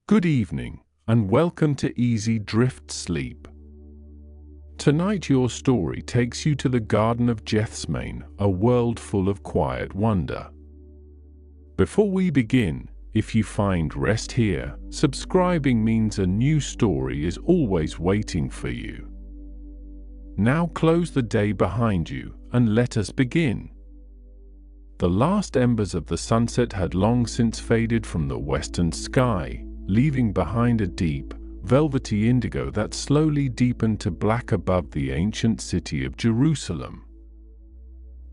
Good evening, and welcome to Easy Drift Sleep. Tonight your story takes you to the Garden of Gethsemane, a world full of quiet wonder. Before we begin, if you find rest here, subscribing means a new story is always waiting for you. Now close the day behind you, and let us begin. The last embers of the sunset had long since faded from the western sky, leaving behind a deep, velvety indigo that slowly deepened to black above the ancient city of Jerusalem.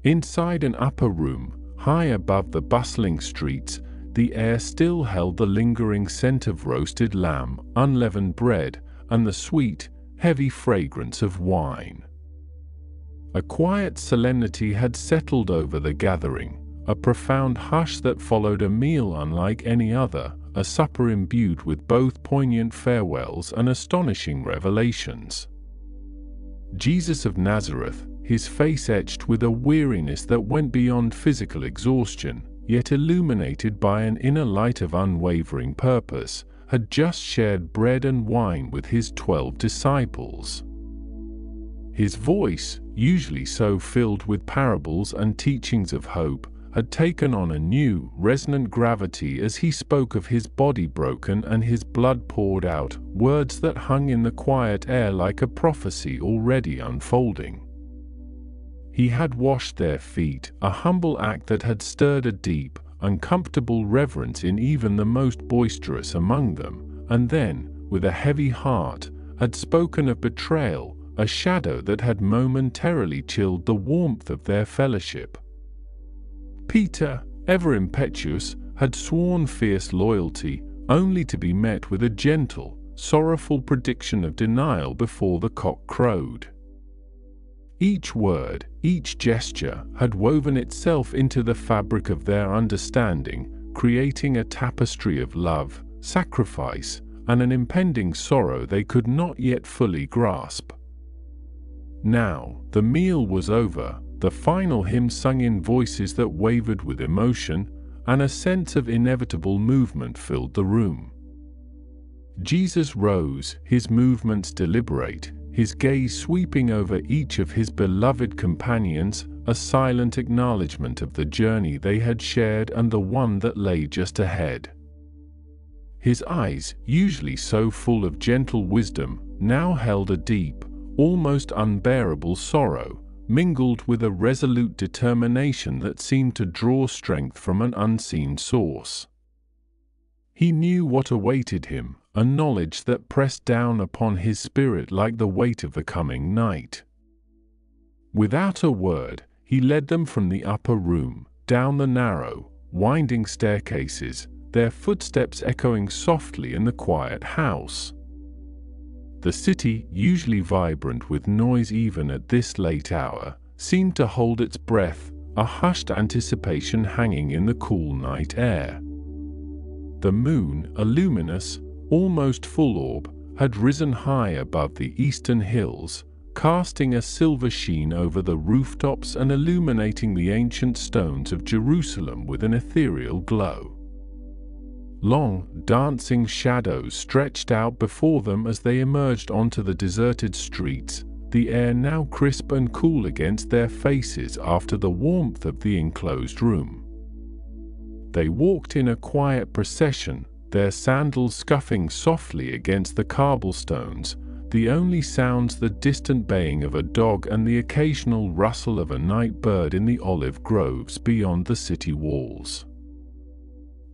Inside an upper room, high above the bustling streets, the air still held the lingering scent of roasted lamb, unleavened bread, and the sweet, heavy fragrance of wine. A quiet solemnity had settled over the gathering, a profound hush that followed a meal unlike any other, a supper imbued with both poignant farewells and astonishing revelations. Jesus of Nazareth, his face etched with a weariness that went beyond physical exhaustion, yet illuminated by an inner light of unwavering purpose, had just shared bread and wine with his 12 disciples. His voice, usually so filled with parables and teachings of hope, had taken on a new, resonant gravity as he spoke of his body broken and his blood poured out, words that hung in the quiet air like a prophecy already unfolding. He had washed their feet, a humble act that had stirred a deep, uncomfortable reverence in even the most boisterous among them, and then, with a heavy heart, had spoken of betrayal, a shadow that had momentarily chilled the warmth of their fellowship. Peter, ever impetuous, had sworn fierce loyalty, only to be met with a gentle, sorrowful prediction of denial before the cock crowed. Each word, each gesture, had woven itself into the fabric of their understanding, creating a tapestry of love, sacrifice, and an impending sorrow they could not yet fully grasp. Now, the meal was over, the final hymn sung in voices that wavered with emotion, and a sense of inevitable movement filled the room. Jesus rose, his movements deliberate, his gaze sweeping over each of his beloved companions, a silent acknowledgement of the journey they had shared and the one that lay just ahead. His eyes, usually so full of gentle wisdom, now held a deep, almost unbearable sorrow, mingled with a resolute determination that seemed to draw strength from an unseen source. He knew what awaited him, a knowledge that pressed down upon his spirit like the weight of the coming night. Without a word, he led them from the upper room, down the narrow, winding staircases, their footsteps echoing softly in the quiet house. The city, usually vibrant with noise even at this late hour, seemed to hold its breath, a hushed anticipation hanging in the cool night air. The moon, a luminous, almost full orb, had risen high above the eastern hills, casting a silver sheen over the rooftops and illuminating the ancient stones of Jerusalem with an ethereal glow. Long, dancing shadows stretched out before them as they emerged onto the deserted streets, the air now crisp and cool against their faces after the warmth of the enclosed room. They walked in a quiet procession, their sandals scuffing softly against the cobblestones, the only sounds the distant baying of a dog and the occasional rustle of a night bird in the olive groves beyond the city walls.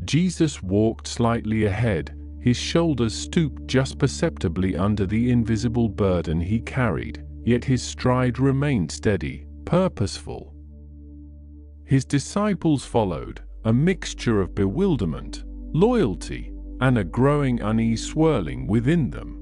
Jesus walked slightly ahead, his shoulders stooped just perceptibly under the invisible burden he carried, yet his stride remained steady, purposeful. His disciples followed, a mixture of bewilderment, loyalty, and a growing unease swirling within them.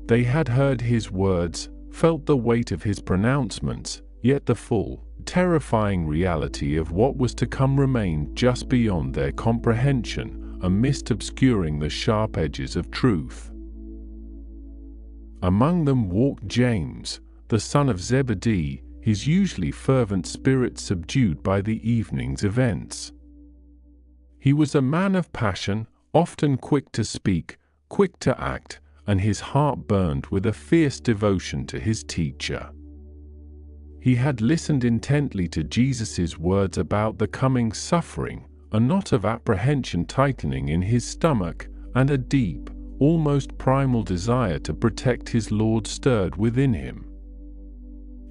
They had heard his words, felt the weight of his pronouncements, yet the full, terrifying reality of what was to come remained just beyond their comprehension, a mist obscuring the sharp edges of truth. Among them walked James, the son of Zebedee, his usually fervent spirit subdued by the evening's events. He was a man of passion, often quick to speak, quick to act, and his heart burned with a fierce devotion to his teacher. He had listened intently to Jesus' words about the coming suffering, a knot of apprehension tightening in his stomach, and a deep, almost primal desire to protect his Lord stirred within him.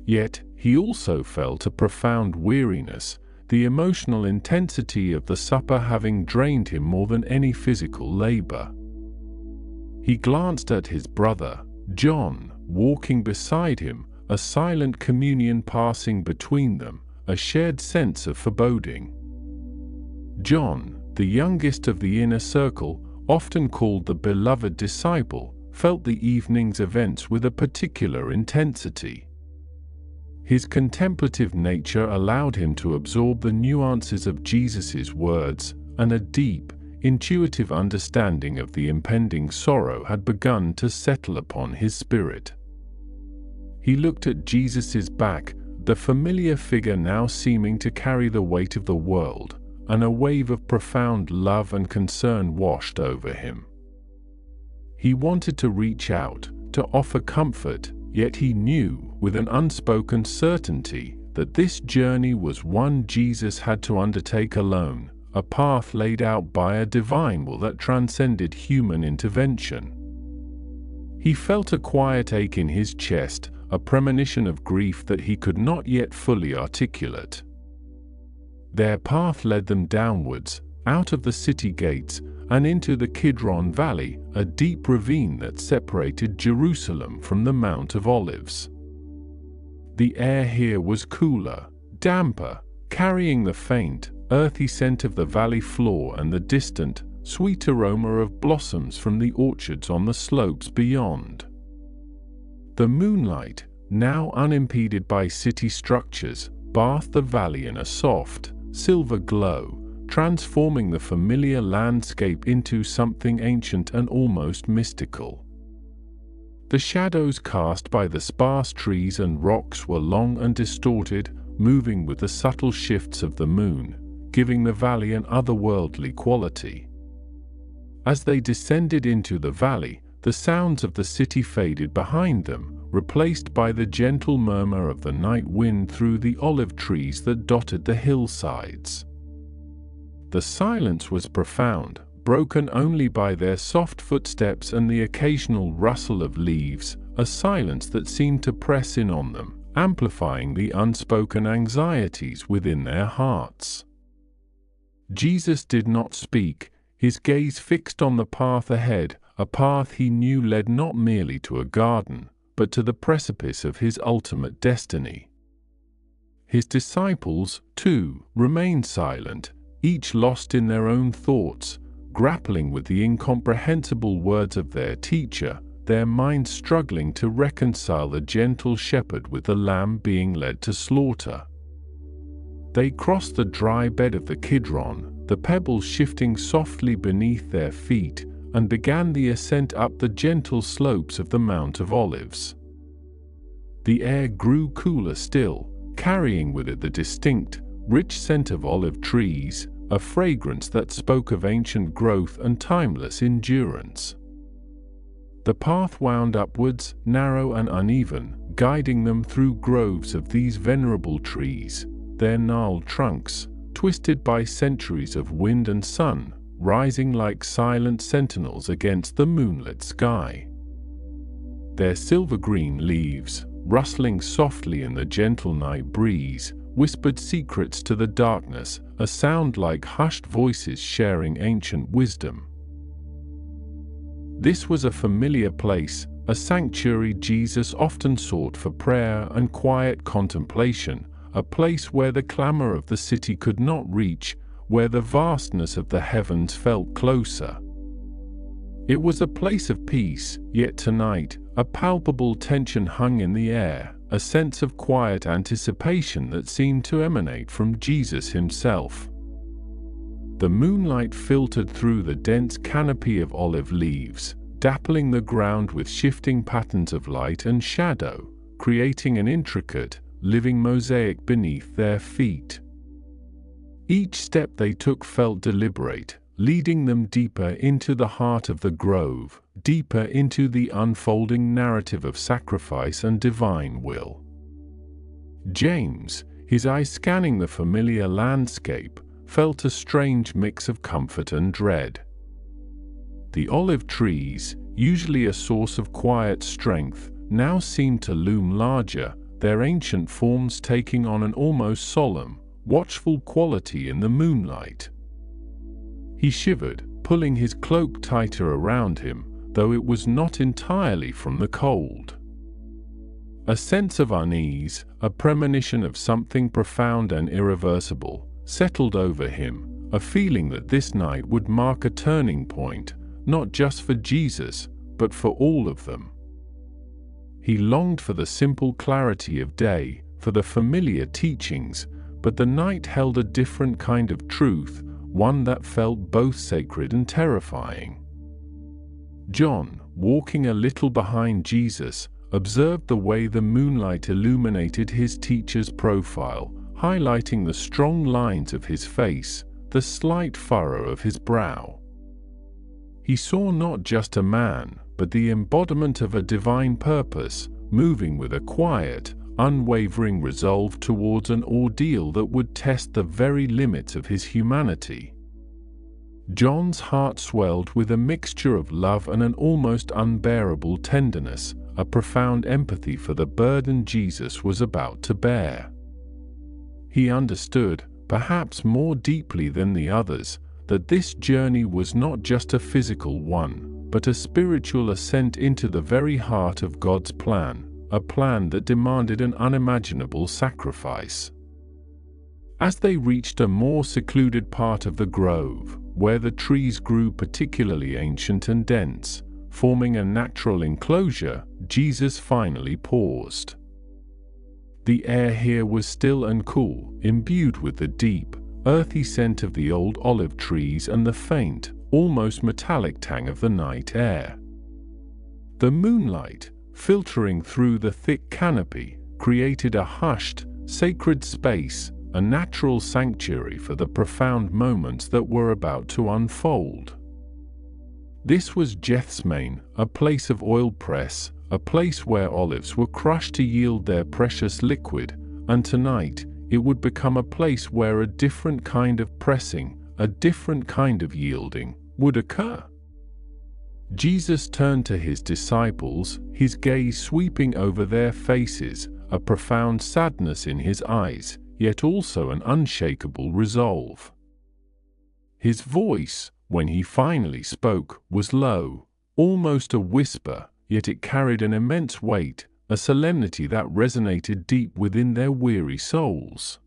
Yet, he also felt a profound weariness, the emotional intensity of the supper having drained him more than any physical labor. He glanced at his brother, John, walking beside him, a silent communion passing between them, a shared sense of foreboding. John, the youngest of the inner circle, often called the beloved disciple, felt the evening's events with a particular intensity. His contemplative nature allowed him to absorb the nuances of Jesus' words, and a deep, intuitive understanding of the impending sorrow had begun to settle upon his spirit. He looked at Jesus' back, the familiar figure now seeming to carry the weight of the world, and a wave of profound love and concern washed over him. He wanted to reach out, to offer comfort, yet he knew, with an unspoken certainty, that this journey was one Jesus had to undertake alone, a path laid out by a divine will that transcended human intervention. He felt a quiet ache in his chest, a premonition of grief that he could not yet fully articulate. Their path led them downwards, out of the city gates, and into the Kidron Valley, a deep ravine that separated Jerusalem from the Mount of Olives. The air here was cooler, damper, carrying the faint, earthy scent of the valley floor and the distant, sweet aroma of blossoms from the orchards on the slopes beyond. The moonlight, now unimpeded by city structures, bathed the valley in a soft, silver glow, transforming the familiar landscape into something ancient and almost mystical. The shadows cast by the sparse trees and rocks were long and distorted, moving with the subtle shifts of the moon, giving the valley an otherworldly quality. As they descended into the valley, the sounds of the city faded behind them, replaced by the gentle murmur of the night wind through the olive trees that dotted the hillsides. The silence was profound, broken only by their soft footsteps and the occasional rustle of leaves, a silence that seemed to press in on them, amplifying the unspoken anxieties within their hearts. Jesus did not speak, his gaze fixed on the path ahead, a path he knew led not merely to a garden, but to the precipice of his ultimate destiny. His disciples, too, remained silent, each lost in their own thoughts, grappling with the incomprehensible words of their teacher, their minds struggling to reconcile the gentle shepherd with the lamb being led to slaughter. They crossed the dry bed of the Kidron, the pebbles shifting softly beneath their feet, and began the ascent up the gentle slopes of the Mount of Olives. The air grew cooler still, carrying with it the distinct, rich scent of olive trees, a fragrance that spoke of ancient growth and timeless endurance. The path wound upwards, narrow and uneven, guiding them through groves of these venerable trees, their gnarled trunks, twisted by centuries of wind and sun, rising like silent sentinels against the moonlit sky. Their silver-green leaves, rustling softly in the gentle night breeze, whispered secrets to the darkness, a sound like hushed voices sharing ancient wisdom. This was a familiar place, a sanctuary Jesus often sought for prayer and quiet contemplation, a place where the clamor of the city could not reach, where the vastness of the heavens felt closer. It was a place of peace, yet tonight, a palpable tension hung in the air, a sense of quiet anticipation that seemed to emanate from Jesus himself. The moonlight filtered through the dense canopy of olive leaves, dappling the ground with shifting patterns of light and shadow, creating an intricate, living mosaic beneath their feet. Each step they took felt deliberate, leading them deeper into the heart of the grove, deeper into the unfolding narrative of sacrifice and divine will. James, his eyes scanning the familiar landscape, felt a strange mix of comfort and dread. The olive trees, usually a source of quiet strength, now seemed to loom larger, their ancient forms taking on an almost solemn, watchful quality in the moonlight. He shivered, pulling his cloak tighter around him, though it was not entirely from the cold. A sense of unease, a premonition of something profound and irreversible, settled over him, a feeling that this night would mark a turning point, not just for Jesus, but for all of them. He longed for the simple clarity of day, for the familiar teachings, but the night held a different kind of truth, one that felt both sacred and terrifying. John, walking a little behind Jesus, observed the way the moonlight illuminated his teacher's profile, highlighting the strong lines of his face, the slight furrow of his brow. He saw not just a man, but the embodiment of a divine purpose, moving with a quiet, unwavering resolve towards an ordeal that would test the very limits of his humanity. John's heart swelled with a mixture of love and an almost unbearable tenderness, a profound empathy for the burden Jesus was about to bear. He understood, perhaps more deeply than the others, that this journey was not just a physical one, but a spiritual ascent into the very heart of God's plan, a plan that demanded an unimaginable sacrifice. As they reached a more secluded part of the grove, where the trees grew particularly ancient and dense, forming a natural enclosure, Jesus finally paused. The air here was still and cool, imbued with the deep, earthy scent of the old olive trees and the faint, almost metallic tang of the night air. The moonlight, filtering through the thick canopy, created a hushed, sacred space, a natural sanctuary for the profound moments that were about to unfold. This was Gethsemane, a place of oil press, a place where olives were crushed to yield their precious liquid, and tonight it would become a place where a different kind of pressing, a different kind of yielding, would occur. Jesus turned to his disciples, his gaze sweeping over their faces, a profound sadness in his eyes, yet also an unshakable resolve. His voice, when he finally spoke, was low, almost a whisper, yet it carried an immense weight, a solemnity that resonated deep within their weary souls.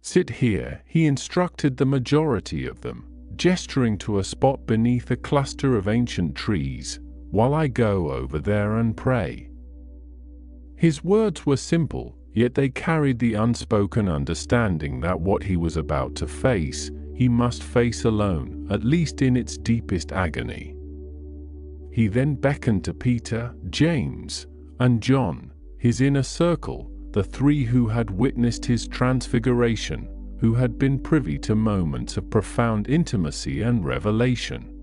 "Sit here," he instructed the majority of them, gesturing to a spot beneath a cluster of ancient trees, "while I go over there and pray." His words were simple, yet they carried the unspoken understanding that what he was about to face, he must face alone, at least in its deepest agony. He then beckoned to Peter, James, and John, his inner circle, the three who had witnessed his transfiguration, who had been privy to moments of profound intimacy and revelation.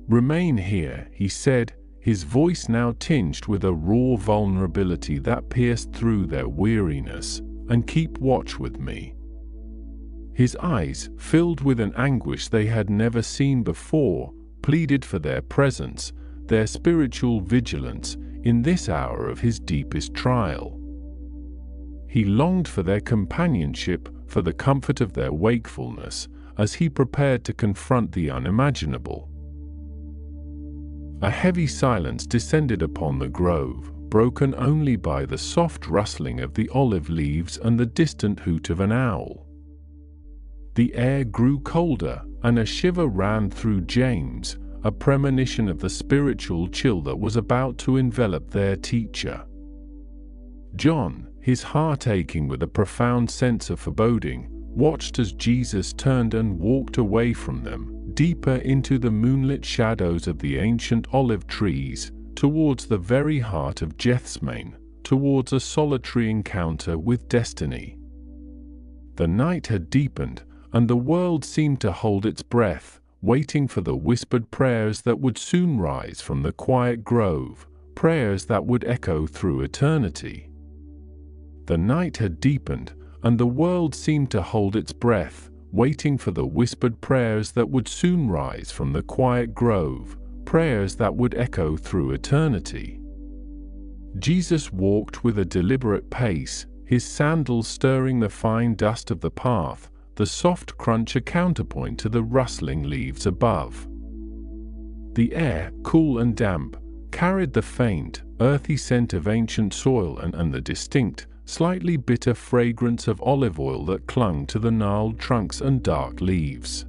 "Remain here," he said, his voice now tinged with a raw vulnerability that pierced through their weariness, "and keep watch with me." His eyes, filled with an anguish they had never seen before, pleaded for their presence, their spiritual vigilance, in this hour of his deepest trial. He longed for their companionship, for the comfort of their wakefulness, as he prepared to confront the unimaginable. A heavy silence descended upon the grove, broken only by the soft rustling of the olive leaves and the distant hoot of an owl. The air grew colder, and a shiver ran through James, a premonition of the spiritual chill that was about to envelop their teacher. John, his heart aching with a profound sense of foreboding, watched as Jesus turned and walked away from them, deeper into the moonlit shadows of the ancient olive trees, towards the very heart of Gethsemane, towards a solitary encounter with destiny. The night had deepened, and the world seemed to hold its breath, waiting for the whispered prayers that would soon rise from the quiet grove, prayers that would echo through eternity. The night had deepened, and the world seemed to hold its breath, waiting for the whispered prayers that would soon rise from the quiet grove, prayers that would echo through eternity. Jesus walked with a deliberate pace, his sandals stirring the fine dust of the path, the soft crunch a counterpoint to the rustling leaves above. The air, cool and damp, carried the faint, earthy scent of ancient soil and the distinct, slightly bitter fragrance of olive oil that clung to the gnarled trunks and dark leaves.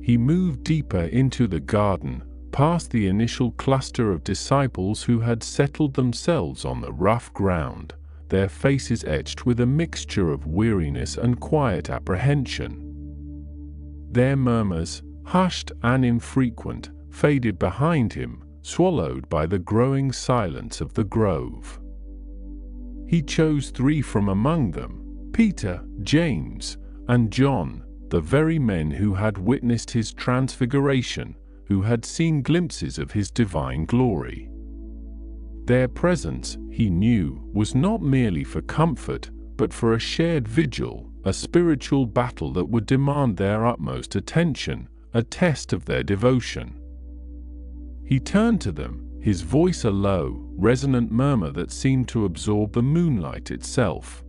He moved deeper into the garden, past the initial cluster of disciples who had settled themselves on the rough ground, their faces etched with a mixture of weariness and quiet apprehension. Their murmurs, hushed and infrequent, faded behind him, swallowed by the growing silence of the grove. He chose 3 from among them, Peter, James, and John, the very men who had witnessed his transfiguration, who had seen glimpses of his divine glory. Their presence, he knew, was not merely for comfort, but for a shared vigil, a spiritual battle that would demand their utmost attention, a test of their devotion. He turned to them, his voice a low, resonant murmur that seemed to absorb the moonlight itself.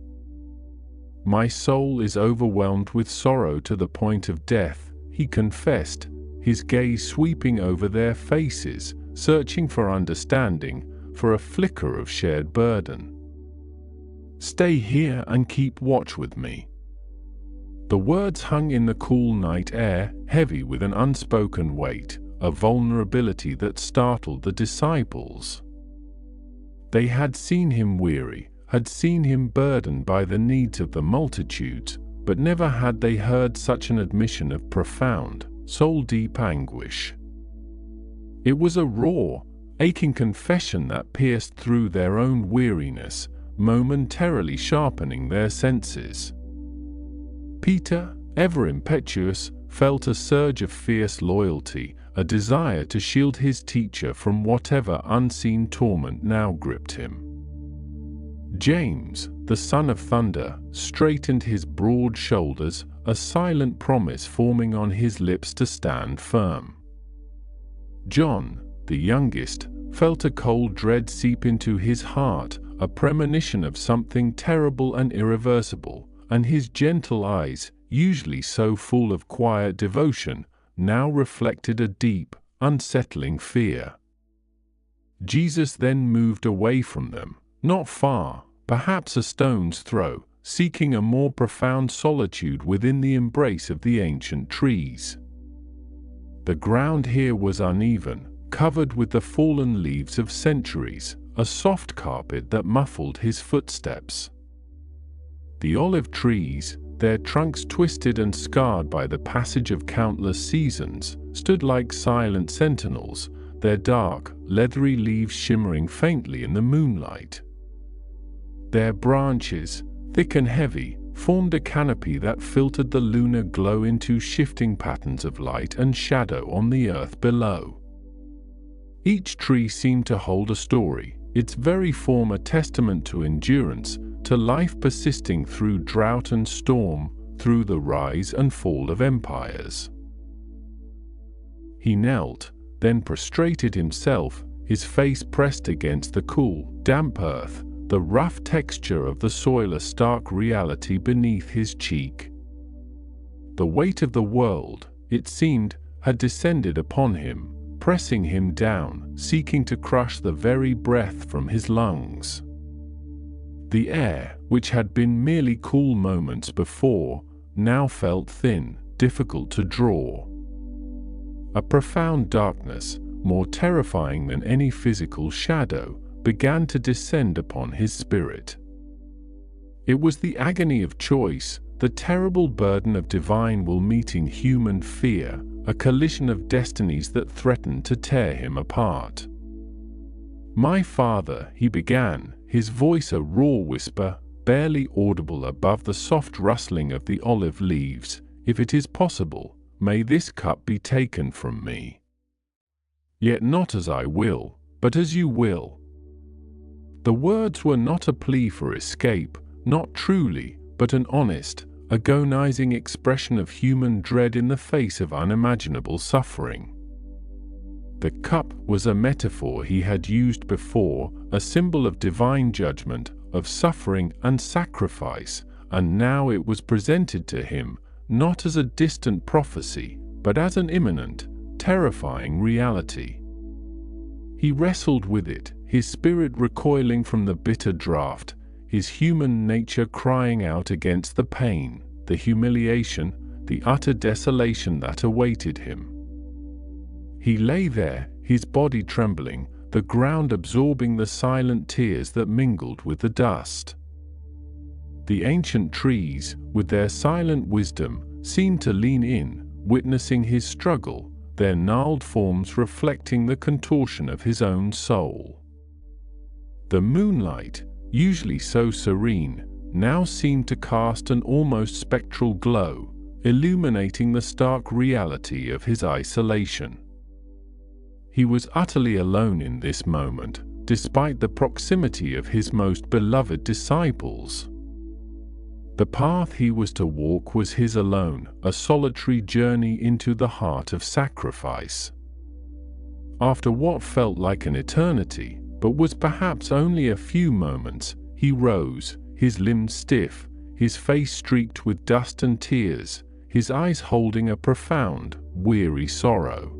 "My soul is overwhelmed with sorrow to the point of death," he confessed, his gaze sweeping over their faces, searching for understanding, for a flicker of shared burden. "Stay here and keep watch with me." The words hung in the cool night air, heavy with an unspoken weight, a vulnerability that startled the disciples. They had seen him weary, had seen him burdened by the needs of the multitudes, but never had they heard such an admission of profound, soul-deep anguish. It was a raw, aching confession that pierced through their own weariness, momentarily sharpening their senses. Peter, ever impetuous, felt a surge of fierce loyalty, a desire to shield his teacher from whatever unseen torment now gripped him. James, the son of thunder, straightened his broad shoulders, a silent promise forming on his lips to stand firm. John, the youngest, felt a cold dread seep into his heart, a premonition of something terrible and irreversible, and his gentle eyes, usually so full of quiet devotion, now reflected a deep, unsettling fear. Jesus then moved away from them, not far, perhaps a stone's throw, seeking a more profound solitude within the embrace of the ancient trees. The ground here was uneven, covered with the fallen leaves of centuries, a soft carpet that muffled his footsteps. The olive trees, their trunks twisted and scarred by the passage of countless seasons, stood like silent sentinels, their dark, leathery leaves shimmering faintly in the moonlight. Their branches, thick and heavy, formed a canopy that filtered the lunar glow into shifting patterns of light and shadow on the earth below. Each tree seemed to hold a story, its very form a testament to endurance, to life persisting through drought and storm, through the rise and fall of empires. He knelt, then prostrated himself, his face pressed against the cool, damp earth, the rough texture of the soil a stark reality beneath his cheek. The weight of the world, it seemed, had descended upon him, pressing him down, seeking to crush the very breath from his lungs. The air, which had been merely cool moments before, now felt thin, difficult to draw. A profound darkness, more terrifying than any physical shadow, began to descend upon his spirit. It was the agony of choice, the terrible burden of divine will meeting human fear, a collision of destinies that threatened to tear him apart. "My Father," he began, his voice a raw whisper, barely audible above the soft rustling of the olive leaves, "If it is possible, may this cup be taken from me. Yet not as I will, but as you will." The words were not a plea for escape, not truly, but an honest, agonizing expression of human dread in the face of unimaginable suffering. The cup was a metaphor he had used before, a symbol of divine judgment, of suffering and sacrifice, and now it was presented to him, not as a distant prophecy, but as an imminent, terrifying reality. He wrestled with it, his spirit recoiling from the bitter draught, his human nature crying out against the pain, the humiliation, the utter desolation that awaited him. He lay there, his body trembling, the ground absorbing the silent tears that mingled with the dust. The ancient trees, with their silent wisdom, seemed to lean in, witnessing his struggle, their gnarled forms reflecting the contortion of his own soul. The moonlight, usually so serene, now seemed to cast an almost spectral glow, illuminating the stark reality of his isolation. He was utterly alone in this moment, despite the proximity of his most beloved disciples. The path he was to walk was his alone, a solitary journey into the heart of sacrifice. After what felt like an eternity, but was perhaps only a few moments, he rose, his limbs stiff, his face streaked with dust and tears, his eyes holding a profound, weary sorrow.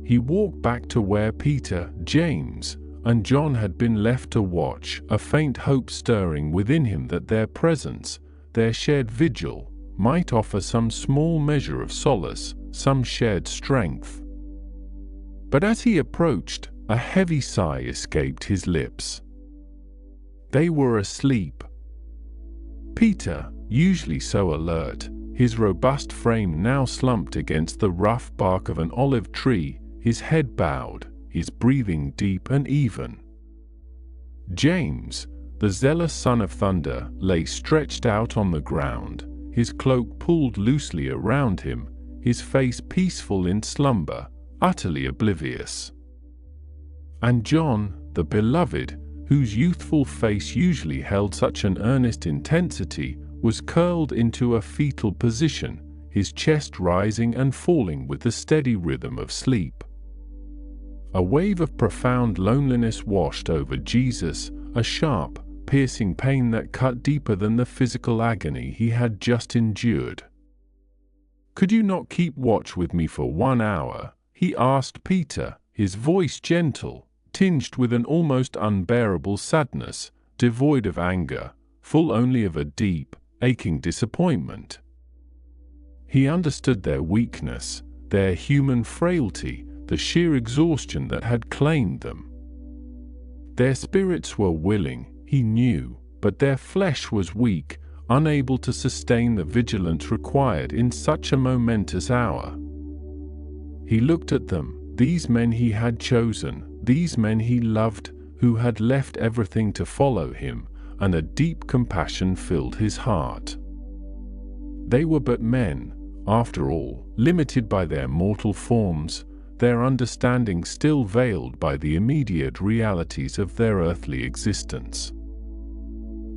He walked back to where Peter, James, and John had been left to watch, a faint hope stirring within him that their presence, their shared vigil, might offer some small measure of solace, some shared strength. But as he approached, a heavy sigh escaped his lips. They were asleep. Peter, usually so alert, his robust frame now slumped against the rough bark of an olive tree, his head bowed, his breathing deep and even. James, the zealous son of thunder, lay stretched out on the ground, his cloak pulled loosely around him, his face peaceful in slumber, utterly oblivious. And John, the beloved, whose youthful face usually held such an earnest intensity, was curled into a fetal position, his chest rising and falling with the steady rhythm of sleep. A wave of profound loneliness washed over Jesus, a sharp, piercing pain that cut deeper than the physical agony he had just endured. "Could you not keep watch with me for 1 hour?" he asked Peter, his voice gentle, tinged with an almost unbearable sadness, devoid of anger, full only of a deep, aching disappointment. He understood their weakness, their human frailty, the sheer exhaustion that had claimed them. Their spirits were willing, he knew, but their flesh was weak, unable to sustain the vigilance required in such a momentous hour. He looked at them, these men he had chosen, these men he loved, who had left everything to follow him, and a deep compassion filled his heart. They were but men, after all, limited by their mortal forms, their understanding still veiled by the immediate realities of their earthly existence.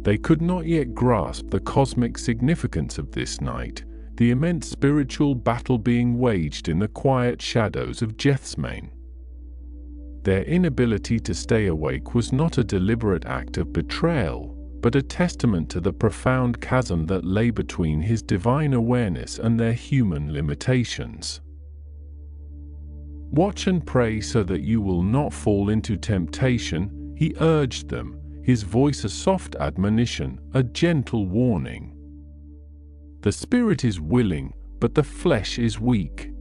They could not yet grasp the cosmic significance of this night, the immense spiritual battle being waged in the quiet shadows of Gethsemane. Their inability to stay awake was not a deliberate act of betrayal, but a testament to the profound chasm that lay between his divine awareness and their human limitations. "Watch and pray so that you will not fall into temptation," he urged them, his voice a soft admonition, a gentle warning. "The spirit is willing, but the flesh is weak."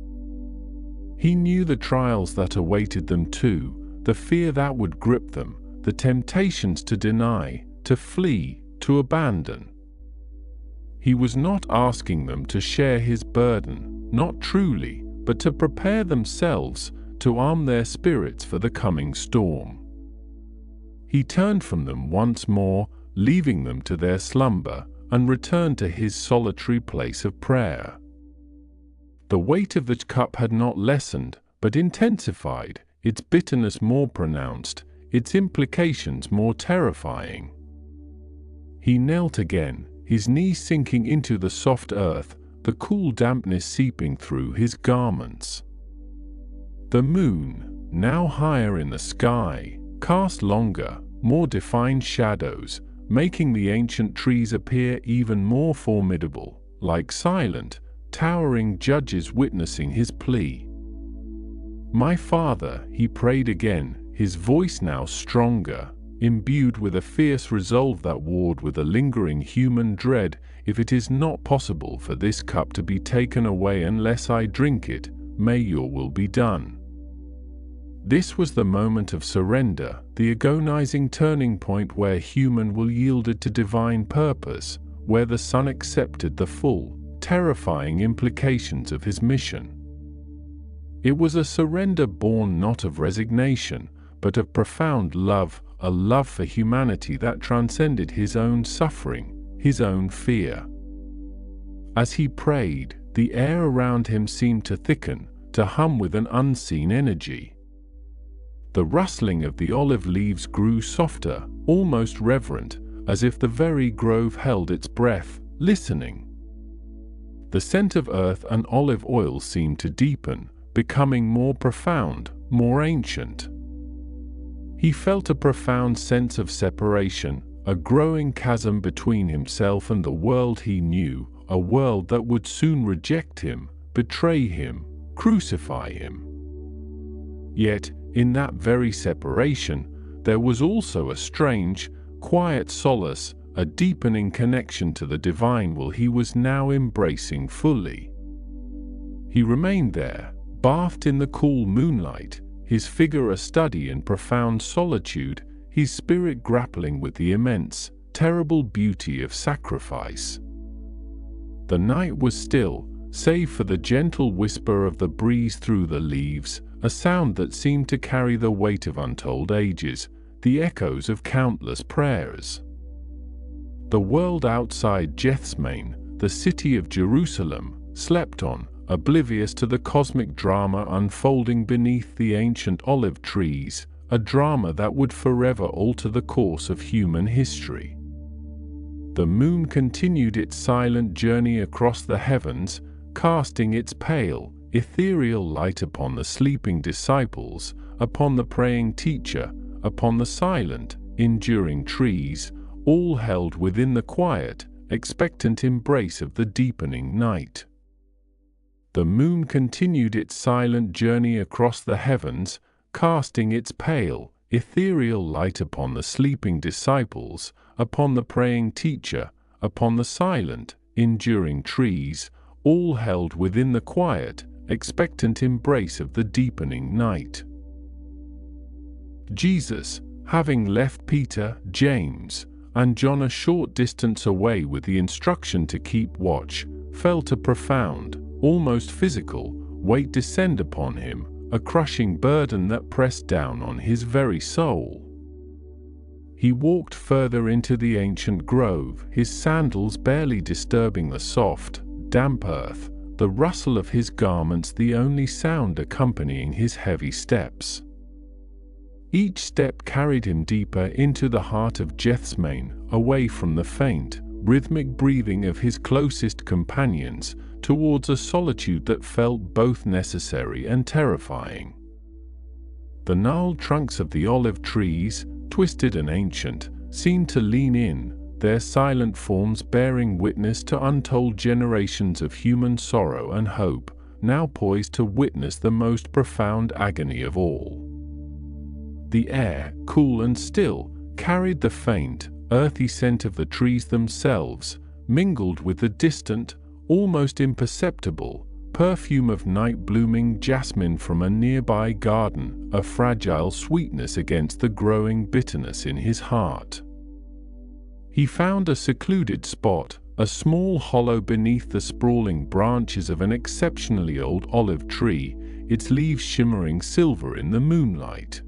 He knew the trials that awaited them too, the fear that would grip them, the temptations to deny, to flee, to abandon. He was not asking them to share his burden, not truly, but to prepare themselves, to arm their spirits for the coming storm. He turned from them once more, leaving them to their slumber, and returned to his solitary place of prayer. The weight of the cup had not lessened, but intensified, its bitterness more pronounced, its implications more terrifying. He knelt again, his knees sinking into the soft earth, the cool dampness seeping through his garments. The moon, now higher in the sky, cast longer, more defined shadows, making the ancient trees appear even more formidable, like silent, towering judges witnessing his plea. "My Father," he prayed again, his voice now stronger, imbued with a fierce resolve that warred with a lingering human dread, "if it is not possible for this cup to be taken away unless I drink it, may your will be done." This was the moment of surrender, the agonizing turning point where human will yielded to divine purpose, where the Son accepted the full, terrifying implications of his mission. It was a surrender born not of resignation, but of profound love, a love for humanity that transcended his own suffering, his own fear. As he prayed, the air around him seemed to thicken, to hum with an unseen energy. The rustling of the olive leaves grew softer, almost reverent, as if the very grove held its breath, listening. The scent of earth and olive oil seemed to deepen, becoming more profound, more ancient. He felt a profound sense of separation, a growing chasm between himself and the world he knew, a world that would soon reject him, betray him, crucify him. Yet, in that very separation, there was also a strange, quiet solace, a deepening connection to the divine will he was now embracing fully. He remained there, bathed in the cool moonlight, his figure a study in profound solitude, his spirit grappling with the immense, terrible beauty of sacrifice. The night was still, save for the gentle whisper of the breeze through the leaves, a sound that seemed to carry the weight of untold ages, the echoes of countless prayers. The world outside Gethsemane, the city of Jerusalem, slept on, oblivious to the cosmic drama unfolding beneath the ancient olive trees, a drama that would forever alter the course of human history. The moon continued its silent journey across the heavens, casting its pale, ethereal light upon the sleeping disciples, upon the praying teacher, upon the silent, enduring trees, all held within the quiet, expectant embrace of the deepening night. The moon continued its silent journey across the heavens, casting its pale, ethereal light upon the sleeping disciples, upon the praying teacher, upon the silent, enduring trees, all held within the quiet, expectant embrace of the deepening night. Jesus, having left Peter, James, and John a short distance away with the instruction to keep watch, felt a profound, almost physical, weight descend upon him, a crushing burden that pressed down on his very soul. He walked further into the ancient grove, his sandals barely disturbing the soft, damp earth, the rustle of his garments the only sound accompanying his heavy steps. Each step carried him deeper into the heart of Gethsemane, away from the faint, rhythmic breathing of his closest companions, towards a solitude that felt both necessary and terrifying. The gnarled trunks of the olive trees, twisted and ancient, seemed to lean in, their silent forms bearing witness to untold generations of human sorrow and hope, now poised to witness the most profound agony of all. The air, cool and still, carried the faint, earthy scent of the trees themselves, mingled with the distant, almost imperceptible, perfume of night-blooming jasmine from a nearby garden, a fragile sweetness against the growing bitterness in his heart. He found a secluded spot, a small hollow beneath the sprawling branches of an exceptionally old olive tree, its leaves shimmering silver in the moonlight.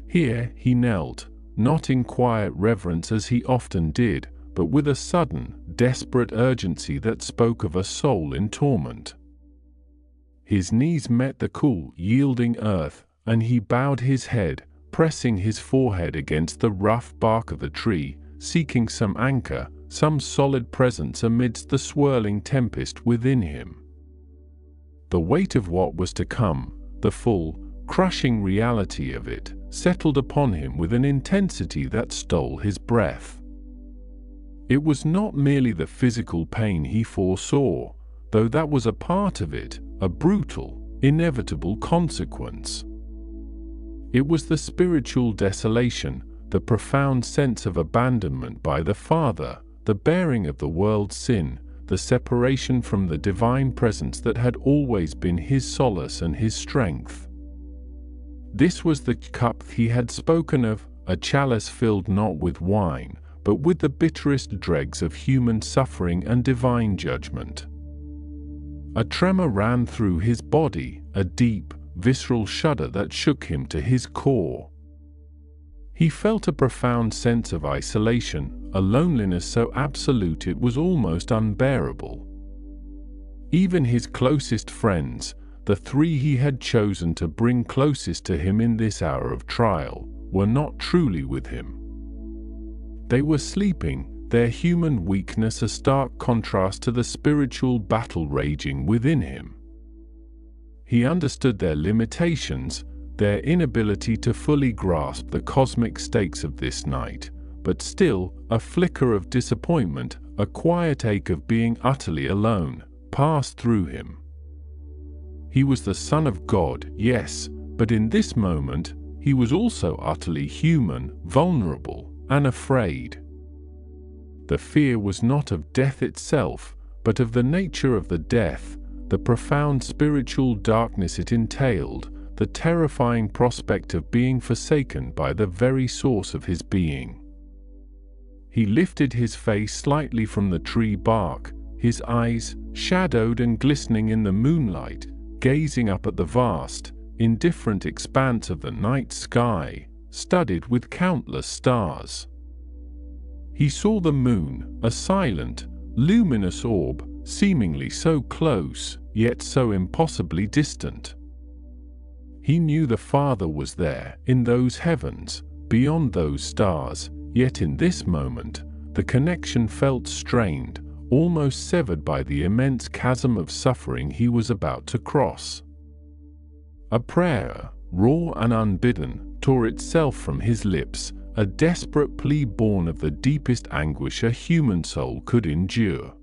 Here he knelt, not in quiet reverence as he often did, but with a sudden, desperate urgency that spoke of a soul in torment. His knees met the cool, yielding earth, and he bowed his head, pressing his forehead against the rough bark of the tree, seeking some anchor, some solid presence amidst the swirling tempest within him. The weight of what was to come, the full, crushing reality of it, settled upon him with an intensity that stole his breath. It was not merely the physical pain he foresaw, though that was a part of it, a brutal, inevitable consequence. It was the spiritual desolation, the profound sense of abandonment by the Father, the bearing of the world's sin, the separation from the divine presence that had always been his solace and his strength. This was the cup he had spoken of, a chalice filled not with wine, but with the bitterest dregs of human suffering and divine judgment. A tremor ran through his body, a deep, visceral shudder that shook him to his core. He felt a profound sense of isolation, a loneliness so absolute it was almost unbearable. Even his closest friends, the three he had chosen to bring closest to him in this hour of trial, were not truly with him. They were sleeping, their human weakness a stark contrast to the spiritual battle raging within him. He understood their limitations, their inability to fully grasp the cosmic stakes of this night, but still, a flicker of disappointment, a quiet ache of being utterly alone, passed through him. He was the Son of God, yes, but in this moment, he was also utterly human, vulnerable, and afraid. The fear was not of death itself, but of the nature of the death, the profound spiritual darkness it entailed, the terrifying prospect of being forsaken by the very source of his being. He lifted his face slightly from the tree bark, his eyes, shadowed and glistening in the moonlight, gazing up at the vast, indifferent expanse of the night sky, studded with countless stars. He saw the moon, a silent, luminous orb, seemingly so close, yet so impossibly distant. He knew the Father was there, in those heavens, beyond those stars, yet in this moment, the connection felt strained, almost severed by the immense chasm of suffering he was about to cross. A prayer, raw and unbidden, tore itself from his lips, a desperate plea born of the deepest anguish a human soul could endure.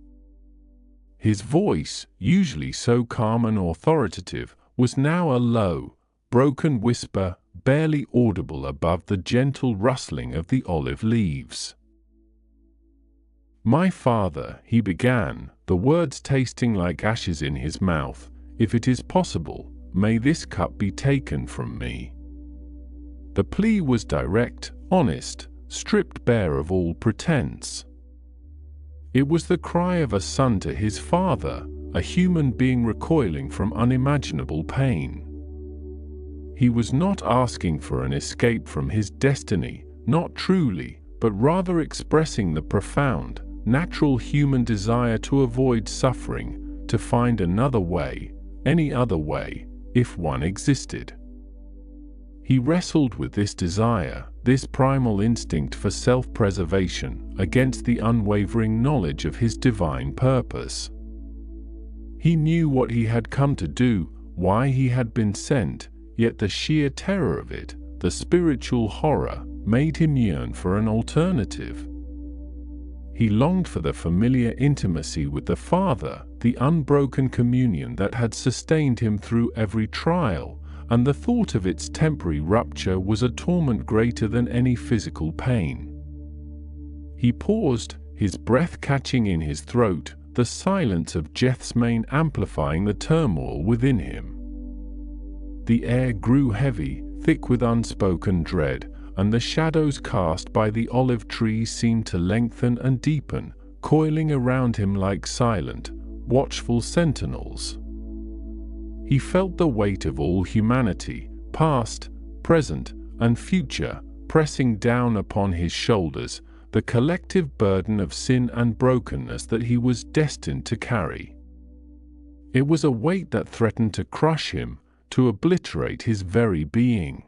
His voice, usually so calm and authoritative, was now a low, broken whisper, barely audible above the gentle rustling of the olive leaves. "My Father," he began, the words tasting like ashes in his mouth, "if it is possible, may this cup be taken from me." The plea was direct, honest, stripped bare of all pretense. It was the cry of a son to his father, a human being recoiling from unimaginable pain. He was not asking for an escape from his destiny, not truly, but rather expressing the profound, natural human desire to avoid suffering, to find another way, any other way, if one existed. He wrestled with this desire, this primal instinct for self-preservation, against the unwavering knowledge of his divine purpose. He knew what he had come to do, why he had been sent, yet the sheer terror of it, the spiritual horror, made him yearn for an alternative. He longed for the familiar intimacy with the Father, the unbroken communion that had sustained him through every trial, and the thought of its temporary rupture was a torment greater than any physical pain. He paused, his breath catching in his throat, the silence of Gethsemane amplifying the turmoil within him. The air grew heavy, thick with unspoken dread, and the shadows cast by the olive trees seemed to lengthen and deepen, coiling around him like silent, watchful sentinels. He felt the weight of all humanity, past, present, and future, pressing down upon his shoulders the collective burden of sin and brokenness that he was destined to carry. It was a weight that threatened to crush him, to obliterate his very being.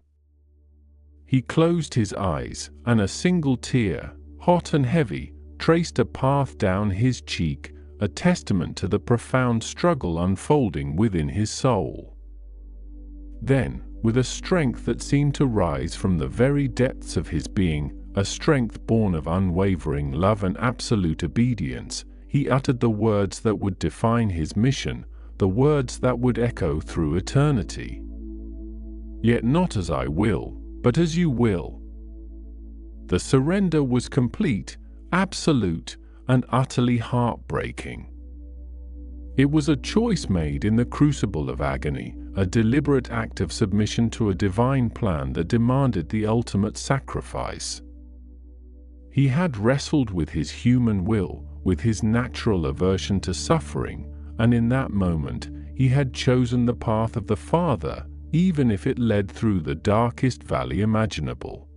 He closed his eyes, and a single tear, hot and heavy, traced a path down his cheek, a testament to the profound struggle unfolding within his soul. Then, with a strength that seemed to rise from the very depths of his being, a strength born of unwavering love and absolute obedience, he uttered the words that would define his mission, the words that would echo through eternity. "Yet not as I will, but as you will." The surrender was complete, absolute, and utterly heartbreaking. It was a choice made in the crucible of agony, a deliberate act of submission to a divine plan that demanded the ultimate sacrifice. He had wrestled with his human will, with his natural aversion to suffering, and in that moment, he had chosen the path of the Father, even if it led through the darkest valley imaginable.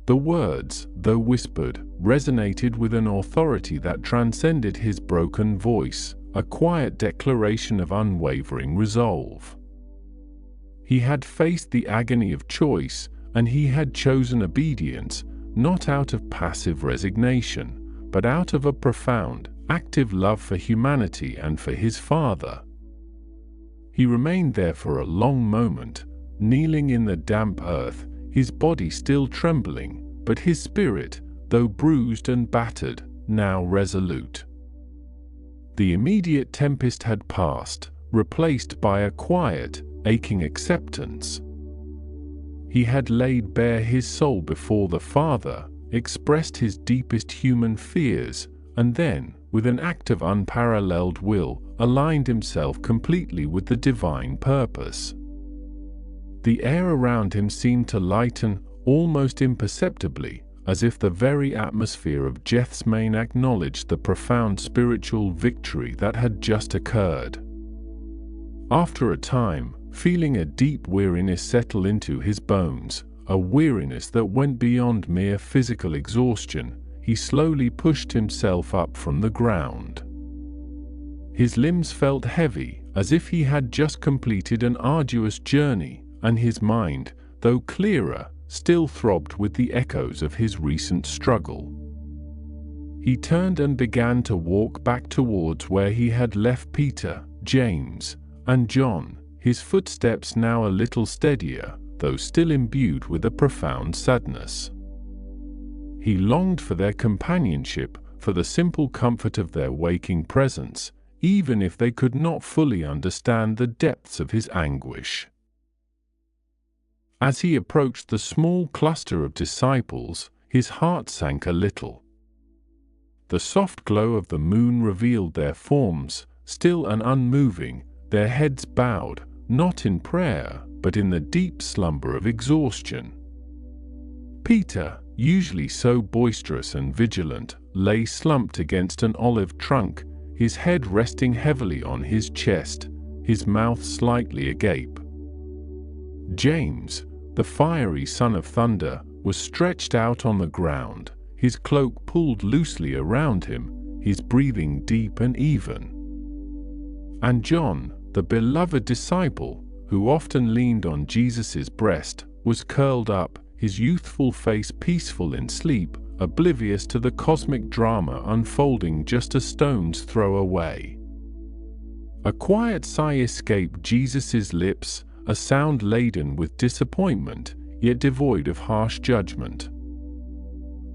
The words, though whispered, resonated with an authority that transcended his broken voice, a quiet declaration of unwavering resolve. He had faced the agony of choice, and he had chosen obedience, not out of passive resignation, but out of a profound, active love for humanity and for his Father. He remained there for a long moment, kneeling in the damp earth, his body still trembling, but his spirit, though bruised and battered, now resolute. The immediate tempest had passed, replaced by a quiet, aching acceptance. He had laid bare his soul before the Father, expressed his deepest human fears, and then, with an act of unparalleled will, aligned himself completely with the divine purpose. The air around him seemed to lighten, almost imperceptibly, as if the very atmosphere of Gethsemane acknowledged the profound spiritual victory that had just occurred. After a time, feeling a deep weariness settle into his bones, a weariness that went beyond mere physical exhaustion, he slowly pushed himself up from the ground. His limbs felt heavy, as if he had just completed an arduous journey, and his mind, though clearer, still throbbed with the echoes of his recent struggle. He turned and began to walk back towards where he had left Peter, James, and John, his footsteps now a little steadier, though still imbued with a profound sadness. He longed for their companionship, for the simple comfort of their waking presence, even if they could not fully understand the depths of his anguish. As he approached the small cluster of disciples, his heart sank a little. The soft glow of the moon revealed their forms, still and unmoving, their heads bowed, not in prayer, but in the deep slumber of exhaustion. Peter, usually so boisterous and vigilant, lay slumped against an olive trunk, his head resting heavily on his chest, his mouth slightly agape. James, the fiery son of thunder, was stretched out on the ground, his cloak pulled loosely around him, his breathing deep and even. And John, the beloved disciple, who often leaned on Jesus' breast, was curled up, his youthful face peaceful in sleep, oblivious to the cosmic drama unfolding just a stone's throw away. A quiet sigh escaped Jesus' lips, a sound laden with disappointment, yet devoid of harsh judgment.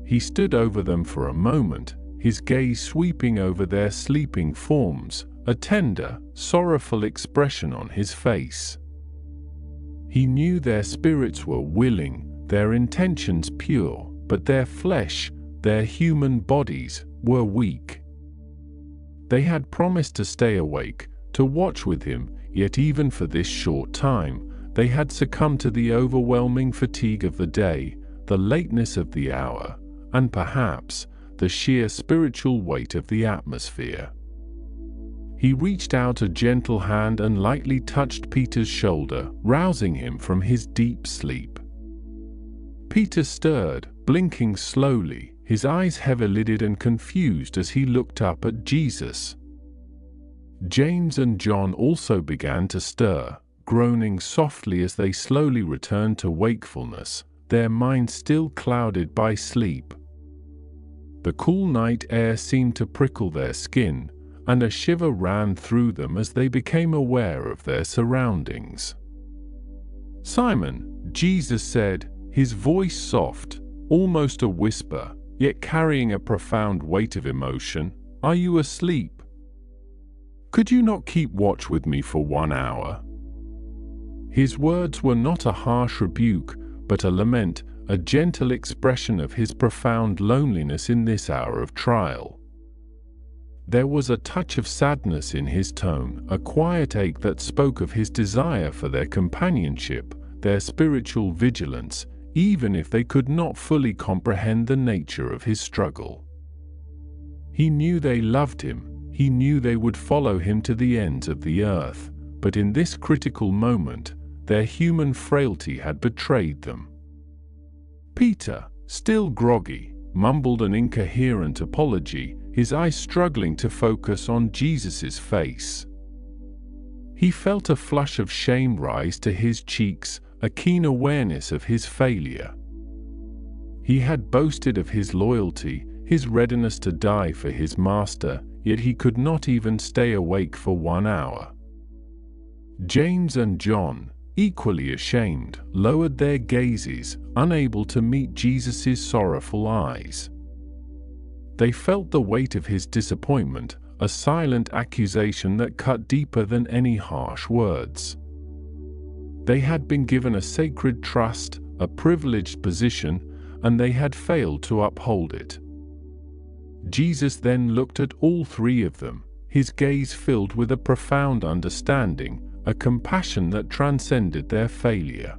He stood over them for a moment, his gaze sweeping over their sleeping forms, a tender, sorrowful expression on his face. He knew their spirits were willing, their intentions pure, but their flesh, their human bodies, were weak. They had promised to stay awake, to watch with him, yet even for this short time, they had succumbed to the overwhelming fatigue of the day, the lateness of the hour, and perhaps the sheer spiritual weight of the atmosphere. He reached out a gentle hand and lightly touched Peter's shoulder, rousing him from his deep sleep. Peter stirred, blinking slowly, his eyes heavy-lidded and confused as he looked up at Jesus. James and John also began to stir, groaning softly as they slowly returned to wakefulness, their minds still clouded by sleep. The cool night air seemed to prickle their skin, and a shiver ran through them as they became aware of their surroundings. "Simon," Jesus said, his voice soft, almost a whisper, yet carrying a profound weight of emotion, "are you asleep? Could you not keep watch with me for 1 hour?" His words were not a harsh rebuke, but a lament, a gentle expression of his profound loneliness in this hour of trial. There was a touch of sadness in his tone, a quiet ache that spoke of his desire for their companionship, their spiritual vigilance, even if they could not fully comprehend the nature of his struggle. He knew they loved him, he knew they would follow him to the ends of the earth, but in this critical moment, their human frailty had betrayed them. Peter, still groggy, mumbled an incoherent apology, his eyes struggling to focus on Jesus' face. He felt a flush of shame rise to his cheeks, a keen awareness of his failure. He had boasted of his loyalty, his readiness to die for his master, yet he could not even stay awake for 1 hour. James and John, equally ashamed, lowered their gazes, unable to meet Jesus' sorrowful eyes. They felt the weight of his disappointment, a silent accusation that cut deeper than any harsh words. They had been given a sacred trust, a privileged position, and they had failed to uphold it. Jesus then looked at all three of them, his gaze filled with a profound understanding, a compassion that transcended their failure.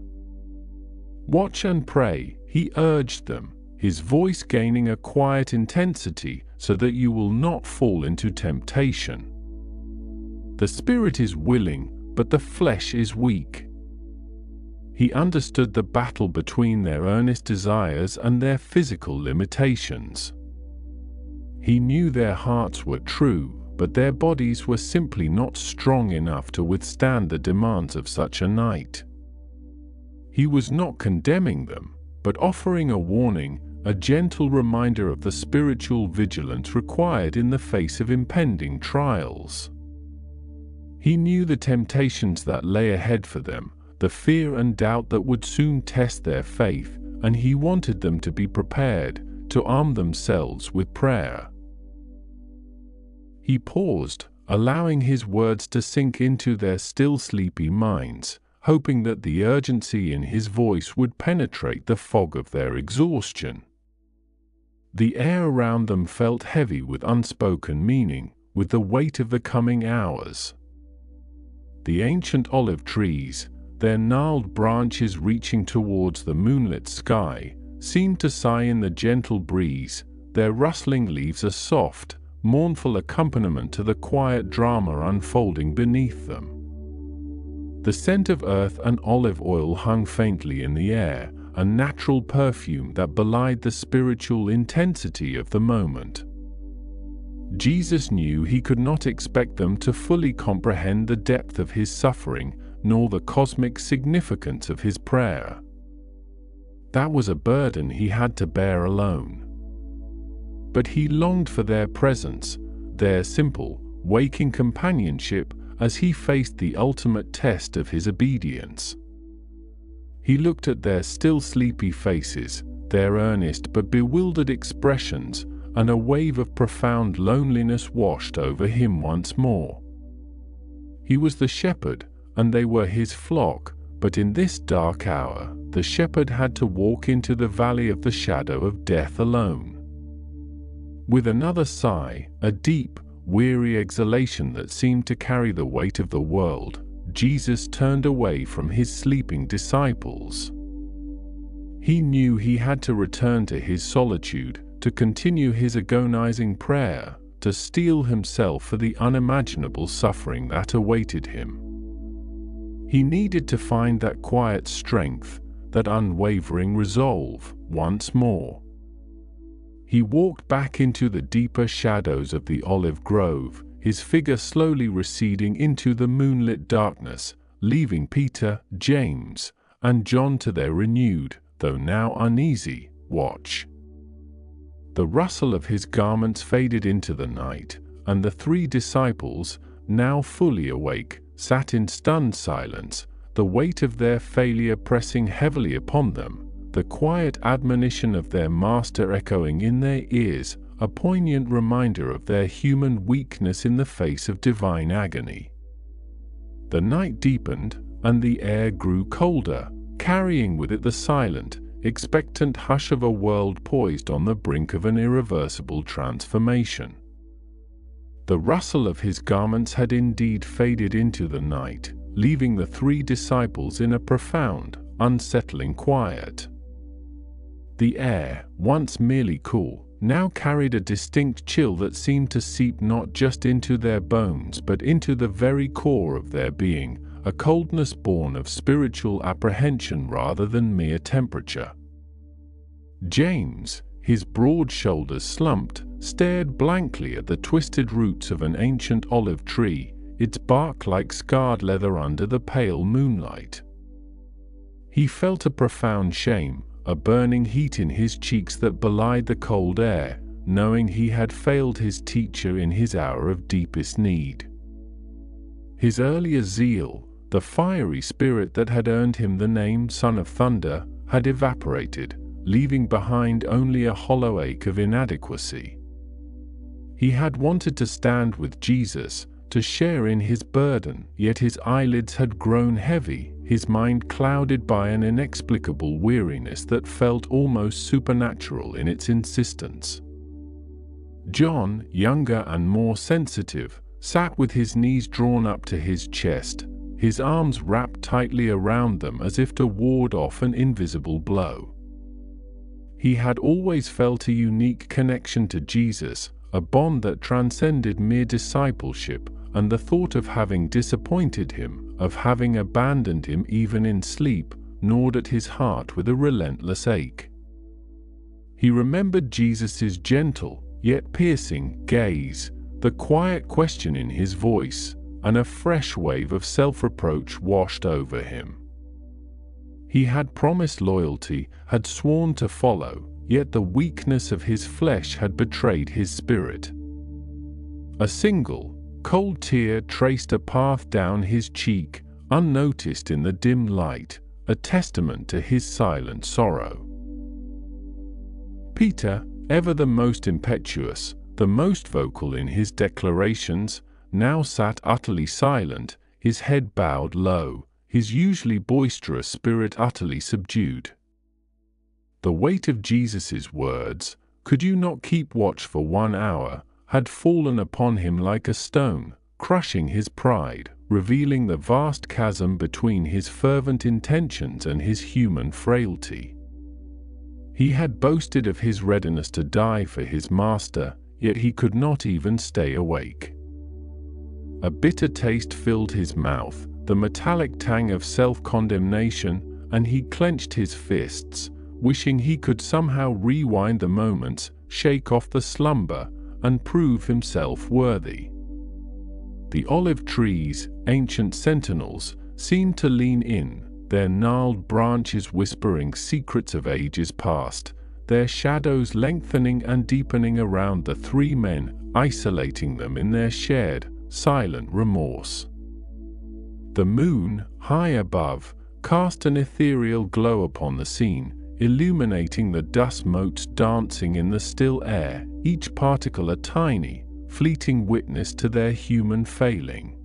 "Watch and pray," he urged them, his voice gaining a quiet intensity so that you will not fall into temptation. "The spirit is willing, but the flesh is weak." He understood the battle between their earnest desires and their physical limitations. He knew their hearts were true, but their bodies were simply not strong enough to withstand the demands of such a night. He was not condemning them, but offering a warning, a gentle reminder of the spiritual vigilance required in the face of impending trials. He knew the temptations that lay ahead for them, the fear and doubt that would soon test their faith, and he wanted them to be prepared, to arm themselves with prayer. He paused, allowing his words to sink into their still sleepy minds, hoping that the urgency in his voice would penetrate the fog of their exhaustion. The air around them felt heavy with unspoken meaning, with the weight of the coming hours. The ancient olive trees, their gnarled branches reaching towards the moonlit sky, seemed to sigh in the gentle breeze, their rustling leaves a soft, mournful accompaniment to the quiet drama unfolding beneath them. The scent of earth and olive oil hung faintly in the air, a natural perfume that belied the spiritual intensity of the moment. Jesus knew he could not expect them to fully comprehend the depth of his suffering, nor the cosmic significance of his prayer. That was a burden he had to bear alone. But he longed for their presence, their simple, waking companionship as he faced the ultimate test of his obedience. He looked at their still sleepy faces, their earnest but bewildered expressions, and a wave of profound loneliness washed over him once more. He was the shepherd, and they were his flock, but in this dark hour, the shepherd had to walk into the valley of the shadow of death alone. With another sigh, a deep, weary exhalation that seemed to carry the weight of the world, Jesus turned away from his sleeping disciples. He knew he had to return to his solitude, to continue his agonizing prayer, to steel himself for the unimaginable suffering that awaited him. He needed to find that quiet strength, that unwavering resolve, once more. He walked back into the deeper shadows of the olive grove, his figure slowly receding into the moonlit darkness, leaving Peter, James, and John to their renewed, though now uneasy, watch. The rustle of his garments faded into the night, and the three disciples, now fully awake, sat in stunned silence, the weight of their failure pressing heavily upon them, the quiet admonition of their master echoing in their ears, a poignant reminder of their human weakness in the face of divine agony. The night deepened, and the air grew colder, carrying with it the silent, expectant hush of a world poised on the brink of an irreversible transformation. The rustle of his garments had indeed faded into the night, leaving the three disciples in a profound, unsettling quiet. The air, once merely cool, now carried a distinct chill that seemed to seep not just into their bones but into the very core of their being, a coldness born of spiritual apprehension rather than mere temperature. James, his broad shoulders slumped, stared blankly at the twisted roots of an ancient olive tree, its bark like scarred leather under the pale moonlight. He felt a profound shame, a burning heat in his cheeks that belied the cold air, knowing he had failed his teacher in his hour of deepest need. His earlier zeal, the fiery spirit that had earned him the name Son of Thunder, had evaporated, leaving behind only a hollow ache of inadequacy. He had wanted to stand with Jesus, to share in his burden, yet his eyelids had grown heavy, his mind clouded by an inexplicable weariness that felt almost supernatural in its insistence. John, younger and more sensitive, sat with his knees drawn up to his chest, his arms wrapped tightly around them as if to ward off an invisible blow. He had always felt a unique connection to Jesus, a bond that transcended mere discipleship, and the thought of having disappointed him, of having abandoned him even in sleep, gnawed at his heart with a relentless ache. He remembered Jesus' gentle, yet piercing, gaze, the quiet question in his voice, and a fresh wave of self-reproach washed over him. He had promised loyalty, had sworn to follow, yet the weakness of his flesh had betrayed his spirit. A single, cold tear traced a path down his cheek, unnoticed in the dim light, a testament to his silent sorrow. Peter, ever the most impetuous, the most vocal in his declarations, now sat utterly silent, his head bowed low, his usually boisterous spirit utterly subdued. The weight of Jesus' words, "Could you not keep watch for 1 hour?" had fallen upon him like a stone, crushing his pride, revealing the vast chasm between his fervent intentions and his human frailty. He had boasted of his readiness to die for his master, yet he could not even stay awake. A bitter taste filled his mouth, the metallic tang of self-condemnation, and he clenched his fists, wishing he could somehow rewind the moments, shake off the slumber, and prove himself worthy. The olive trees, ancient sentinels, seemed to lean in, their gnarled branches whispering secrets of ages past, their shadows lengthening and deepening around the three men, isolating them in their shared, silent remorse. The moon, high above, cast an ethereal glow upon the scene, illuminating the dust motes dancing in the still air, each particle a tiny, fleeting witness to their human failing.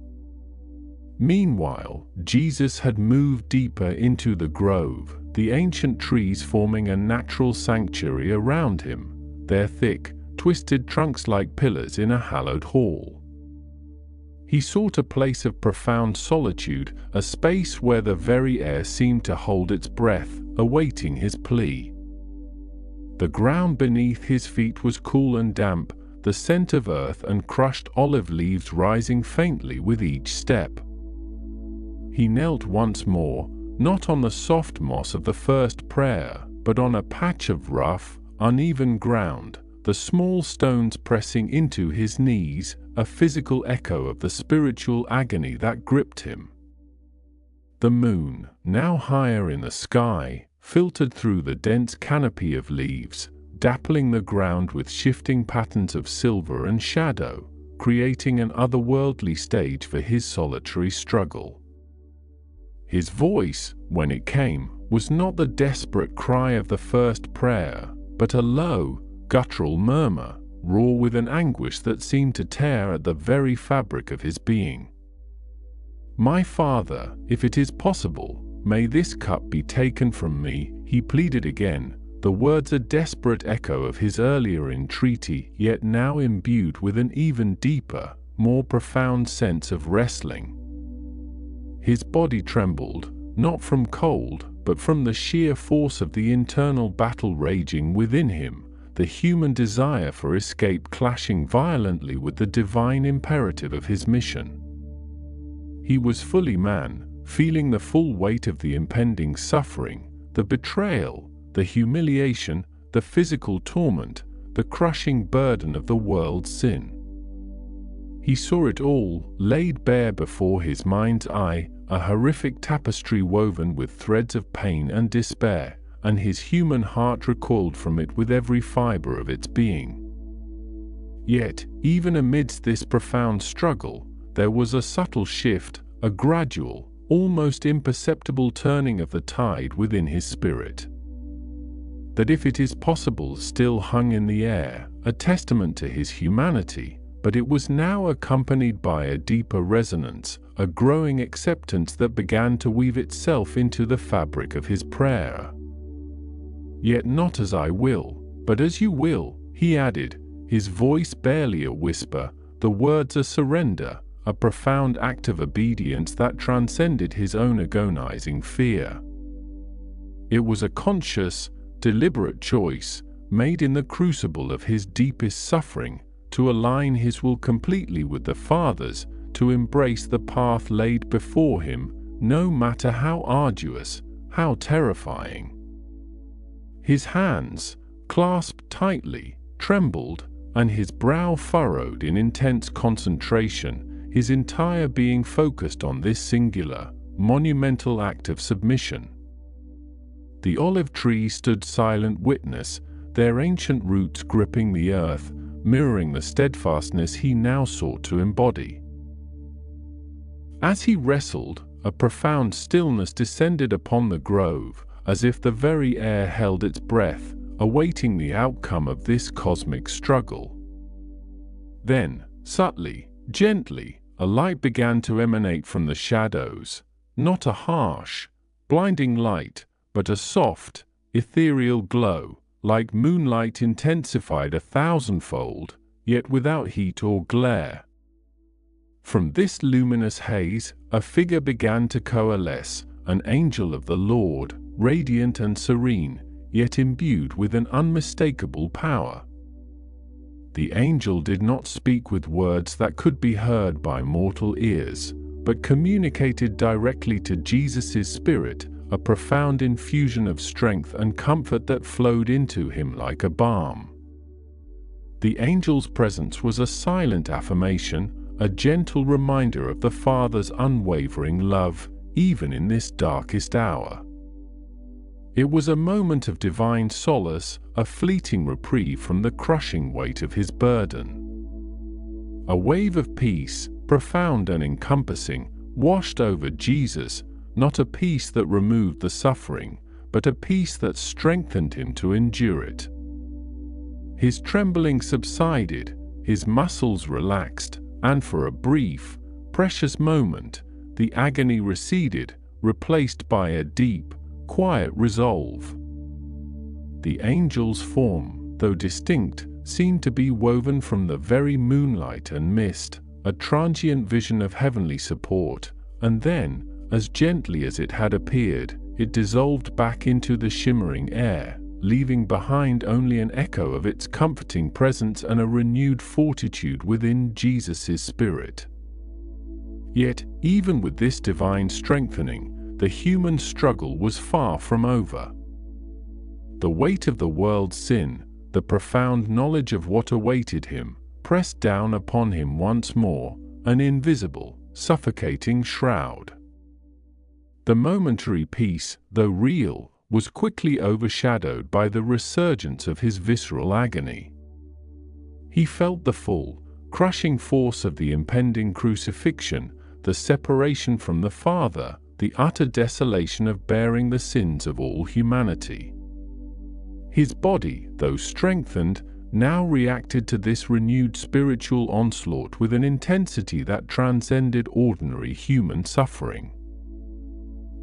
Meanwhile, Jesus had moved deeper into the grove, the ancient trees forming a natural sanctuary around him, their thick, twisted trunks like pillars in a hallowed hall. He sought a place of profound solitude, a space where the very air seemed to hold its breath, awaiting his plea. The ground beneath his feet was cool and damp, the scent of earth and crushed olive leaves rising faintly with each step. He knelt once more, not on the soft moss of the first prayer, but on a patch of rough, uneven ground, the small stones pressing into his knees, a physical echo of the spiritual agony that gripped him. The moon, now higher in the sky, filtered through the dense canopy of leaves, dappling the ground with shifting patterns of silver and shadow, creating an otherworldly stage for his solitary struggle. His voice, when it came, was not the desperate cry of the first prayer, but a low, guttural murmur, raw with an anguish that seemed to tear at the very fabric of his being. "My Father, if it is possible, may this cup be taken from me," he pleaded again, the words a desperate echo of his earlier entreaty, yet now imbued with an even deeper, more profound sense of wrestling. His body trembled, not from cold, but from the sheer force of the internal battle raging within him, the human desire for escape clashing violently with the divine imperative of his mission. He was fully man, feeling the full weight of the impending suffering, the betrayal, the humiliation, the physical torment, the crushing burden of the world's sin. He saw it all, laid bare before his mind's eye, a horrific tapestry woven with threads of pain and despair, and his human heart recoiled from it with every fiber of its being. Yet, even amidst this profound struggle, there was a subtle shift, a gradual, almost imperceptible turning of the tide within his spirit. That if it is possible still hung in the air, a testament to his humanity, but it was now accompanied by a deeper resonance, a growing acceptance that began to weave itself into the fabric of his prayer. "Yet not as I will, but as you will," he added, his voice barely a whisper, the words a surrender, a profound act of obedience that transcended his own agonizing fear. It was a conscious, deliberate choice, made in the crucible of his deepest suffering, to align his will completely with the Father's, to embrace the path laid before him, no matter how arduous, how terrifying. His hands, clasped tightly, trembled, and his brow furrowed in intense concentration, his entire being focused on this singular, monumental act of submission. The olive tree stood silent witness, their ancient roots gripping the earth, mirroring the steadfastness he now sought to embody. As he wrestled, a profound stillness descended upon the grove, as if the very air held its breath, awaiting the outcome of this cosmic struggle. Then, subtly, gently, a light began to emanate from the shadows, not a harsh, blinding light, but a soft, ethereal glow, like moonlight intensified 1,000-fold, yet without heat or glare. From this luminous haze, a figure began to coalesce, an angel of the Lord, radiant and serene, yet imbued with an unmistakable power. The angel did not speak with words that could be heard by mortal ears, but communicated directly to Jesus' spirit, a profound infusion of strength and comfort that flowed into him like a balm. The angel's presence was a silent affirmation, a gentle reminder of the Father's unwavering love, even in this darkest hour. It was a moment of divine solace, a fleeting reprieve from the crushing weight of his burden. A wave of peace, profound and encompassing, washed over Jesus, not a peace that removed the suffering, but a peace that strengthened him to endure it. His trembling subsided, his muscles relaxed, and for a brief, precious moment, the agony receded, replaced by a deep, quiet resolve. The angel's form, though distinct, seemed to be woven from the very moonlight and mist, a transient vision of heavenly support, and then, as gently as it had appeared, it dissolved back into the shimmering air, leaving behind only an echo of its comforting presence and a renewed fortitude within Jesus' spirit. Yet, even with this divine strengthening, the human struggle was far from over. The weight of the world's sin, the profound knowledge of what awaited him, pressed down upon him once more, an invisible, suffocating shroud. The momentary peace, though real, was quickly overshadowed by the resurgence of his visceral agony. He felt the full, crushing force of the impending crucifixion, the separation from the Father, the utter desolation of bearing the sins of all humanity. His body, though strengthened, now reacted to this renewed spiritual onslaught with an intensity that transcended ordinary human suffering.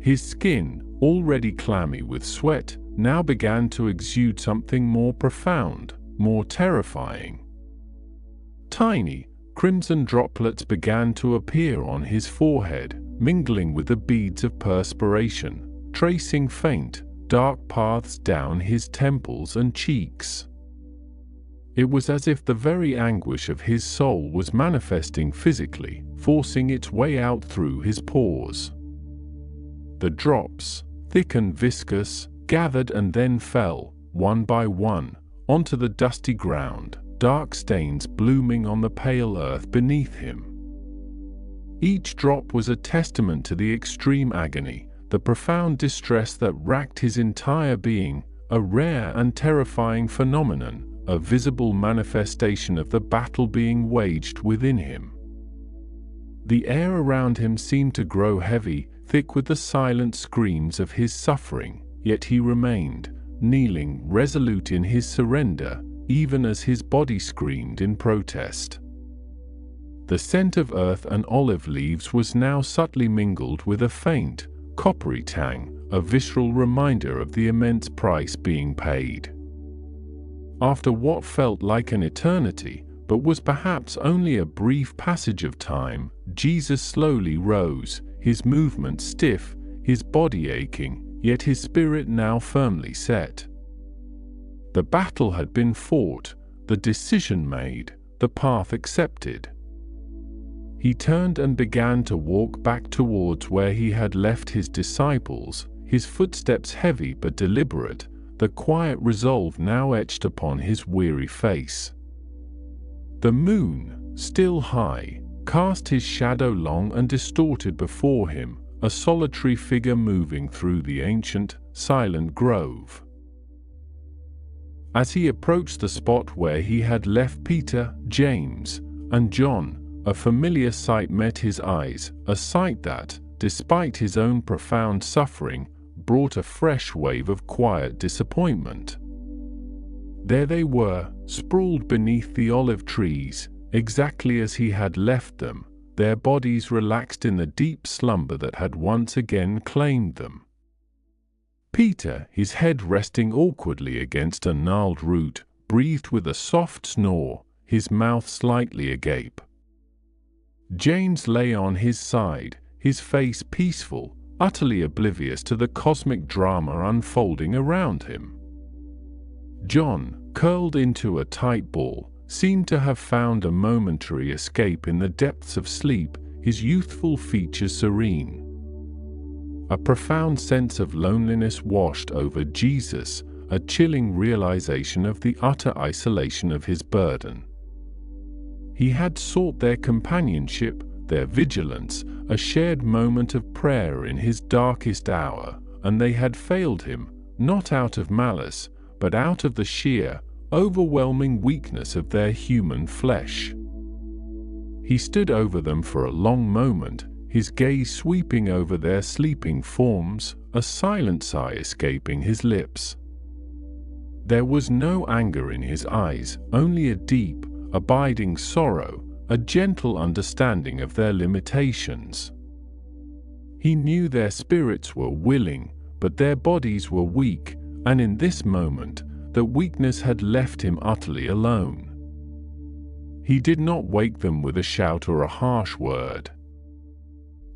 His skin, already clammy with sweat, now began to exude something more profound, more terrifying. Tiny, crimson droplets began to appear on his forehead, mingling with the beads of perspiration, tracing faint, dark paths down his temples and cheeks. It was as if the very anguish of his soul was manifesting physically, forcing its way out through his pores. The drops, thick and viscous, gathered and then fell, one by one, onto the dusty ground, dark stains blooming on the pale earth beneath him. Each drop was a testament to the extreme agony, the profound distress that racked his entire being, a rare and terrifying phenomenon, a visible manifestation of the battle being waged within him. The air around him seemed to grow heavy, thick with the silent screams of his suffering, yet he remained, kneeling, resolute in his surrender, even as his body screamed in protest. The scent of earth and olive leaves was now subtly mingled with a faint, coppery tang, a visceral reminder of the immense price being paid. After what felt like an eternity, but was perhaps only a brief passage of time, Jesus slowly rose, his movements stiff, his body aching, yet his spirit now firmly set. The battle had been fought, the decision made, the path accepted. He turned and began to walk back towards where he had left his disciples, his footsteps heavy but deliberate, the quiet resolve now etched upon his weary face. The moon, still high, cast his shadow long and distorted before him, a solitary figure moving through the ancient, silent grove. As he approached the spot where he had left Peter, James, and John, a familiar sight met his eyes, a sight that, despite his own profound suffering, brought a fresh wave of quiet disappointment. There they were, sprawled beneath the olive trees, exactly as he had left them, their bodies relaxed in the deep slumber that had once again claimed them. Peter, his head resting awkwardly against a gnarled root, breathed with a soft snore, his mouth slightly agape. James lay on his side, his face peaceful, utterly oblivious to the cosmic drama unfolding around him. John, curled into a tight ball, seemed to have found a momentary escape in the depths of sleep, his youthful features serene. A profound sense of loneliness washed over Jesus, a chilling realization of the utter isolation of his burden. He had sought their companionship, their vigilance, a shared moment of prayer in his darkest hour, and they had failed him, not out of malice, but out of the sheer, overwhelming weakness of their human flesh. He stood over them for a long moment, his gaze sweeping over their sleeping forms, a silent sigh escaping his lips. There was no anger in his eyes, only a deep, abiding sorrow, a gentle understanding of their limitations. He knew their spirits were willing, but their bodies were weak, and in this moment, that weakness had left him utterly alone. He did not wake them with a shout or a harsh word.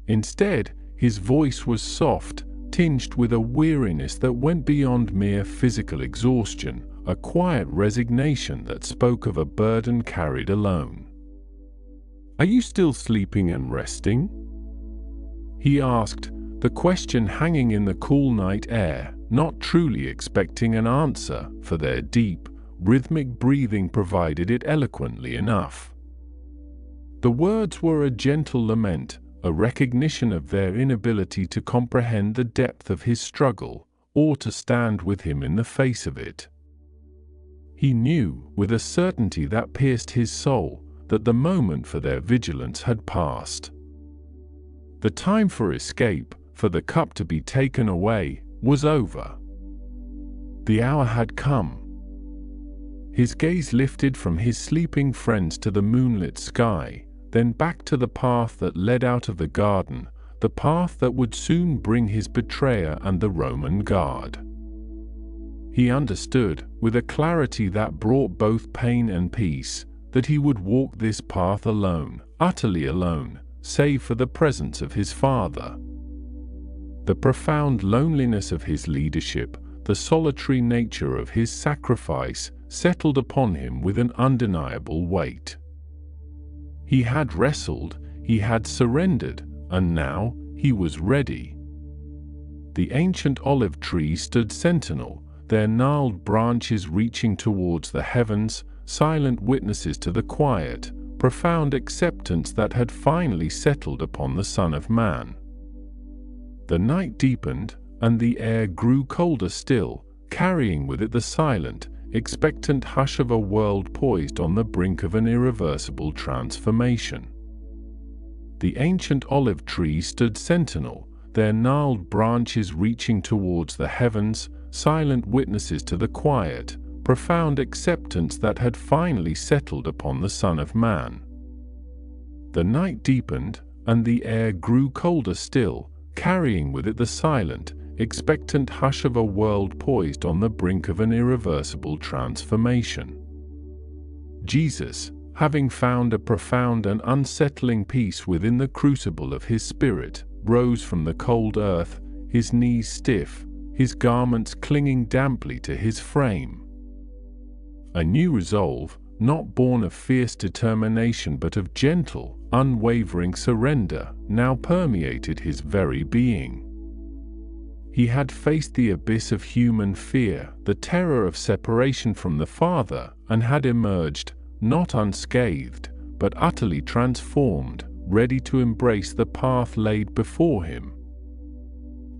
Instead, his voice was soft, tinged with a weariness that went beyond mere physical exhaustion, a quiet resignation that spoke of a burden carried alone. "Are you still sleeping and resting?" he asked, the question hanging in the cool night air, not truly expecting an answer, for their deep, rhythmic breathing provided it eloquently enough. The words were a gentle lament, a recognition of their inability to comprehend the depth of his struggle, or to stand with him in the face of it. He knew, with a certainty that pierced his soul, that the moment for their vigilance had passed. The time for escape, for the cup to be taken away, was over. The hour had come. His gaze lifted from his sleeping friends to the moonlit sky, then back to the path that led out of the garden, the path that would soon bring his betrayer and the Roman guard. He understood, with a clarity that brought both pain and peace, that he would walk this path alone, utterly alone, save for the presence of his Father. The profound loneliness of his leadership, the solitary nature of his sacrifice, settled upon him with an undeniable weight. He had wrestled, he had surrendered, and now he was ready. The ancient olive tree stood sentinel, their gnarled branches reaching towards the heavens, silent witnesses to the quiet, profound acceptance that had finally settled upon the Son of Man. The night deepened, and the air grew colder still, carrying with it the silent, expectant hush of a world poised on the brink of an irreversible transformation. The ancient olive tree stood sentinel, their gnarled branches reaching towards the heavens, silent witnesses to the quiet, profound acceptance that had finally settled upon the Son of Man. The night deepened, and the air grew colder still, carrying with it the silent, expectant hush of a world poised on the brink of an irreversible transformation. Jesus, having found a profound and unsettling peace within the crucible of his spirit, rose from the cold earth, his knees stiff, his garments clinging damply to his frame. A new resolve, not born of fierce determination but of gentle, unwavering surrender, now permeated his very being. He had faced the abyss of human fear, the terror of separation from the Father, and had emerged, not unscathed, but utterly transformed, ready to embrace the path laid before him.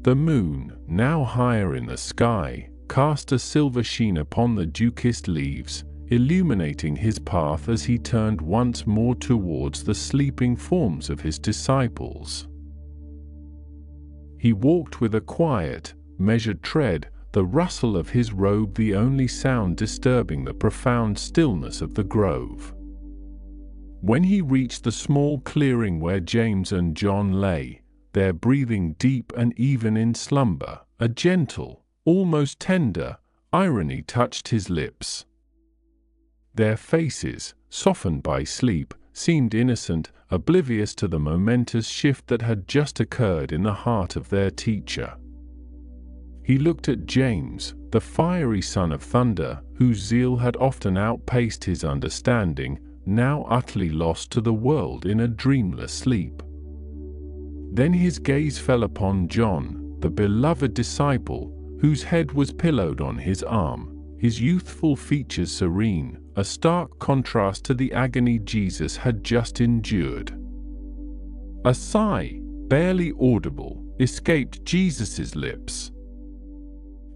The moon, now higher in the sky, cast a silver sheen upon the dew-kissed leaves, illuminating his path as he turned once more towards the sleeping forms of his disciples. He walked with a quiet, measured tread, the rustle of his robe the only sound disturbing the profound stillness of the grove. When he reached the small clearing where James and John lay, their breathing deep and even in slumber, a gentle, almost tender, irony touched his lips. Their faces, softened by sleep, seemed innocent, oblivious to the momentous shift that had just occurred in the heart of their teacher. He looked at James, the fiery son of thunder, whose zeal had often outpaced his understanding, now utterly lost to the world in a dreamless sleep. Then his gaze fell upon John, the beloved disciple, whose head was pillowed on his arm, his youthful features serene, a stark contrast to the agony Jesus had just endured. A sigh, barely audible, escaped Jesus's lips.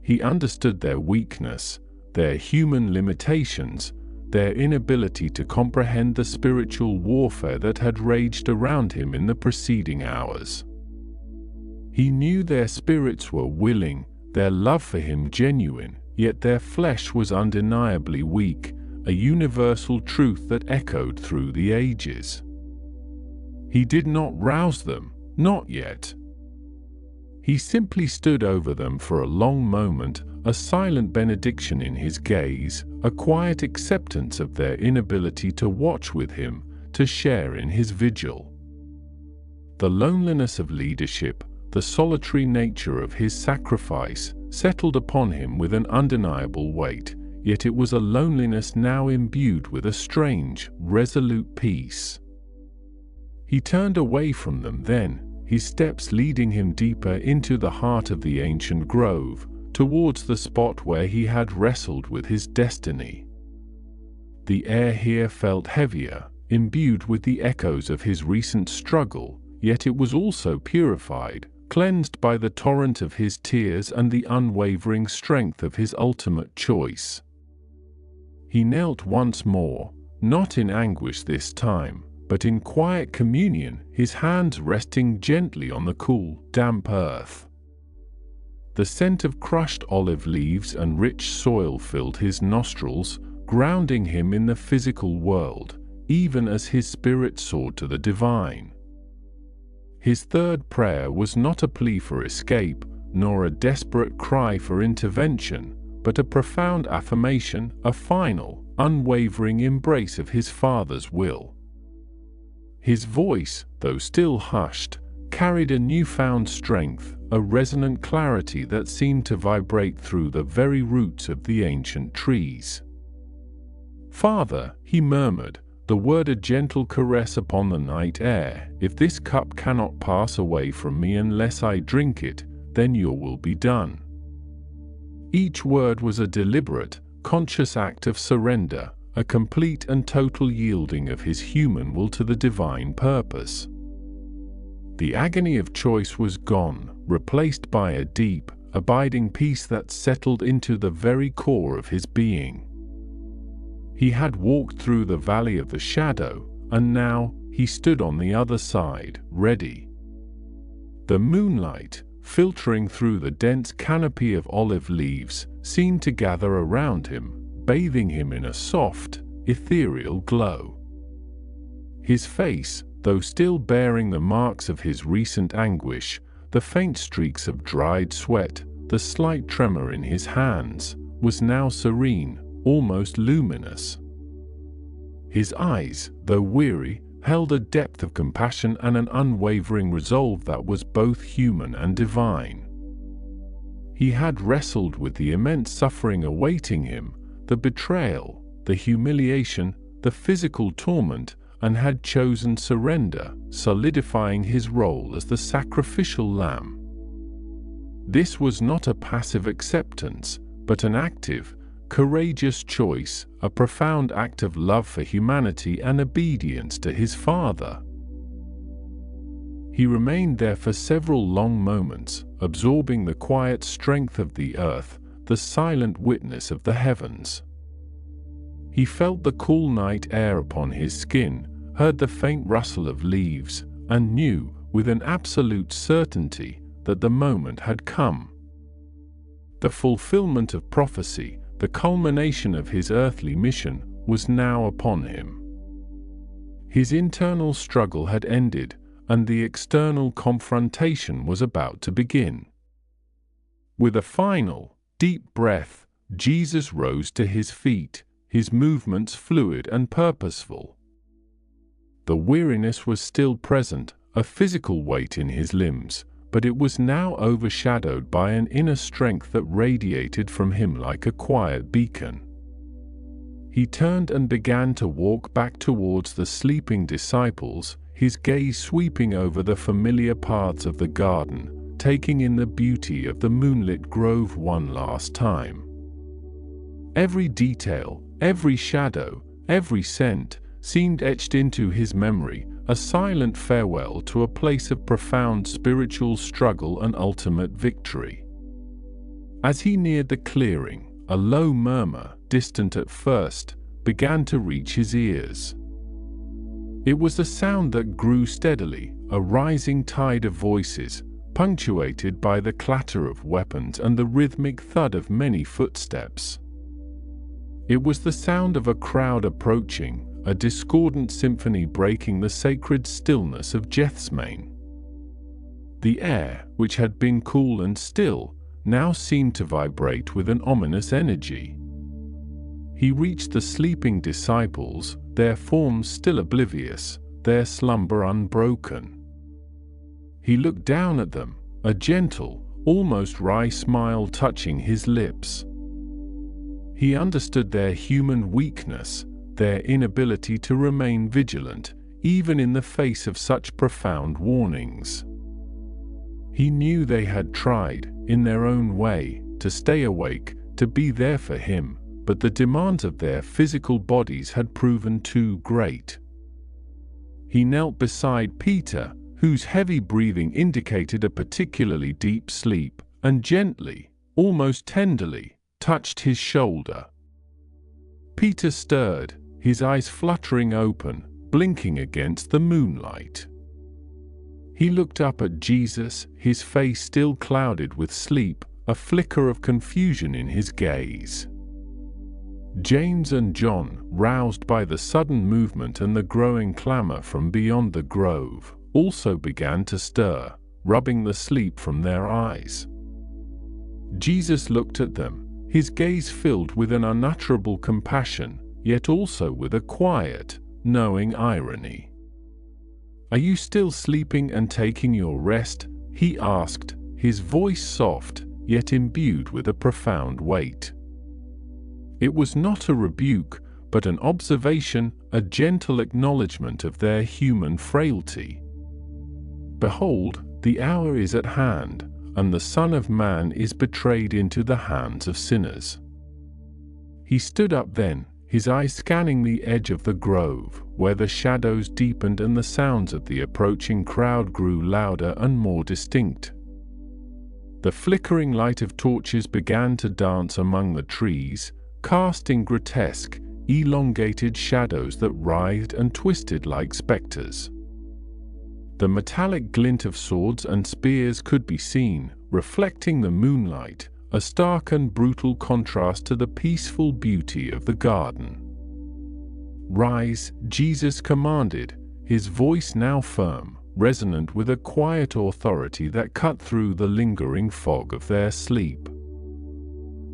He understood their weakness, their human limitations, their inability to comprehend the spiritual warfare that had raged around him in the preceding hours. He knew their spirits were willing, their love for him genuine, yet their flesh was undeniably weak, a universal truth that echoed through the ages. He did not rouse them, not yet. He simply stood over them for a long moment, a silent benediction in his gaze, a quiet acceptance of their inability to watch with him, to share in his vigil. The loneliness of leadership, the solitary nature of his sacrifice, settled upon him with an undeniable weight, yet it was a loneliness now imbued with a strange, resolute peace. He turned away from them then, his steps leading him deeper into the heart of the ancient grove, towards the spot where he had wrestled with his destiny. The air here felt heavier, imbued with the echoes of his recent struggle, yet it was also purified, cleansed by the torrent of his tears and the unwavering strength of his ultimate choice. He knelt once more, not in anguish this time, but in quiet communion, his hands resting gently on the cool, damp earth. The scent of crushed olive leaves and rich soil filled his nostrils, grounding him in the physical world, even as his spirit soared to the divine. His third prayer was not a plea for escape, nor a desperate cry for intervention, but a profound affirmation, a final, unwavering embrace of his Father's will. His voice, though still hushed, carried a newfound strength, a resonant clarity that seemed to vibrate through the very roots of the ancient trees. "Father," he murmured, the word a gentle caress upon the night air, "if this cup cannot pass away from me unless I drink it, then your will be done." Each word was a deliberate, conscious act of surrender, a complete and total yielding of his human will to the divine purpose. The agony of choice was gone, replaced by a deep, abiding peace that settled into the very core of his being. He had walked through the valley of the shadow, and now he stood on the other side, ready. The moonlight, filtering through the dense canopy of olive leaves, seemed to gather around him, bathing him in a soft, ethereal glow. His face, though still bearing the marks of his recent anguish, the faint streaks of dried sweat, the slight tremor in his hands, was now serene, almost luminous. His eyes, though weary, held a depth of compassion and an unwavering resolve that was both human and divine. He had wrestled with the immense suffering awaiting him, the betrayal, the humiliation, the physical torment, and had chosen surrender, solidifying his role as the sacrificial lamb. This was not a passive acceptance, but an active, courageous choice, a profound act of love for humanity and obedience to his Father. He remained there for several long moments, absorbing the quiet strength of the earth, the silent witness of the heavens. He felt the cool night air upon his skin, heard the faint rustle of leaves, and knew, with an absolute certainty, that the moment had come. The fulfillment of prophecy, the culmination of his earthly mission, was now upon him. His internal struggle had ended, and the external confrontation was about to begin. With a final, deep breath, Jesus rose to his feet, his movements fluid and purposeful. The weariness was still present, a physical weight in his limbs, but it was now overshadowed by an inner strength that radiated from him like a quiet beacon. He turned and began to walk back towards the sleeping disciples, his gaze sweeping over the familiar paths of the garden, taking in the beauty of the moonlit grove one last time. Every detail, every shadow, every scent, seemed etched into his memory, a silent farewell to a place of profound spiritual struggle and ultimate victory. As he neared the clearing, a low murmur, distant at first, began to reach his ears. It was a sound that grew steadily, a rising tide of voices, punctuated by the clatter of weapons and the rhythmic thud of many footsteps. It was the sound of a crowd approaching, a discordant symphony breaking the sacred stillness of Gethsemane. The air, which had been cool and still, now seemed to vibrate with an ominous energy. He reached the sleeping disciples, their forms still oblivious, their slumber unbroken. He looked down at them, a gentle, almost wry smile touching his lips. He understood their human weakness, their inability to remain vigilant, even in the face of such profound warnings. He knew they had tried, in their own way, to stay awake, to be there for him, but the demands of their physical bodies had proven too great. He knelt beside Peter, whose heavy breathing indicated a particularly deep sleep, and gently, almost tenderly, touched his shoulder. Peter stirred, his eyes fluttering open, blinking against the moonlight. He looked up at Jesus, his face still clouded with sleep, a flicker of confusion in his gaze. James and John, roused by the sudden movement and the growing clamor from beyond the grove, also began to stir, rubbing the sleep from their eyes. Jesus looked at them, his gaze filled with an unutterable compassion, yet also with a quiet, knowing irony. "Are you still sleeping and taking your rest?" he asked, his voice soft, yet imbued with a profound weight. It was not a rebuke, but an observation, a gentle acknowledgement of their human frailty. "Behold, the hour is at hand, and the Son of Man is betrayed into the hands of sinners." He stood up then, his eyes scanning the edge of the grove, where the shadows deepened and the sounds of the approaching crowd grew louder and more distinct. The flickering light of torches began to dance among the trees, casting grotesque, elongated shadows that writhed and twisted like specters. The metallic glint of swords and spears could be seen, reflecting the moonlight, a stark and brutal contrast to the peaceful beauty of the garden. "Rise," Jesus commanded, his voice now firm, resonant with a quiet authority that cut through the lingering fog of their sleep.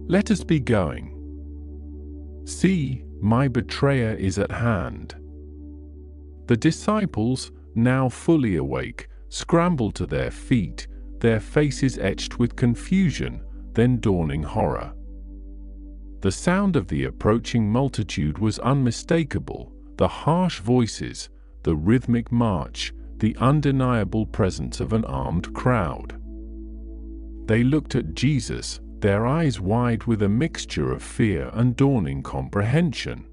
"Let us be going. See, my betrayer is at hand." The disciples, now fully awake, scrambled to their feet, their faces etched with confusion, then dawning horror. The sound of the approaching multitude was unmistakable, the harsh voices, the rhythmic march, the undeniable presence of an armed crowd. They looked at Jesus, their eyes wide with a mixture of fear and dawning comprehension.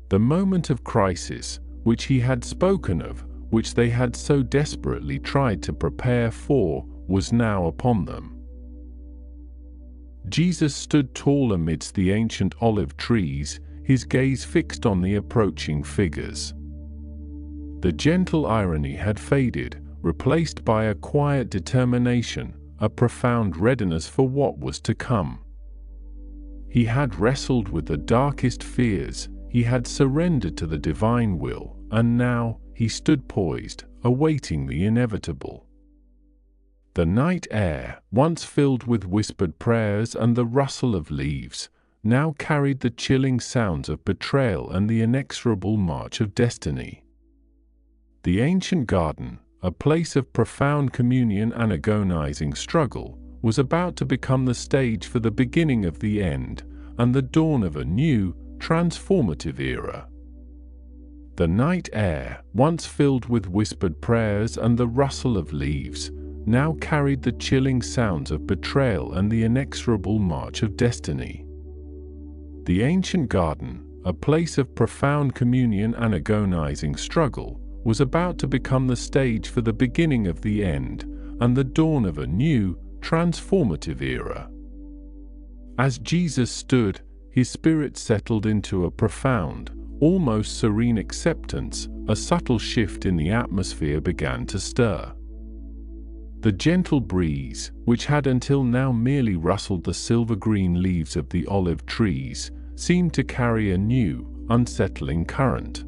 The moment of crisis, which he had spoken of, which they had so desperately tried to prepare for, was now upon them. Jesus stood tall amidst the ancient olive trees, his gaze fixed on the approaching figures. The gentle irony had faded, replaced by a quiet determination, a profound readiness for what was to come. He had wrestled with the darkest fears, he had surrendered to the divine will, and now he stood poised, awaiting the inevitable. The night air, once filled with whispered prayers and the rustle of leaves, now carried the chilling sounds of betrayal and the inexorable march of destiny. The ancient garden, a place of profound communion and agonizing struggle, was about to become the stage for the beginning of the end and the dawn of a new, transformative era. The night air, once filled with whispered prayers and the rustle of leaves, now carried the chilling sounds of betrayal and the inexorable march of destiny. The ancient garden, a place of profound communion and agonizing struggle, was about to become the stage for the beginning of the end and the dawn of a new, transformative era. As Jesus stood, his spirit settled into a profound, almost serene acceptance. A subtle shift in the atmosphere began to stir. The gentle breeze, which had until now merely rustled the silver-green leaves of the olive trees, seemed to carry a new, unsettling current.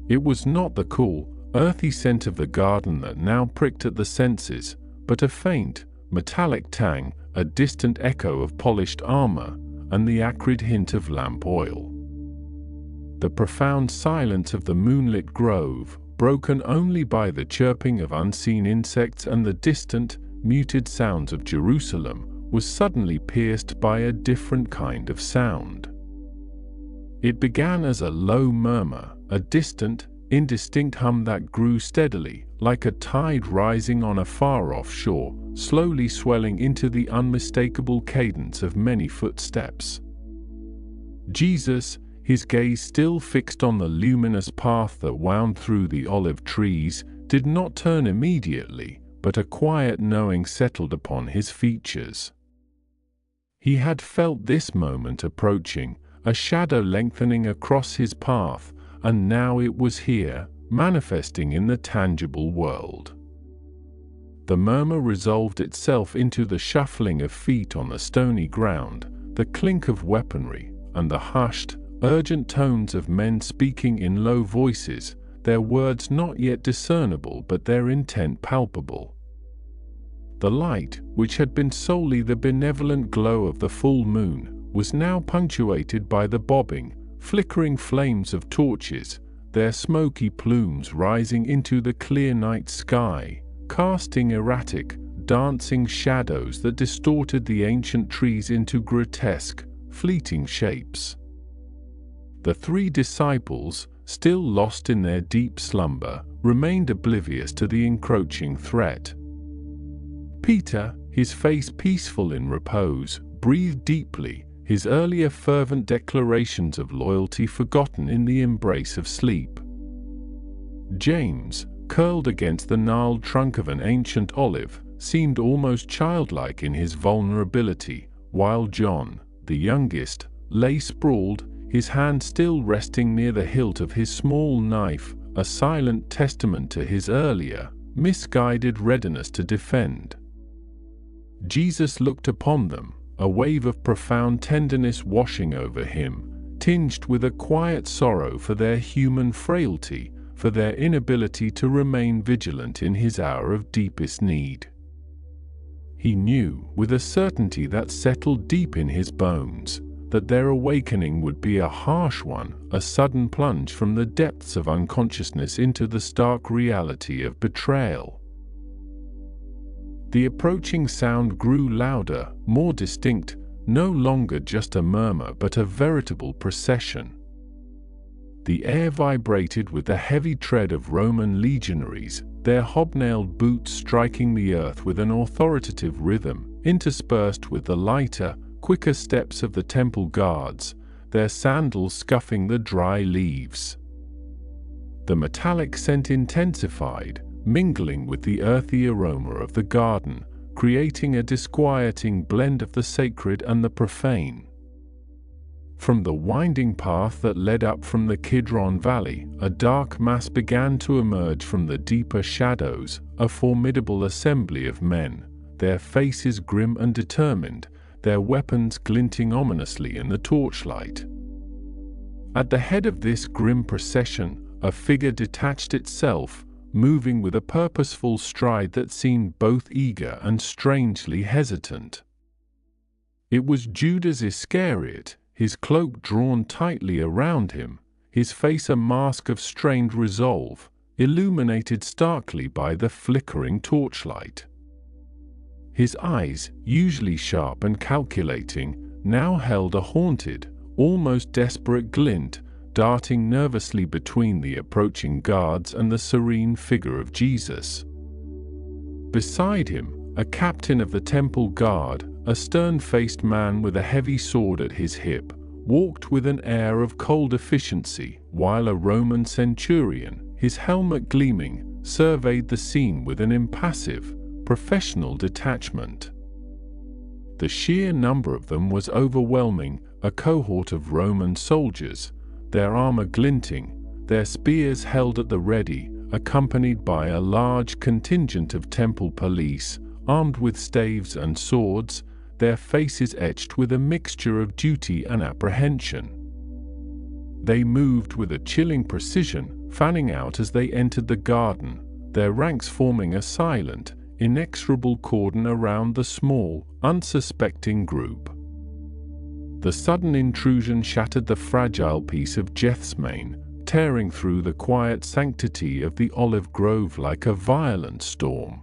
It was not the cool, earthy scent of the garden that now pricked at the senses, but a faint, metallic tang, a distant echo of polished armor, and the acrid hint of lamp oil. The profound silence of the moonlit grove, broken only by the chirping of unseen insects and the distant, muted sounds of Jerusalem, was suddenly pierced by a different kind of sound. It began as a low murmur, a distant, indistinct hum that grew steadily, like a tide rising on a far-off shore, slowly swelling into the unmistakable cadence of many footsteps. Jesus, his gaze still fixed on the luminous path that wound through the olive trees, did not turn immediately, but a quiet knowing settled upon his features. He had felt this moment approaching, a shadow lengthening across his path, and now it was here, manifesting in the tangible world. The murmur resolved itself into the shuffling of feet on the stony ground, the clink of weaponry, and the hushed, urgent tones of men speaking in low voices, their words not yet discernible but their intent palpable. The light, which had been solely the benevolent glow of the full moon, was now punctuated by the bobbing, flickering flames of torches, their smoky plumes rising into the clear night sky, casting erratic, dancing shadows that distorted the ancient trees into grotesque, fleeting shapes. The three disciples, still lost in their deep slumber, remained oblivious to the encroaching threat. Peter, his face peaceful in repose, breathed deeply, his earlier fervent declarations of loyalty forgotten in the embrace of sleep. James, curled against the gnarled trunk of an ancient olive, seemed almost childlike in his vulnerability, while John, the youngest, lay sprawled, his hand still resting near the hilt of his small knife, a silent testament to his earlier, misguided readiness to defend. Jesus looked upon them, a wave of profound tenderness washing over him, tinged with a quiet sorrow for their human frailty, for their inability to remain vigilant in his hour of deepest need. He knew, with a certainty that settled deep in his bones, that their awakening would be a harsh one, a sudden plunge from the depths of unconsciousness into the stark reality of betrayal. The approaching sound grew louder, more distinct, no longer just a murmur but a veritable procession. The air vibrated with the heavy tread of Roman legionaries, their hobnailed boots striking the earth with an authoritative rhythm, interspersed with the lighter, quicker steps of the temple guards, their sandals scuffing the dry leaves. The metallic scent intensified, mingling with the earthy aroma of the garden, creating a disquieting blend of the sacred and the profane. From the winding path that led up from the Kidron Valley, a dark mass began to emerge from the deeper shadows, a formidable assembly of men, their faces grim and determined, their weapons glinting ominously in the torchlight. At the head of this grim procession, a figure detached itself, moving with a purposeful stride that seemed both eager and strangely hesitant. It was Judas Iscariot, his cloak drawn tightly around him, his face a mask of strained resolve, illuminated starkly by the flickering torchlight. His eyes, usually sharp and calculating, now held a haunted, almost desperate glint, darting nervously between the approaching guards and the serene figure of Jesus. Beside him, a captain of the temple guard, a stern-faced man with a heavy sword at his hip, walked with an air of cold efficiency, while a Roman centurion, his helmet gleaming, surveyed the scene with an impassive, professional detachment. The sheer number of them was overwhelming, a cohort of Roman soldiers, their armor glinting, their spears held at the ready, accompanied by a large contingent of temple police, armed with staves and swords, their faces etched with a mixture of duty and apprehension. They moved with a chilling precision, fanning out as they entered the garden, their ranks forming a silent, inexorable cordon around the small, unsuspecting group. The sudden intrusion shattered the fragile peace of Gethsemane, tearing through the quiet sanctity of the olive grove like a violent storm.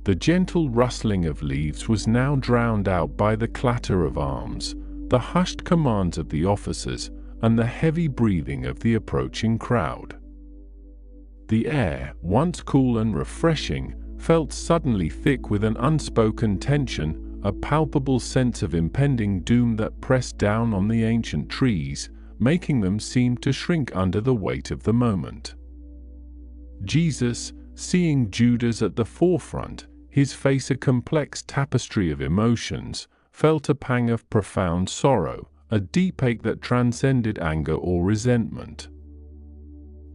The gentle rustling of leaves was now drowned out by the clatter of arms, the hushed commands of the officers, and the heavy breathing of the approaching crowd. The air, once cool and refreshing, felt suddenly thick with an unspoken tension, a palpable sense of impending doom that pressed down on the ancient trees, making them seem to shrink under the weight of the moment. Jesus, seeing Judas at the forefront, his face a complex tapestry of emotions, felt a pang of profound sorrow, a deep ache that transcended anger or resentment.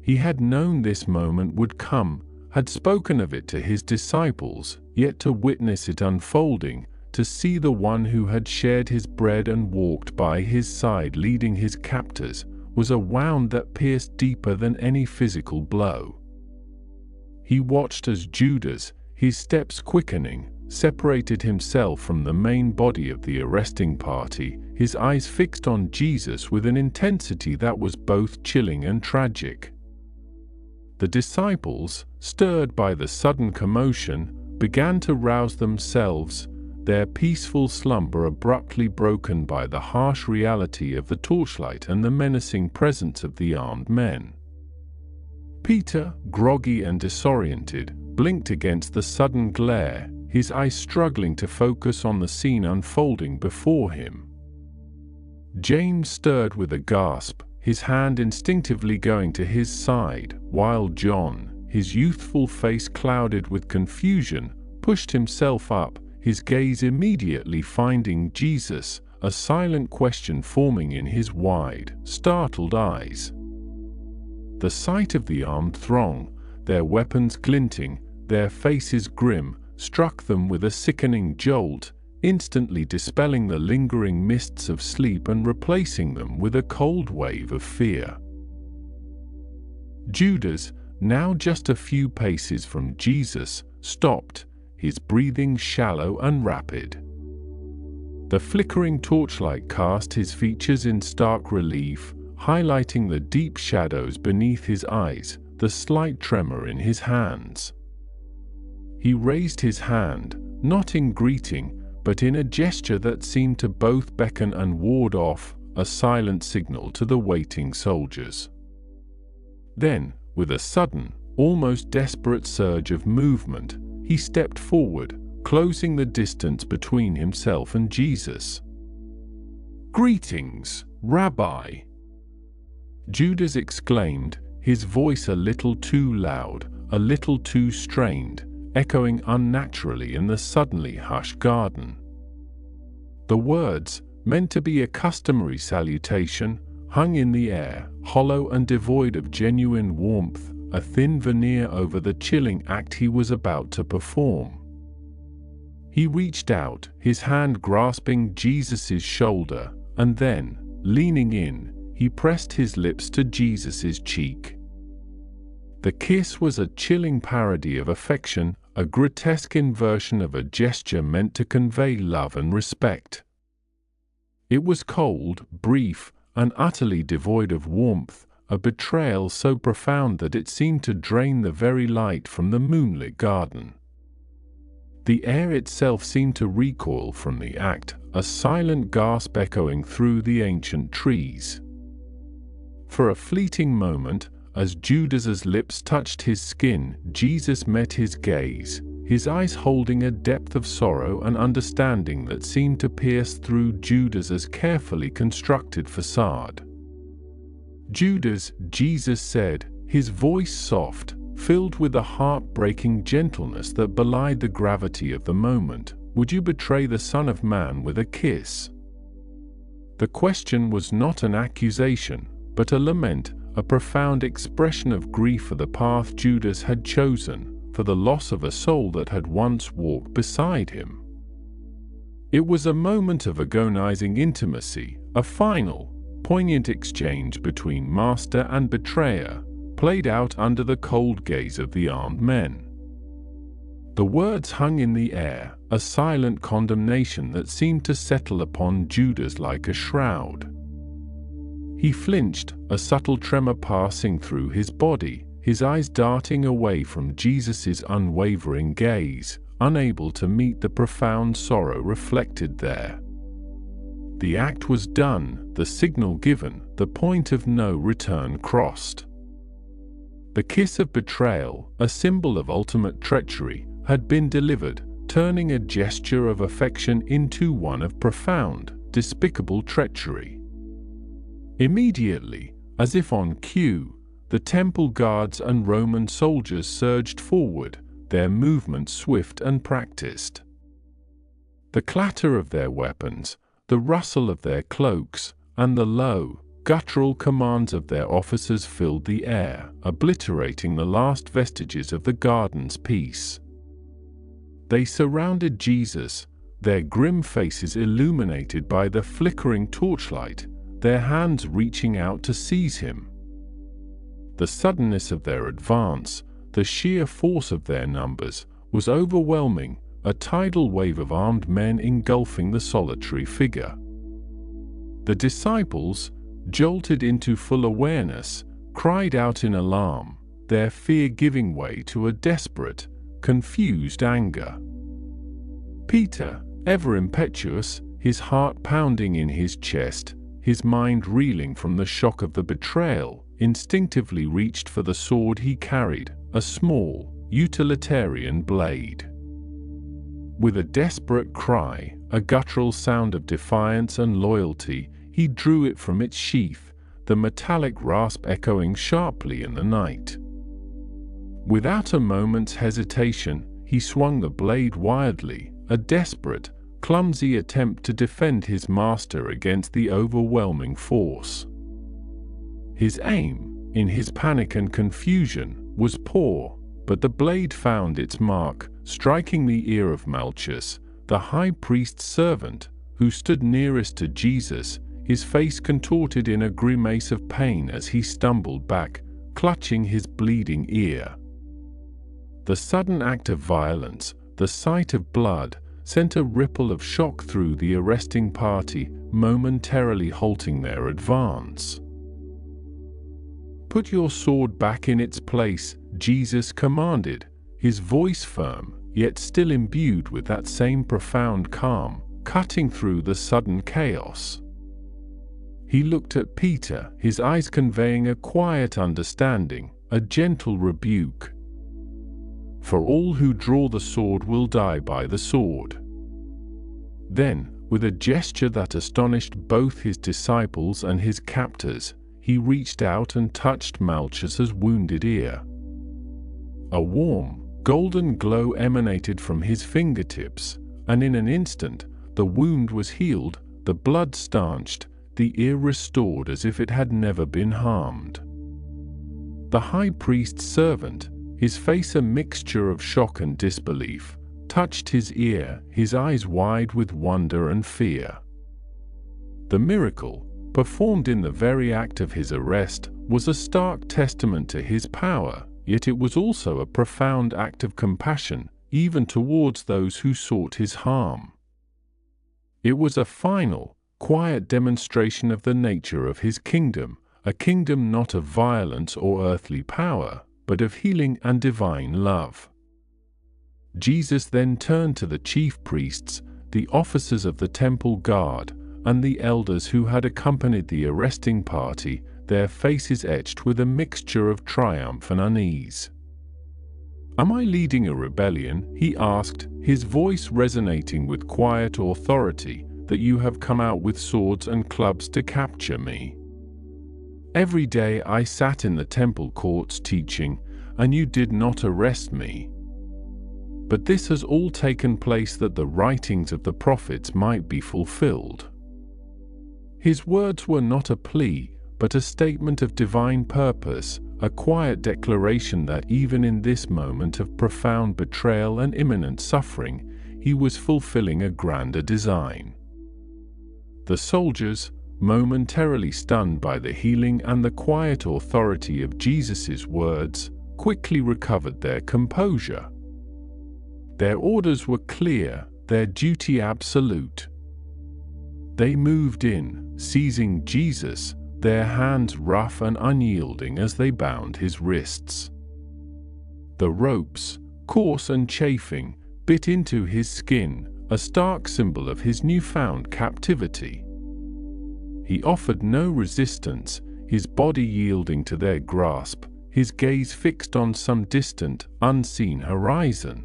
He had known this moment would come, had spoken of it to his disciples, yet to witness it unfolding, to see the one who had shared his bread and walked by his side leading his captors, was a wound that pierced deeper than any physical blow. He watched as Judas, his steps quickening, separated himself from the main body of the arresting party, his eyes fixed on Jesus with an intensity that was both chilling and tragic. The disciples, stirred by the sudden commotion, began to rouse themselves, their peaceful slumber abruptly broken by the harsh reality of the torchlight and the menacing presence of the armed men. Peter, groggy and disoriented, blinked against the sudden glare, his eyes struggling to focus on the scene unfolding before him. James stirred with a gasp, his hand instinctively going to his side, while John, his youthful face clouded with confusion, pushed himself up, his gaze immediately finding Jesus, a silent question forming in his wide, startled eyes. The sight of the armed throng, their weapons glinting, their faces grim, struck them with a sickening jolt, instantly dispelling the lingering mists of sleep and replacing them with a cold wave of fear. Judas, now just a few paces from Jesus, stopped, his breathing shallow and rapid. The flickering torchlight cast his features in stark relief, highlighting the deep shadows beneath his eyes, the slight tremor in his hands. He raised his hand, not in greeting, but in a gesture that seemed to both beckon and ward off, a silent signal to the waiting soldiers. Then, with a sudden, almost desperate surge of movement, he stepped forward, closing the distance between himself and Jesus. "Greetings, Rabbi!" Judas exclaimed, his voice a little too loud, a little too strained, echoing unnaturally in the suddenly hushed garden. The words, meant to be a customary salutation, hung in the air, hollow and devoid of genuine warmth, a thin veneer over the chilling act he was about to perform. He reached out, his hand grasping Jesus's shoulder, and then, leaning in, he pressed his lips to Jesus's cheek. The kiss was a chilling parody of affection, a grotesque inversion of a gesture meant to convey love and respect. It was cold, brief, and utterly devoid of warmth, a betrayal so profound that it seemed to drain the very light from the moonlit garden. The air itself seemed to recoil from the act, a silent gasp echoing through the ancient trees. For a fleeting moment, as Judas's lips touched his skin, Jesus met his gaze, his eyes holding a depth of sorrow and understanding that seemed to pierce through Judas's carefully constructed facade. "Judas," Jesus said, his voice soft, filled with a heart-breaking gentleness that belied the gravity of the moment, "would you betray the Son of Man with a kiss?" The question was not an accusation, but a lament, a profound expression of grief for the path Judas had chosen, for the loss of a soul that had once walked beside him. It was a moment of agonizing intimacy, a final, poignant exchange between master and betrayer, played out under the cold gaze of the armed men. The words hung in the air, a silent condemnation that seemed to settle upon Judas like a shroud. He flinched, a subtle tremor passing through his body, his eyes darting away from Jesus's unwavering gaze, unable to meet the profound sorrow reflected there. The act was done, the signal given, the point of no return crossed. The kiss of betrayal, a symbol of ultimate treachery, had been delivered, turning a gesture of affection into one of profound, despicable treachery. Immediately, as if on cue, the temple guards and Roman soldiers surged forward, their movements swift and practiced. The clatter of their weapons, the rustle of their cloaks, and the low, guttural commands of their officers filled the air, obliterating the last vestiges of the garden's peace. They surrounded Jesus, their grim faces illuminated by the flickering torchlight, their hands reaching out to seize him. The suddenness of their advance, the sheer force of their numbers, was overwhelming, a tidal wave of armed men engulfing the solitary figure. The disciples, jolted into full awareness, cried out in alarm, their fear giving way to a desperate, confused anger. Peter, ever impetuous, his heart pounding in his chest, his mind reeling from the shock of the betrayal, instinctively reached for the sword he carried, a small, utilitarian blade. With a desperate cry, a guttural sound of defiance and loyalty, he drew it from its sheath, the metallic rasp echoing sharply in the night. Without a moment's hesitation, he swung the blade wildly, a desperate, clumsy attempt to defend his master against the overwhelming force. His aim, in his panic and confusion, was poor, but the blade found its mark, striking the ear of Malchus, the high priest's servant, who stood nearest to Jesus, his face contorted in a grimace of pain as he stumbled back, clutching his bleeding ear. The sudden act of violence, the sight of blood, sent a ripple of shock through the arresting party, momentarily halting their advance. "Put your sword back in its place," Jesus commanded, his voice firm, yet still imbued with that same profound calm, cutting through the sudden chaos. He looked at Peter, his eyes conveying a quiet understanding, a gentle rebuke. "For all who draw the sword will die by the sword." Then, with a gesture that astonished both his disciples and his captors, he reached out and touched Malchus's wounded ear. A warm, golden glow emanated from his fingertips, and in an instant, the wound was healed, the blood stanched, the ear restored as if it had never been harmed. The high priest's servant, his face a mixture of shock and disbelief, touched his ear, his eyes wide with wonder and fear. The miracle, performed in the very act of his arrest, was a stark testament to his power, yet it was also a profound act of compassion, even towards those who sought his harm. It was a final, quiet demonstration of the nature of his kingdom, a kingdom not of violence or earthly power, but of healing and divine love. Jesus then turned to the chief priests, the officers of the temple guard, and the elders who had accompanied the arresting party, their faces etched with a mixture of triumph and unease. "Am I leading a rebellion?" he asked, his voice resonating with quiet authority, "that you have come out with swords and clubs to capture me? Every day I sat in the temple courts teaching, and you did not arrest me. But this has all taken place that the writings of the prophets might be fulfilled." His words were not a plea, but a statement of divine purpose, a quiet declaration that even in this moment of profound betrayal and imminent suffering, he was fulfilling a grander design. The soldiers, momentarily stunned by the healing and the quiet authority of Jesus' words, quickly recovered their composure. Their orders were clear, their duty absolute. They moved in, seizing Jesus, their hands rough and unyielding as they bound his wrists. The ropes, coarse and chafing, bit into his skin, a stark symbol of his newfound captivity. He offered no resistance, his body yielding to their grasp, his gaze fixed on some distant, unseen horizon.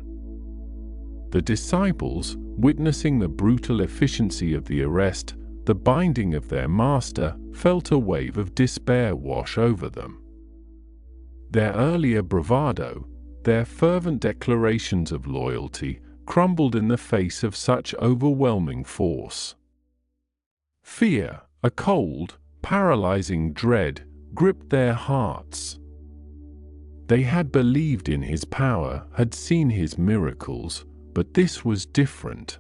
The disciples, witnessing the brutal efficiency of the arrest, the binding of their master, felt a wave of despair wash over them. Their earlier bravado, their fervent declarations of loyalty, crumbled in the face of such overwhelming force. Fear, a cold, paralyzing dread, gripped their hearts. They had believed in his power, had seen his miracles, but this was different.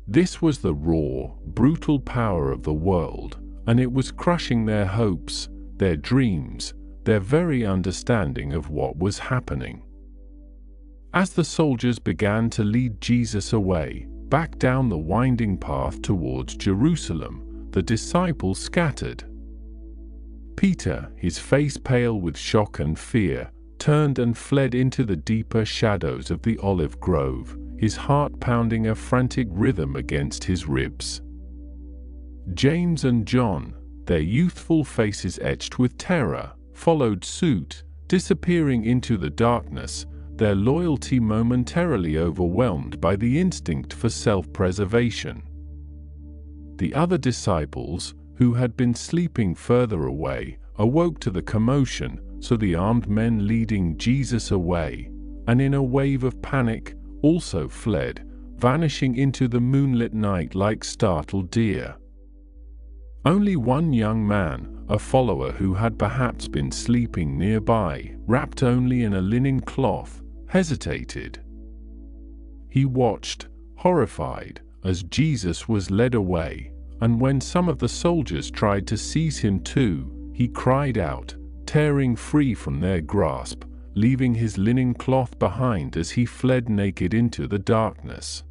This was the raw, brutal power of the world, and it was crushing their hopes, their dreams, their very understanding of what was happening. As the soldiers began to lead Jesus away, back down the winding path towards Jerusalem, the disciples scattered. Peter, his face pale with shock and fear, turned and fled into the deeper shadows of the olive grove, his heart pounding a frantic rhythm against his ribs. James and John, their youthful faces etched with terror, followed suit, disappearing into the darkness, their loyalty momentarily overwhelmed by the instinct for self-preservation. The other disciples, who had been sleeping further away, awoke to the commotion, so the armed men leading Jesus away, and in a wave of panic, also fled, vanishing into the moonlit night like startled deer. Only one young man, a follower who had perhaps been sleeping nearby, wrapped only in a linen cloth, hesitated. He watched, horrified, as Jesus was led away, and when some of the soldiers tried to seize him too, he cried out, tearing free from their grasp, leaving his linen cloth behind as he fled naked into the darkness.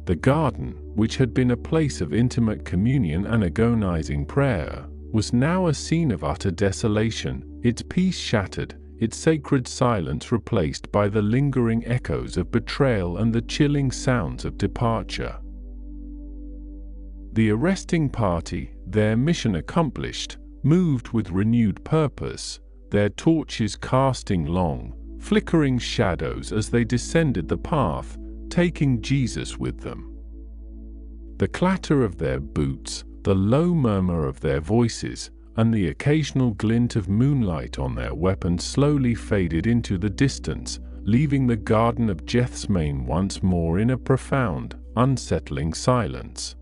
The garden, which had been a place of intimate communion and agonizing prayer, was now a scene of utter desolation, its peace shattered, its sacred silence replaced by the lingering echoes of betrayal and the chilling sounds of departure. The arresting party, their mission accomplished, moved with renewed purpose, their torches casting long, flickering shadows as they descended the path, taking Jesus with them. The clatter of their boots, the low murmur of their voices, and the occasional glint of moonlight on their weapons slowly faded into the distance, leaving the Garden of Gethsemane once more in a profound, unsettling silence.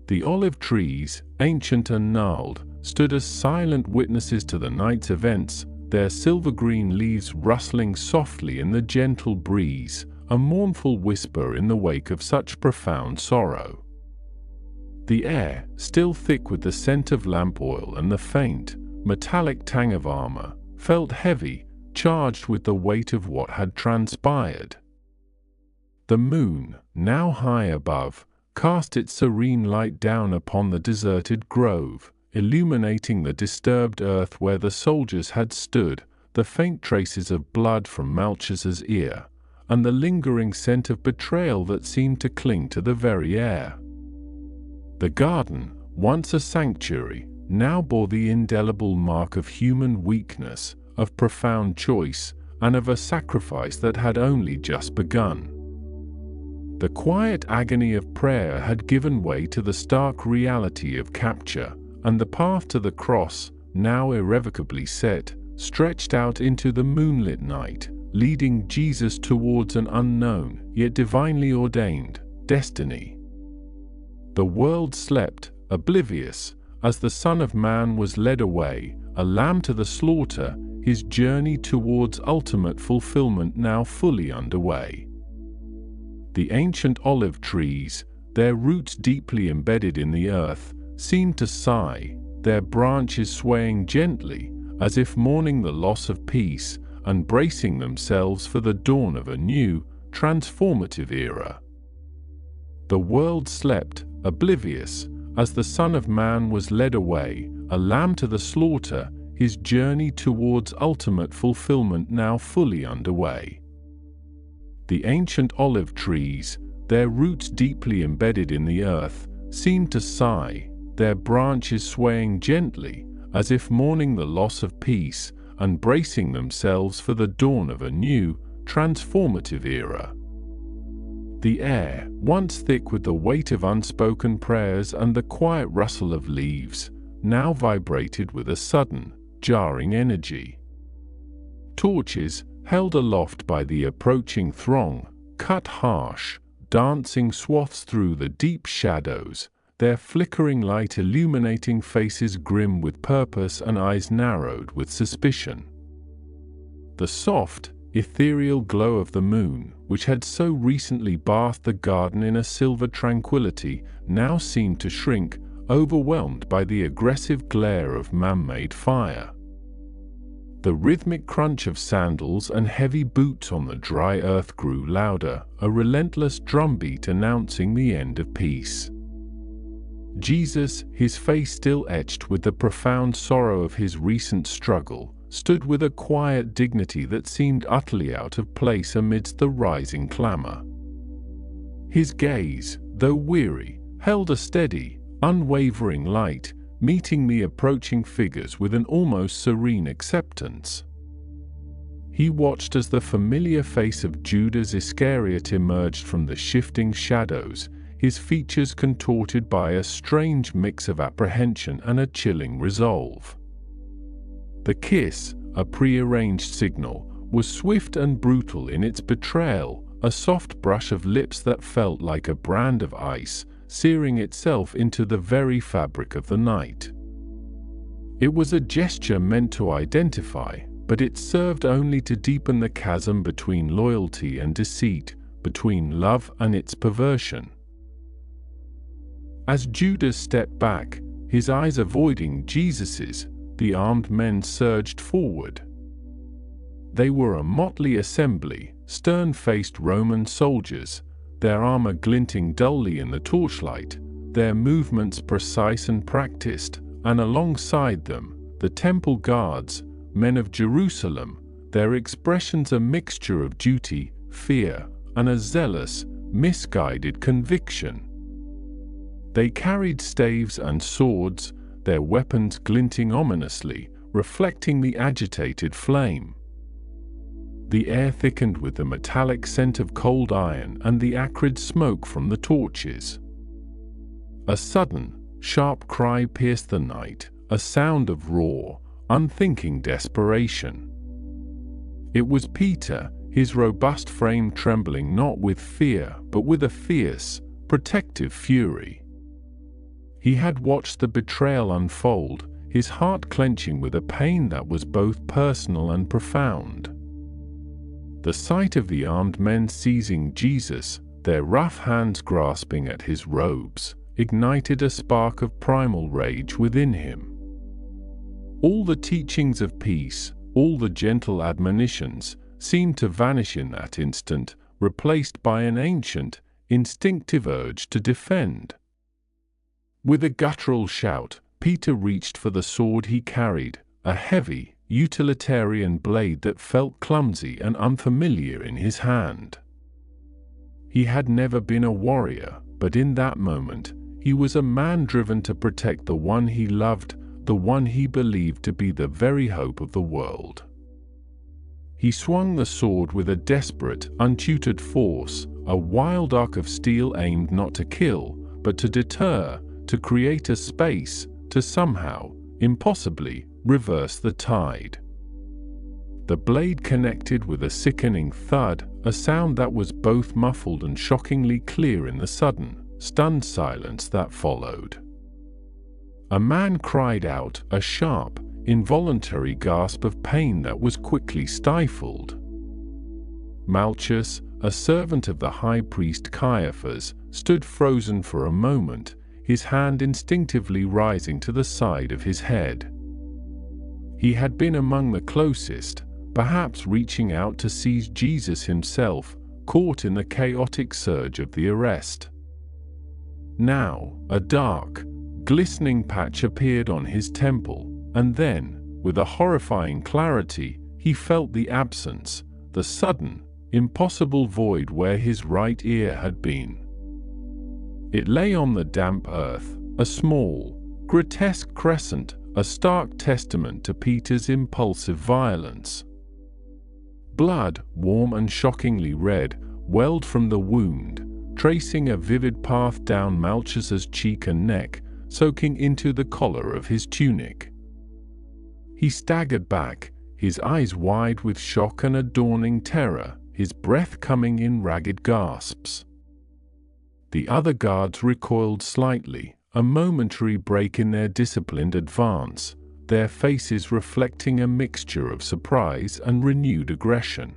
The olive trees, ancient and gnarled, stood as silent witnesses to the night's events, their silver-green leaves rustling softly in the gentle breeze, a mournful whisper in the wake of such profound sorrow. The air, still thick with the scent of lamp oil and the faint, metallic tang of armor, felt heavy, charged with the weight of what had transpired. The moon, now high above, cast its serene light down upon the deserted grove, illuminating the disturbed earth where the soldiers had stood, the faint traces of blood from Malchus's ear, and the lingering scent of betrayal that seemed to cling to the very air. The garden, once a sanctuary, now bore the indelible mark of human weakness, of profound choice, and of a sacrifice that had only just begun. The quiet agony of prayer had given way to the stark reality of capture, and the path to the cross, now irrevocably set, stretched out into the moonlit night, leading Jesus towards an unknown, yet divinely ordained, destiny. The world slept, oblivious, as the Son of Man was led away, a lamb to the slaughter, his journey towards ultimate fulfillment now fully underway. The ancient olive trees, their roots deeply embedded in the earth, seemed to sigh, their branches swaying gently, as if mourning the loss of peace, and bracing themselves for the dawn of a new, transformative era. The world slept, oblivious, as the Son of Man was led away, a lamb to the slaughter, his journey towards ultimate fulfillment now fully underway. The ancient olive trees, their roots deeply embedded in the earth, seemed to sigh, their branches swaying gently, as if mourning the loss of peace and bracing themselves for the dawn of a new, transformative era. The air, once thick with the weight of unspoken prayers and the quiet rustle of leaves, now vibrated with a sudden, jarring energy. Torches, held aloft by the approaching throng, cut harsh, dancing swaths through the deep shadows, their flickering light illuminating faces grim with purpose and eyes narrowed with suspicion. The soft, ethereal glow of the moon, which had so recently bathed the garden in a silver tranquility, now seemed to shrink, overwhelmed by the aggressive glare of man-made fire. The rhythmic crunch of sandals and heavy boots on the dry earth grew louder, a relentless drumbeat announcing the end of peace. Jesus, his face still etched with the profound sorrow of his recent struggle, stood with a quiet dignity that seemed utterly out of place amidst the rising clamor. His gaze, though weary, held a steady, unwavering light, meeting the approaching figures with an almost serene acceptance. He watched as the familiar face of Judas Iscariot emerged from the shifting shadows, his features contorted by a strange mix of apprehension and a chilling resolve. The kiss, a prearranged signal, was swift and brutal in its betrayal, a soft brush of lips that felt like a brand of ice, searing itself into the very fabric of the night. It was a gesture meant to identify, but it served only to deepen the chasm between loyalty and deceit, between love and its perversion. As Judas stepped back, his eyes avoiding Jesus's, the armed men surged forward. They were a motley assembly, stern-faced Roman soldiers, their armor glinting dully in the torchlight, their movements precise and practiced, and alongside them, the temple guards, men of Jerusalem, their expressions a mixture of duty, fear, and a zealous, misguided conviction. They carried staves and swords, their weapons glinting ominously, reflecting the agitated flame. The air thickened with the metallic scent of cold iron and the acrid smoke from the torches. A sudden, sharp cry pierced the night, a sound of raw, unthinking desperation. It was Peter, his robust frame trembling not with fear but with a fierce, protective fury. He had watched the betrayal unfold, his heart clenching with a pain that was both personal and profound. The sight of the armed men seizing Jesus, their rough hands grasping at his robes, ignited a spark of primal rage within him. All the teachings of peace, all the gentle admonitions, seemed to vanish in that instant, replaced by an ancient, instinctive urge to defend. With a guttural shout, Peter reached for the sword he carried, a heavy, utilitarian blade that felt clumsy and unfamiliar in his hand. He had never been a warrior, but in that moment, he was a man driven to protect the one he loved, the one he believed to be the very hope of the world. He swung the sword with a desperate, untutored force, a wild arc of steel aimed not to kill, but to deter, to create a space, to somehow, impossibly, reverse the tide. The blade connected with a sickening thud, a sound that was both muffled and shockingly clear in the sudden, stunned silence that followed. A man cried out, a sharp, involuntary gasp of pain that was quickly stifled. Malchus, a servant of the high priest Caiaphas, stood frozen for a moment, his hand instinctively rising to the side of his head. He had been among the closest, perhaps reaching out to seize Jesus himself, caught in the chaotic surge of the arrest. Now, a dark, glistening patch appeared on his temple, and then, with a horrifying clarity, he felt the absence, the sudden, impossible void where his right ear had been. It lay on the damp earth, a small, grotesque crescent, a stark testament to Peter's impulsive violence. Blood, warm and shockingly red, welled from the wound, tracing a vivid path down Malchus's cheek and neck, soaking into the collar of his tunic. He staggered back, his eyes wide with shock and a dawning terror, his breath coming in ragged gasps. The other guards recoiled slightly, a momentary break in their disciplined advance, their faces reflecting a mixture of surprise and renewed aggression.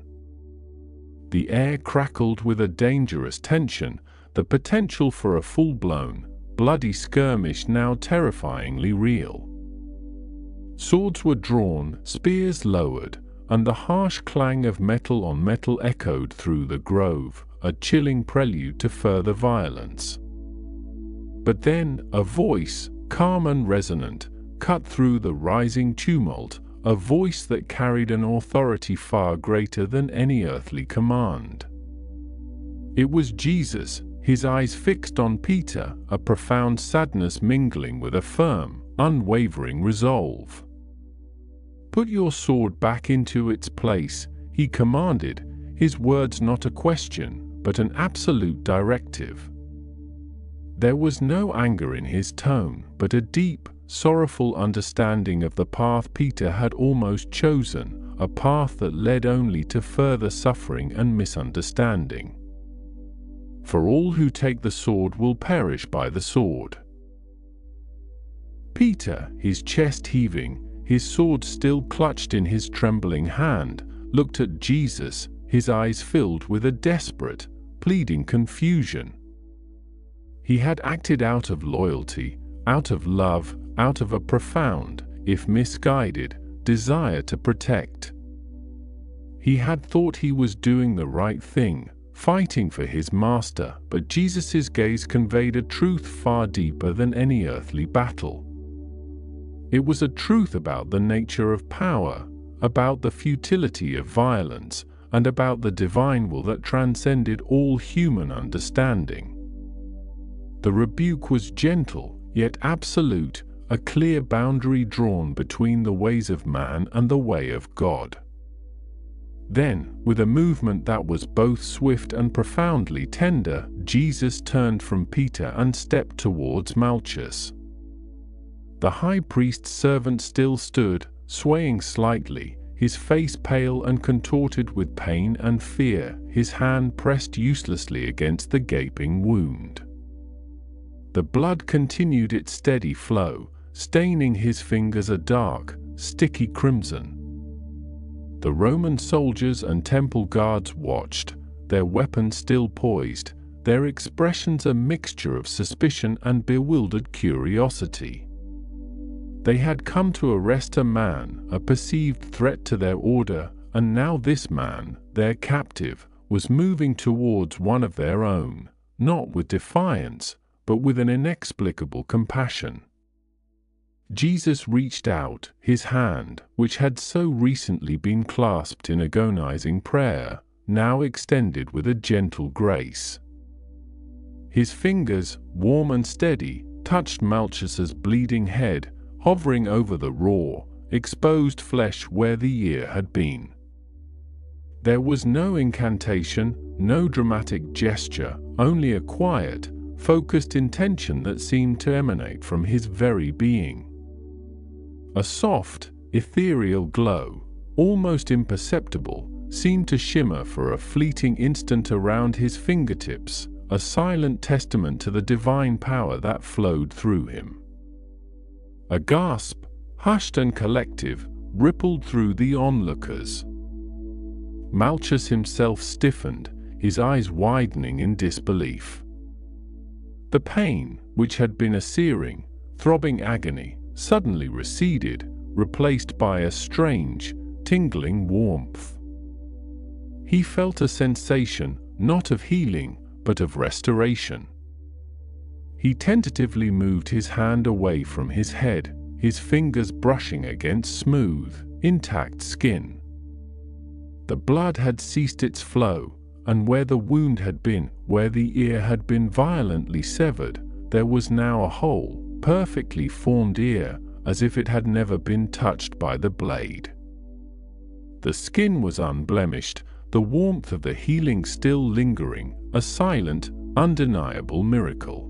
The air crackled with a dangerous tension, the potential for a full-blown, bloody skirmish now terrifyingly real. Swords were drawn, spears lowered, and the harsh clang of metal on metal echoed through the grove, a chilling prelude to further violence. But then, a voice, calm and resonant, cut through the rising tumult, a voice that carried an authority far greater than any earthly command. It was Jesus, his eyes fixed on Peter, a profound sadness mingling with a firm, unwavering resolve. "Put your sword back into its place," he commanded, his words not a question, but an absolute directive. There was no anger in his tone, but a deep, sorrowful understanding of the path Peter had almost chosen, a path that led only to further suffering and misunderstanding. "For all who take the sword will perish by the sword." Peter, his chest heaving, his sword still clutched in his trembling hand, looked at Jesus, his eyes filled with a desperate, pleading confusion. He had acted out of loyalty, out of love, out of a profound, if misguided, desire to protect. He had thought he was doing the right thing, fighting for his master, but Jesus' gaze conveyed a truth far deeper than any earthly battle. It was a truth about the nature of power, about the futility of violence, and about the divine will that transcended all human understanding. The rebuke was gentle, yet absolute, a clear boundary drawn between the ways of man and the way of God. Then, with a movement that was both swift and profoundly tender, Jesus turned from Peter and stepped towards Malchus. The high priest's servant still stood, swaying slightly, his face pale and contorted with pain and fear, his hand pressed uselessly against the gaping wound. The blood continued its steady flow, staining his fingers a dark, sticky crimson. The Roman soldiers and temple guards watched, their weapons still poised, their expressions a mixture of suspicion and bewildered curiosity. They had come to arrest a man, a perceived threat to their order, and now this man, their captive, was moving towards one of their own, not with defiance, but with an inexplicable compassion. Jesus reached out, his hand, which had so recently been clasped in agonizing prayer, now extended with a gentle grace. His fingers, warm and steady, touched Malchus's bleeding head, hovering over the raw, exposed flesh where the ear had been. There was no incantation, no dramatic gesture, only a quiet, focused intention that seemed to emanate from his very being. A soft, ethereal glow, almost imperceptible, seemed to shimmer for a fleeting instant around his fingertips, a silent testament to the divine power that flowed through him. A gasp, hushed and collective, rippled through the onlookers. Malchus himself stiffened, his eyes widening in disbelief. The pain, which had been a searing, throbbing agony, suddenly receded, replaced by a strange, tingling warmth. He felt a sensation, not of healing, but of restoration. He tentatively moved his hand away from his head, his fingers brushing against smooth, intact skin. The blood had ceased its flow, and where the wound had been, where the ear had been violently severed, there was now a whole, perfectly formed ear, as if it had never been touched by the blade. The skin was unblemished, the warmth of the healing still lingering, a silent, undeniable miracle.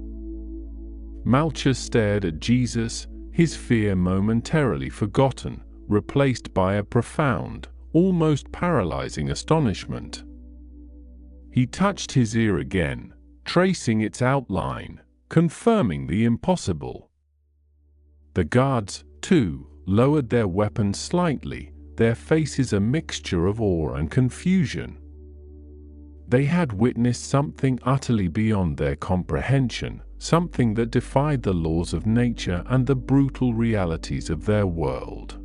Malchus stared at Jesus, his fear momentarily forgotten, replaced by a profound, almost paralyzing astonishment. He touched his ear again, tracing its outline, confirming the impossible. The guards, too, lowered their weapons slightly, their faces a mixture of awe and confusion. They had witnessed something utterly beyond their comprehension, something that defied the laws of nature and the brutal realities of their world.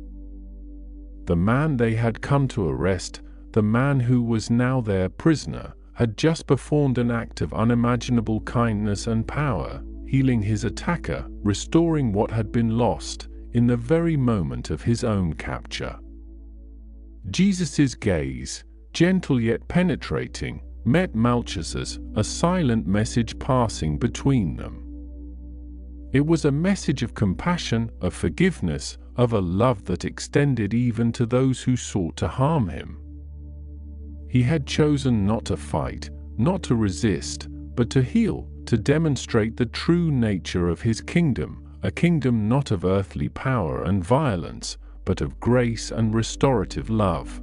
The man they had come to arrest, the man who was now their prisoner, had just performed an act of unimaginable kindness and power, healing his attacker, restoring what had been lost, in the very moment of his own capture. Jesus' gaze, gentle yet penetrating, met Malchus's, a silent message passing between them. It was a message of compassion, of forgiveness, of a love that extended even to those who sought to harm him. He had chosen not to fight, not to resist, but to heal, to demonstrate the true nature of his kingdom, a kingdom not of earthly power and violence, but of grace and restorative love.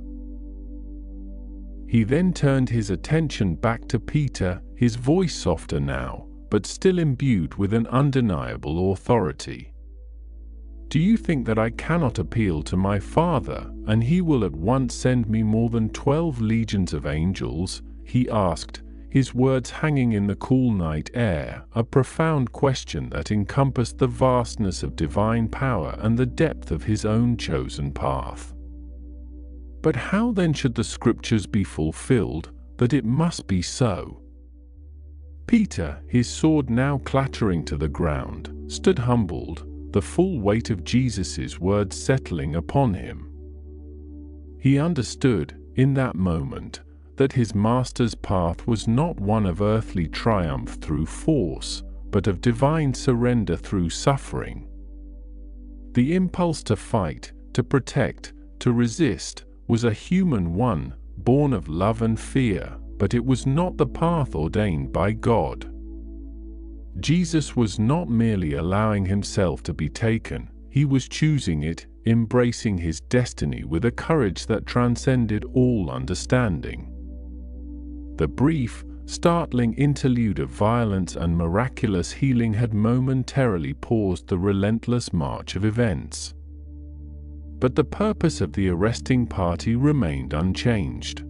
He then turned his attention back to Peter, his voice softer now, but still imbued with an undeniable authority. "Do you think that I cannot appeal to my Father, and he will at once send me more than 12 legions of angels?" he asked, his words hanging in the cool night air, a profound question that encompassed the vastness of divine power and the depth of his own chosen path. But how then should the scriptures be fulfilled, that it must be so? Peter, his sword now clattering to the ground, stood humbled, the full weight of Jesus' words settling upon him. He understood, in that moment, that his master's path was not one of earthly triumph through force, but of divine surrender through suffering. The impulse to fight, to protect, to resist, was a human one, born of love and fear, but it was not the path ordained by God. Jesus was not merely allowing himself to be taken, he was choosing it, embracing his destiny with a courage that transcended all understanding. The brief, startling interlude of violence and miraculous healing had momentarily paused the relentless march of events. But the purpose of the arresting party remained unchanged.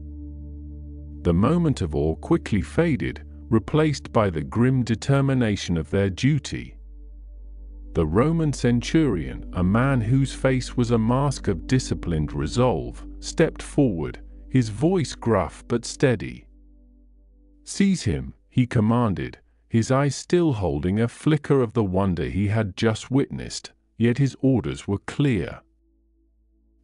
The moment of awe quickly faded, replaced by the grim determination of their duty. The Roman centurion, a man whose face was a mask of disciplined resolve, stepped forward, his voice gruff but steady. "Seize him," he commanded, his eyes still holding a flicker of the wonder he had just witnessed, yet his orders were clear.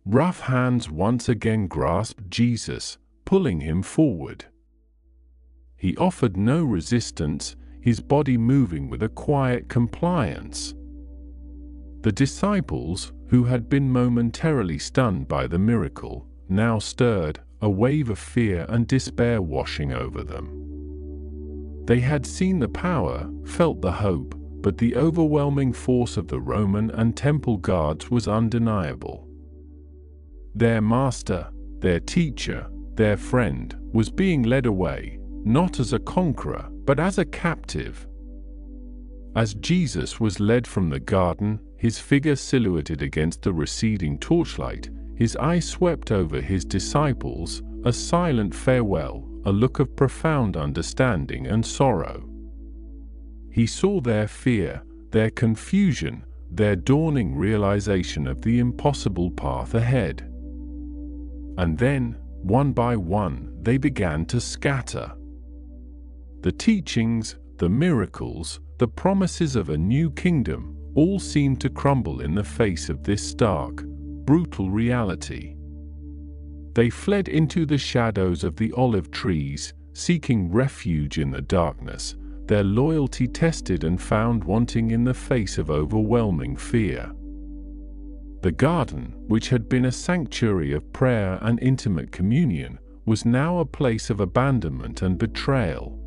Rough hands once again grasped Jesus, pulling him forward. He offered no resistance, his body moving with a quiet compliance. The disciples, who had been momentarily stunned by the miracle, now stirred, a wave of fear and despair washing over them. They had seen the power, felt the hope, but the overwhelming force of the Roman and temple guards was undeniable. Their master, their teacher, their friend, was being led away, not as a conqueror, but as a captive. As Jesus was led from the garden, his figure silhouetted against the receding torchlight, his eye swept over his disciples, a silent farewell, a look of profound understanding and sorrow. He saw their fear, their confusion, their dawning realization of the impossible path ahead. And then, one by one, they began to scatter. The teachings, the miracles, the promises of a new kingdom, all seemed to crumble in the face of this stark, brutal reality. They fled into the shadows of the olive trees, seeking refuge in the darkness, their loyalty tested and found wanting in the face of overwhelming fear. The garden, which had been a sanctuary of prayer and intimate communion, was now a place of abandonment and betrayal.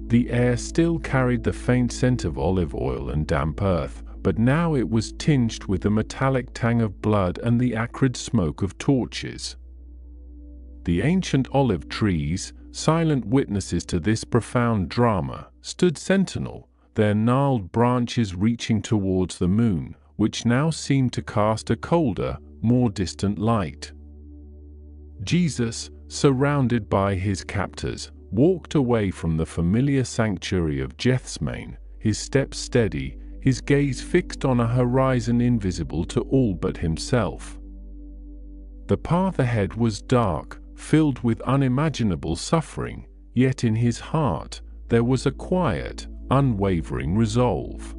The air still carried the faint scent of olive oil and damp earth, but now it was tinged with the metallic tang of blood and the acrid smoke of torches. The ancient olive trees, silent witnesses to this profound drama, stood sentinel, their gnarled branches reaching towards the moon, which now seemed to cast a colder, more distant light. Jesus, surrounded by his captors, walked away from the familiar sanctuary of Gethsemane, his steps steady, his gaze fixed on a horizon invisible to all but himself. The path ahead was dark, filled with unimaginable suffering, yet in his heart there was a quiet, unwavering resolve.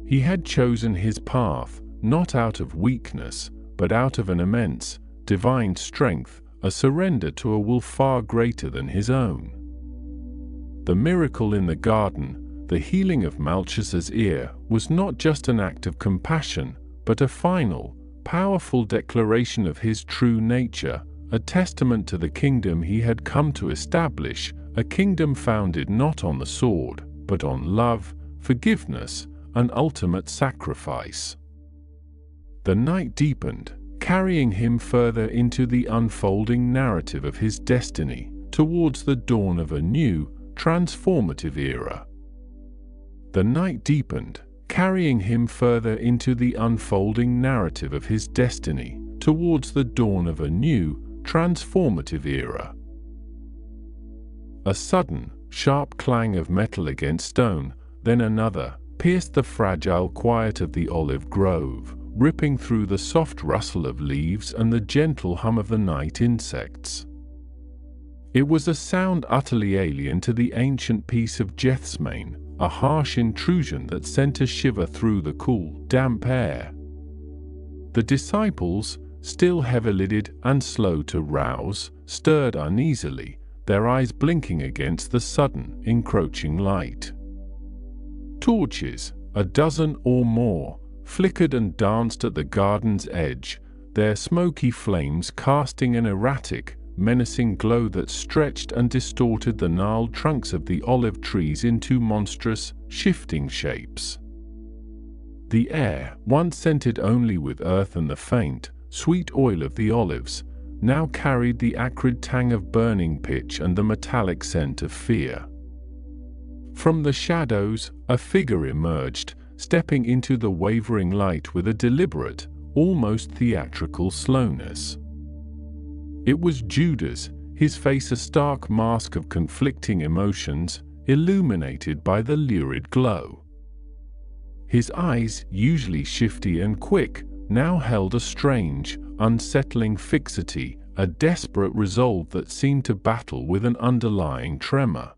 He had chosen his path, not out of weakness, but out of an immense, divine strength, a surrender to a will far greater than his own. The miracle in the garden, the healing of Malchus's ear, was not just an act of compassion, but a final, powerful declaration of his true nature, a testament to the kingdom he had come to establish, a kingdom founded not on the sword, but on love, forgiveness, and ultimate sacrifice. The night deepened, carrying him further into the unfolding narrative of his destiny, towards the dawn of a new, transformative era. The night deepened, carrying him further into the unfolding narrative of his destiny, towards the dawn of a new, transformative era. A sudden, sharp clang of metal against stone, then another, pierced the fragile quiet of the olive grove, ripping through the soft rustle of leaves and the gentle hum of the night insects. It was a sound utterly alien to the ancient peace of Gethsemane, a harsh intrusion that sent a shiver through the cool, damp air. The disciples, still heavy-lidded and slow to rouse, stirred uneasily, their eyes blinking against the sudden, encroaching light. Torches, a dozen or more, flickered and danced at the garden's edge, their smoky flames casting an erratic, menacing glow that stretched and distorted the gnarled trunks of the olive trees into monstrous, shifting shapes. The air, once scented only with earth and the faint, sweet oil of the olives, now carried the acrid tang of burning pitch and the metallic scent of fear. From the shadows, a figure emerged, stepping into the wavering light with a deliberate, almost theatrical slowness. It was Judas, his face a stark mask of conflicting emotions, illuminated by the lurid glow. His eyes, usually shifty and quick, now held a strange, unsettling fixity, a desperate resolve that seemed to battle with an underlying tremor.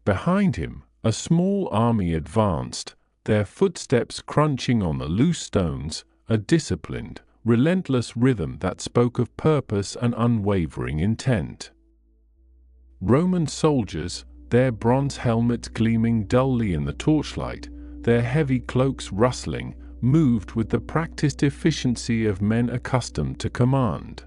Behind him, a small army advanced, their footsteps crunching on the loose stones, a disciplined, relentless rhythm that spoke of purpose and unwavering intent. Roman soldiers, their bronze helmets gleaming dully in the torchlight, their heavy cloaks rustling, moved with the practiced efficiency of men accustomed to command.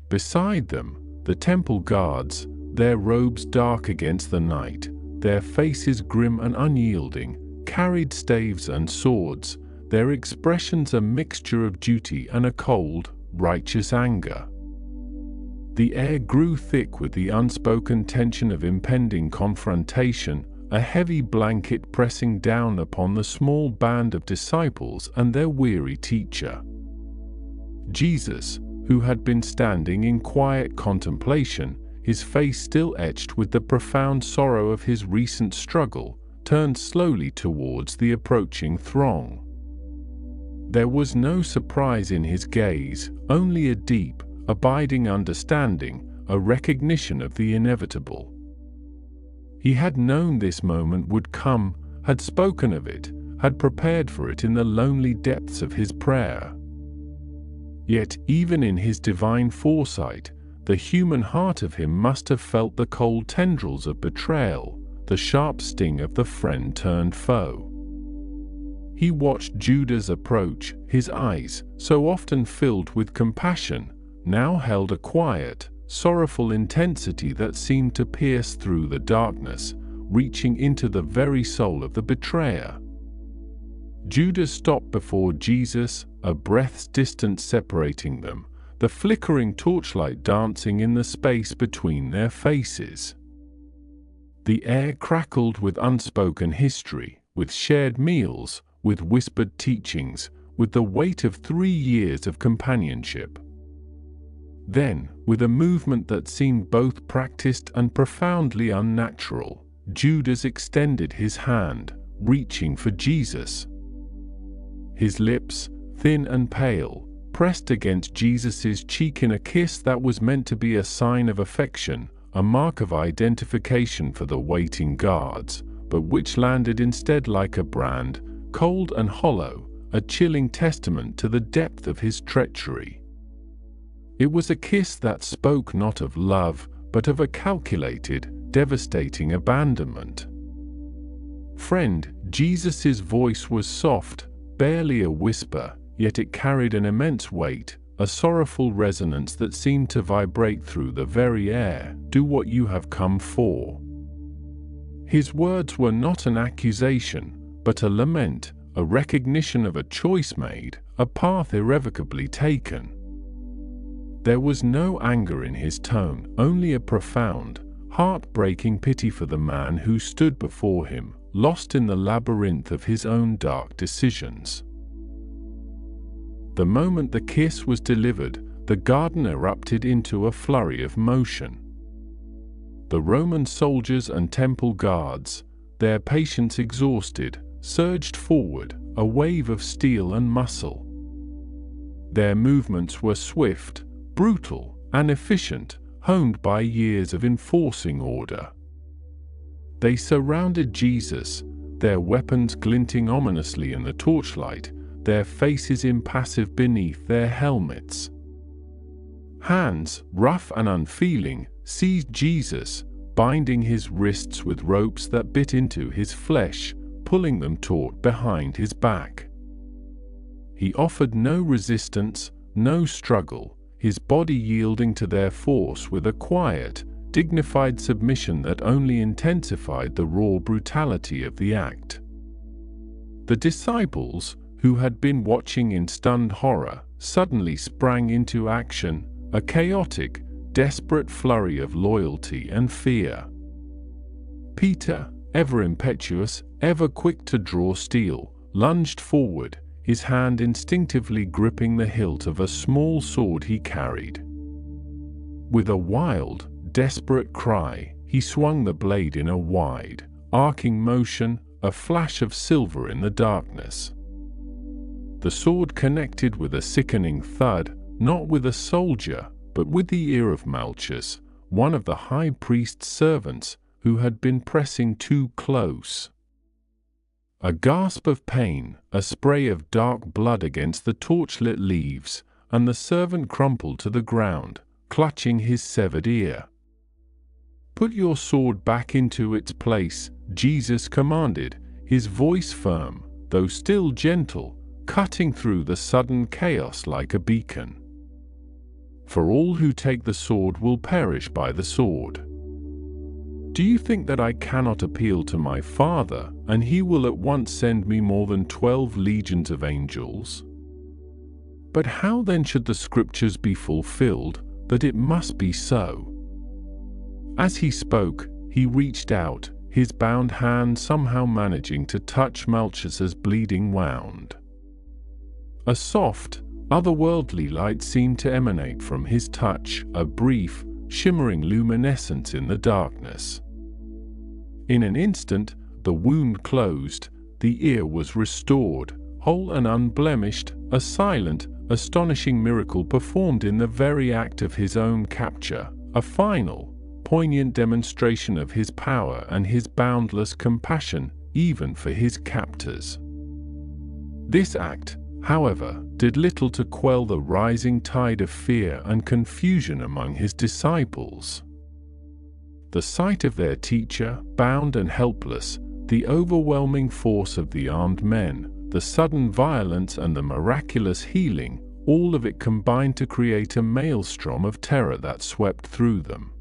Beside them, the temple guards, their robes dark against the night, their faces grim and unyielding, carried staves and swords, their expressions a mixture of duty and a cold, righteous anger. The air grew thick with the unspoken tension of impending confrontation, a heavy blanket pressing down upon the small band of disciples and their weary teacher. Jesus, who had been standing in quiet contemplation, his face still etched with the profound sorrow of his recent struggle, turned slowly towards the approaching throng. There was no surprise in his gaze, only a deep, abiding understanding, a recognition of the inevitable. He had known this moment would come, had spoken of it, had prepared for it in the lonely depths of his prayer. Yet, even in his divine foresight, the human heart of him must have felt the cold tendrils of betrayal, the sharp sting of the friend turned foe. He watched Judas approach, his eyes, so often filled with compassion, now held a quiet, sorrowful intensity that seemed to pierce through the darkness, reaching into the very soul of the betrayer. Judas stopped before Jesus, a breath's distance separating them, the flickering torchlight dancing in the space between their faces. The air crackled with unspoken history, with shared meals, with whispered teachings, with the weight of 3 years of companionship. Then, with a movement that seemed both practiced and profoundly unnatural, Judas extended his hand, reaching for Jesus. His lips, thin and pale, pressed against Jesus's cheek in a kiss that was meant to be a sign of affection, a mark of identification for the waiting guards, but which landed instead like a brand, cold and hollow, a chilling testament to the depth of his treachery. It was a kiss that spoke not of love, but of a calculated, devastating abandonment. Friend, Jesus's voice was soft, barely a whisper, yet it carried an immense weight, a sorrowful resonance that seemed to vibrate through the very air. Do what you have come for. His words were not an accusation, but a lament, a recognition of a choice made, a path irrevocably taken. There was no anger in his tone, only a profound, heart-breaking pity for the man who stood before him, lost in the labyrinth of his own dark decisions. The moment the kiss was delivered, the garden erupted into a flurry of motion. The Roman soldiers and temple guards, their patience exhausted, surged forward, a wave of steel and muscle. Their movements were swift, brutal, and efficient, honed by years of enforcing order. They surrounded Jesus, their weapons glinting ominously in the torchlight, their faces impassive beneath their helmets. Hands, rough and unfeeling, seized Jesus, binding his wrists with ropes that bit into his flesh, pulling them taut behind his back. He offered no resistance, no struggle, his body yielding to their force with a quiet, dignified submission that only intensified the raw brutality of the act. The disciples, who had been watching in stunned horror, suddenly sprang into action, a chaotic, desperate flurry of loyalty and fear. Peter, ever impetuous, ever quick to draw steel, lunged forward, his hand instinctively gripping the hilt of a small sword he carried. With a wild, desperate cry, he swung the blade in a wide, arcing motion, a flash of silver in the darkness. The sword connected with a sickening thud, not with a soldier, but with the ear of Malchus, one of the high priest's servants, who had been pressing too close. A gasp of pain, a spray of dark blood against the torchlit leaves, and the servant crumpled to the ground, clutching his severed ear. "Put your sword back into its place," Jesus commanded, his voice firm, though still gentle, cutting through the sudden chaos like a beacon. "For all who take the sword will perish by the sword. Do you think that I cannot appeal to my Father, and he will at once send me more than 12 legions of angels? But how then should the scriptures be fulfilled, that it must be so?" As he spoke, he reached out, his bound hand somehow managing to touch Malchus's bleeding wound. A soft, otherworldly light seemed to emanate from his touch, a brief, shimmering luminescence in the darkness. In an instant, the wound closed, the ear was restored, whole and unblemished, a silent, astonishing miracle performed in the very act of his own capture, a final, poignant demonstration of his power and his boundless compassion, even for his captors. This act, however, did little to quell the rising tide of fear and confusion among his disciples. The sight of their teacher, bound and helpless, the overwhelming force of the armed men, the sudden violence and the miraculous healing, all of it combined to create a maelstrom of terror that swept through them.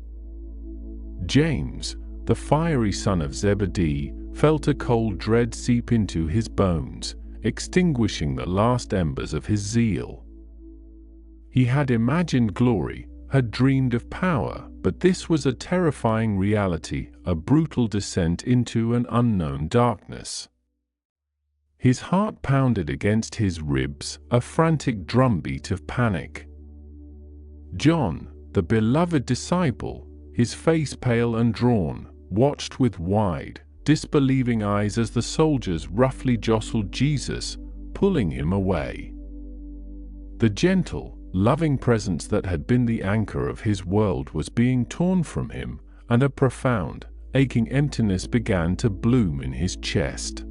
James, the fiery son of Zebedee, felt a cold dread seep into his bones, extinguishing the last embers of his zeal. He had imagined glory, had dreamed of power, but this was a terrifying reality, a brutal descent into an unknown darkness. His heart pounded against his ribs, a frantic drumbeat of panic. John, the beloved disciple, his face pale and drawn, watched with wide, disbelieving eyes as the soldiers roughly jostled Jesus, pulling him away. The gentle, loving presence that had been the anchor of his world was being torn from him, and a profound, aching emptiness began to bloom in his chest.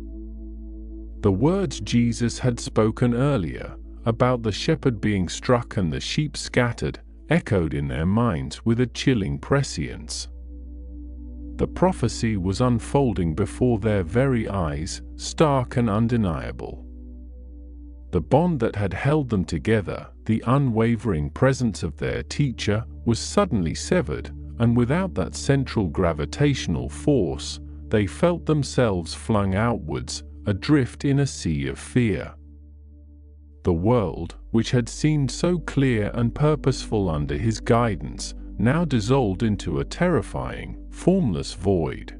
The words Jesus had spoken earlier, about the shepherd being struck and the sheep scattered, echoed in their minds with a chilling prescience. The prophecy was unfolding before their very eyes, stark and undeniable. The bond that had held them together, the unwavering presence of their teacher, was suddenly severed, and without that central gravitational force, they felt themselves flung outwards, adrift in a sea of fear. The world, which had seemed so clear and purposeful under his guidance, now dissolved into a terrifying, formless void.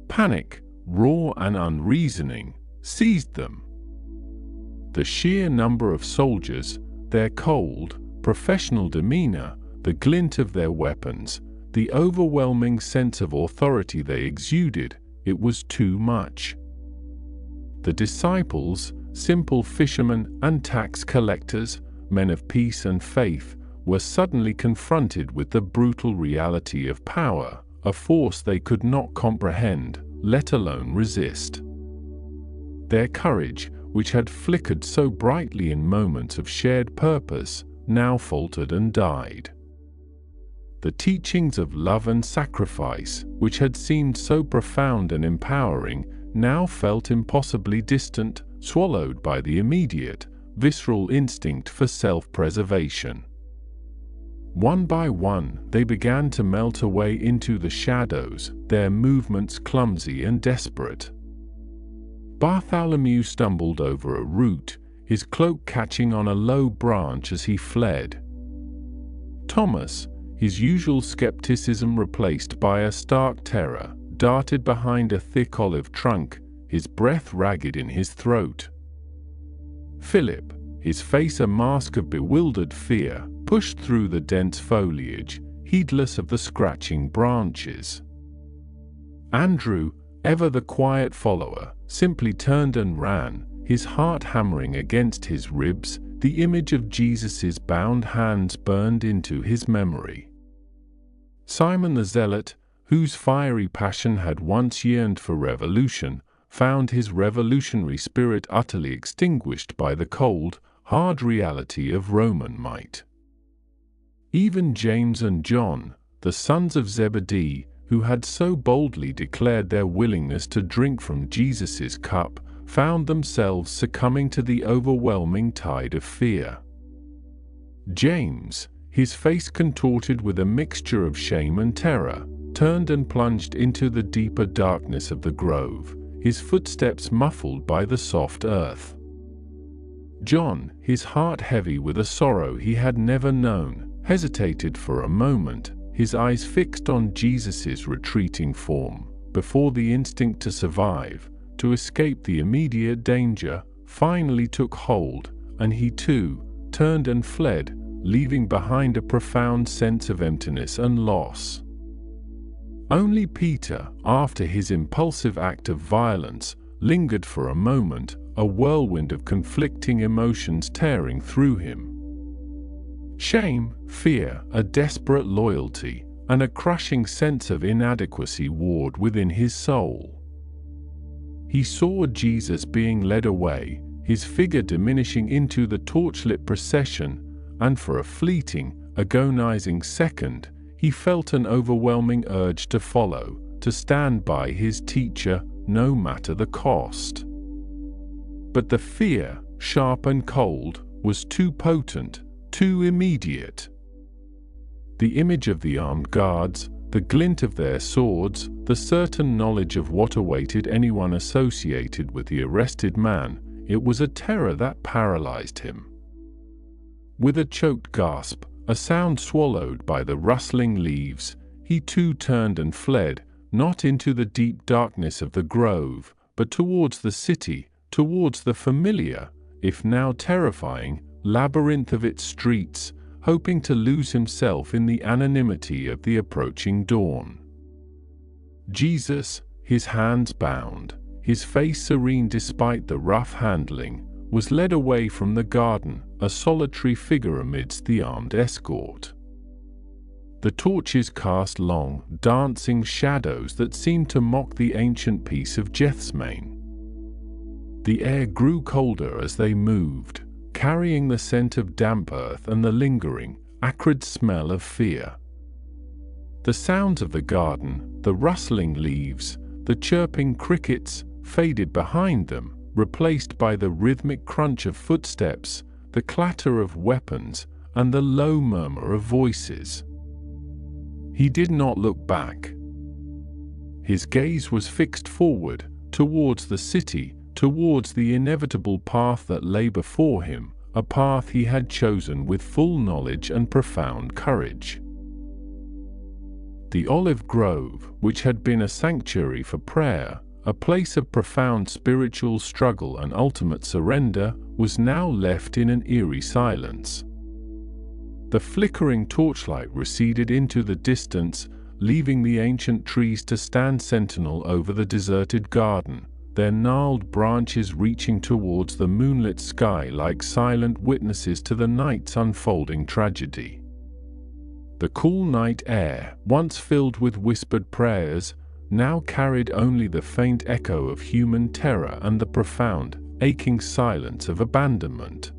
Panic, raw and unreasoning, seized them. The sheer number of soldiers, their cold, professional demeanor, the glint of their weapons, the overwhelming sense of authority they exuded, it was too much. The disciples, simple fishermen and tax collectors, men of peace and faith, were suddenly confronted with the brutal reality of power, a force they could not comprehend, let alone resist. Their courage, which had flickered so brightly in moments of shared purpose, now faltered and died. The teachings of love and sacrifice, which had seemed so profound and empowering, now felt impossibly distant, swallowed by the immediate, visceral instinct for self-preservation. One by one, they began to melt away into the shadows, their movements clumsy and desperate. Bartholomew stumbled over a root, his cloak catching on a low branch as he fled. Thomas, his usual skepticism replaced by a stark terror, darted behind a thick olive trunk, his breath ragged in his throat. Philip, his face a mask of bewildered fear, pushed through the dense foliage, heedless of the scratching branches. Andrew, ever the quiet follower, simply turned and ran, his heart hammering against his ribs, the image of Jesus's bound hands burned into his memory. Simon the Zealot, whose fiery passion had once yearned for revolution, found his revolutionary spirit utterly extinguished by the cold, hard reality of Roman might. Even James and John, the sons of Zebedee, who had so boldly declared their willingness to drink from Jesus's cup, found themselves succumbing to the overwhelming tide of fear. James, his face contorted with a mixture of shame and terror, turned and plunged into the deeper darkness of the grove, his footsteps muffled by the soft earth. John, his heart heavy with a sorrow he had never known, hesitated for a moment, his eyes fixed on Jesus's retreating form, before the instinct to survive, to escape the immediate danger, finally took hold, and he too turned and fled, leaving behind a profound sense of emptiness and loss. Only Peter, after his impulsive act of violence, lingered for a moment, a whirlwind of conflicting emotions tearing through him. Shame, fear, a desperate loyalty, and a crushing sense of inadequacy warred within his soul. He saw Jesus being led away, his figure diminishing into the torchlit procession, and for a fleeting, agonizing second, he felt an overwhelming urge to follow, to stand by his teacher, no matter the cost. But the fear, sharp and cold, was too potent, too immediate. The image of the armed guards, the glint of their swords, the certain knowledge of what awaited anyone associated with the arrested man, it was a terror that paralyzed him. With a choked gasp, a sound swallowed by the rustling leaves, he too turned and fled, not into the deep darkness of the grove, but towards the city, towards the familiar, if now terrifying, labyrinth of its streets, hoping to lose himself in the anonymity of the approaching dawn. Jesus, his hands bound, his face serene despite the rough handling, was led away from the garden, a solitary figure amidst the armed escort. The torches cast long, dancing shadows that seemed to mock the ancient peace of Gethsemane. The air grew colder as they moved, carrying the scent of damp earth and the lingering, acrid smell of fear. The sounds of the garden, the rustling leaves, the chirping crickets, faded behind them, replaced by the rhythmic crunch of footsteps, the clatter of weapons, and the low murmur of voices. He did not look back. His gaze was fixed forward, towards the city, towards the inevitable path that lay before him, a path he had chosen with full knowledge and profound courage. The olive grove, which had been a sanctuary for prayer, a place of profound spiritual struggle and ultimate surrender, was now left in an eerie silence. The flickering torchlight receded into the distance, leaving the ancient trees to stand sentinel over the deserted garden, their gnarled branches reaching towards the moonlit sky like silent witnesses to the night's unfolding tragedy. The cool night air, once filled with whispered prayers, now carried only the faint echo of human terror and the profound, aching silence of abandonment.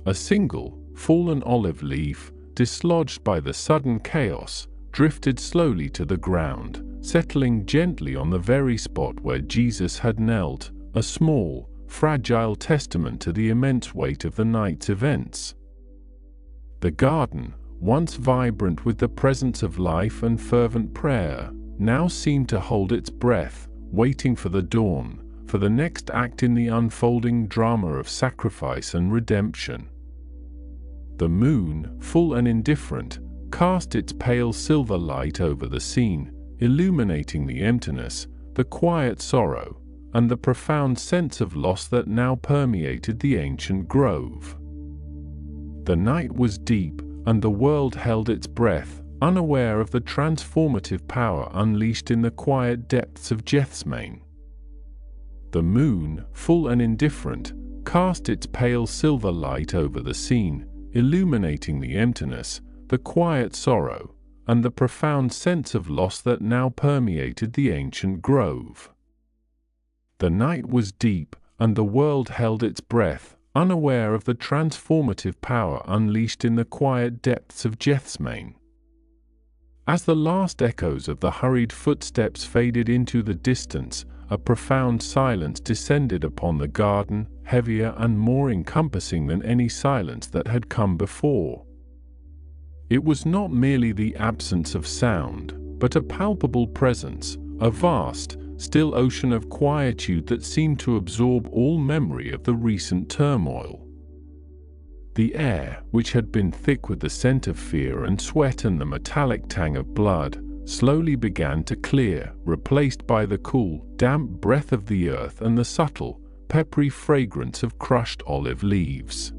A single, fallen olive leaf, dislodged by the sudden chaos, drifted slowly to the ground, settling gently on the very spot where Jesus had knelt, a small, fragile testament to the immense weight of the night's events. The garden, once vibrant with the presence of life and fervent prayer, now seemed to hold its breath, waiting for the dawn, for the next act in the unfolding drama of sacrifice and redemption. The moon, full and indifferent, cast its pale silver light over the scene, illuminating the emptiness, the quiet sorrow, and the profound sense of loss that now permeated the ancient grove. The night was deep, and the world held its breath, unaware of the transformative power unleashed in the quiet depths of Gethsemane. The moon, full and indifferent, cast its pale silver light over the scene, illuminating the emptiness, the quiet sorrow, and the profound sense of loss that now permeated the ancient grove. The night was deep, and the world held its breath, unaware of the transformative power unleashed in the quiet depths of Gethsemane. As the last echoes of the hurried footsteps faded into the distance, a profound silence descended upon the garden, heavier and more encompassing than any silence that had come before. It was not merely the absence of sound, but a palpable presence, a vast, still ocean of quietude that seemed to absorb all memory of the recent turmoil. The air, which had been thick with the scent of fear and sweat and the metallic tang of blood, slowly began to clear, replaced by the cool, damp breath of the earth and the subtle, peppery fragrance of crushed olive leaves.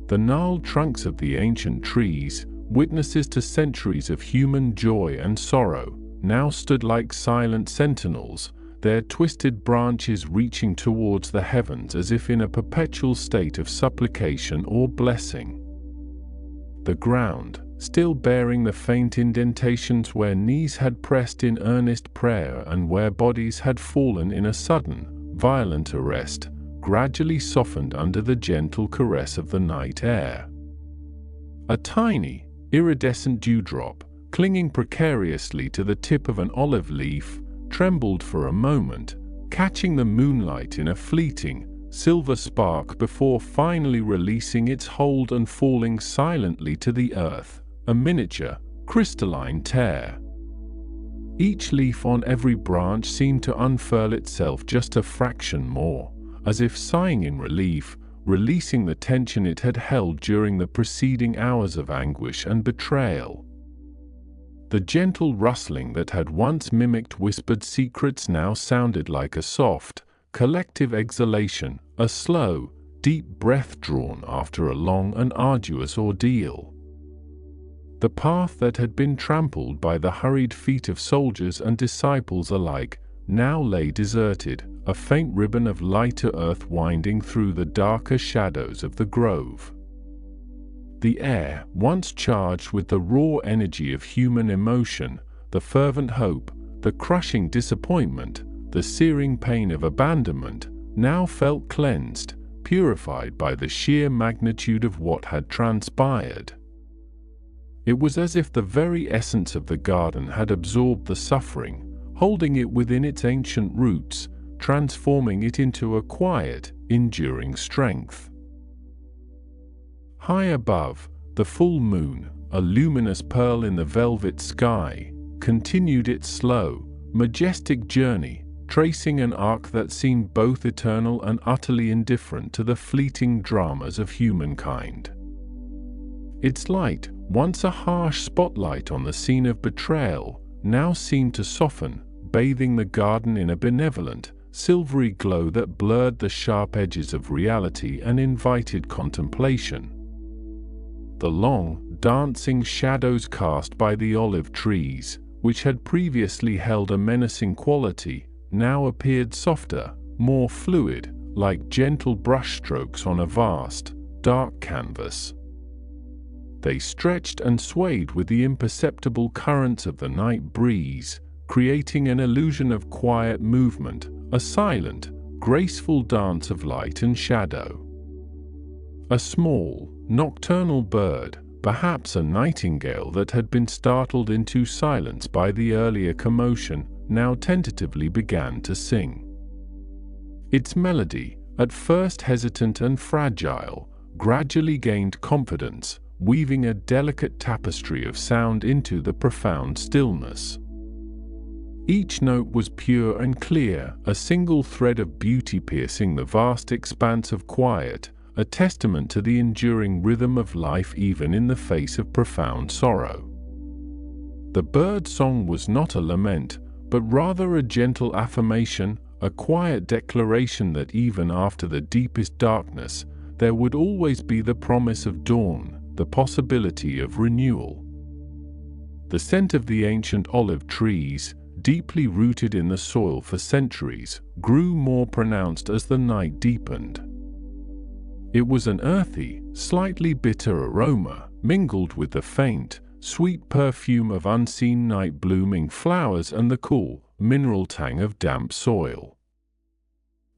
The gnarled trunks of the ancient trees, witnesses to centuries of human joy and sorrow, now stood like silent sentinels, their twisted branches reaching towards the heavens as if in a perpetual state of supplication or blessing. The ground, still bearing the faint indentations where knees had pressed in earnest prayer and where bodies had fallen in a sudden, violent arrest, gradually softened under the gentle caress of the night air. A tiny, iridescent dewdrop, clinging precariously to the tip of an olive leaf, trembled for a moment, catching the moonlight in a fleeting, silver spark before finally releasing its hold and falling silently to the earth, a miniature, crystalline tear. Each leaf on every branch seemed to unfurl itself just a fraction more, as if sighing in relief, releasing the tension it had held during the preceding hours of anguish and betrayal. The gentle rustling that had once mimicked whispered secrets now sounded like a soft, collective exhalation, a slow, deep breath drawn after a long and arduous ordeal. The path that had been trampled by the hurried feet of soldiers and disciples alike now lay deserted, a faint ribbon of lighter earth winding through the darker shadows of the grove. The air, once charged with the raw energy of human emotion, the fervent hope, the crushing disappointment, the searing pain of abandonment, now felt cleansed, purified by the sheer magnitude of what had transpired. It was as if the very essence of the garden had absorbed the suffering, holding it within its ancient roots, transforming it into a quiet, enduring strength. High above, the full moon, a luminous pearl in the velvet sky, continued its slow, majestic journey, tracing an arc that seemed both eternal and utterly indifferent to the fleeting dramas of humankind. Its light, once a harsh spotlight on the scene of betrayal, now seemed to soften, bathing the garden in a benevolent, silvery glow that blurred the sharp edges of reality and invited contemplation. The long, dancing shadows cast by the olive trees, which had previously held a menacing quality, now appeared softer, more fluid, like gentle brushstrokes on a vast, dark canvas. They stretched and swayed with the imperceptible currents of the night breeze, creating an illusion of quiet movement, a silent, graceful dance of light and shadow. A small, nocturnal bird, perhaps a nightingale that had been startled into silence by the earlier commotion, now tentatively began to sing. Its melody, at first hesitant and fragile, gradually gained confidence, weaving a delicate tapestry of sound into the profound stillness. Each note was pure and clear, a single thread of beauty piercing the vast expanse of quiet, a testament to the enduring rhythm of life even in the face of profound sorrow. The bird's song was not a lament, but rather a gentle affirmation, a quiet declaration that even after the deepest darkness, there would always be the promise of dawn, the possibility of renewal. The scent of the ancient olive trees, deeply rooted in the soil for centuries, grew more pronounced as the night deepened. It was an earthy, slightly bitter aroma, mingled with the faint, sweet perfume of unseen night-blooming flowers and the cool, mineral tang of damp soil.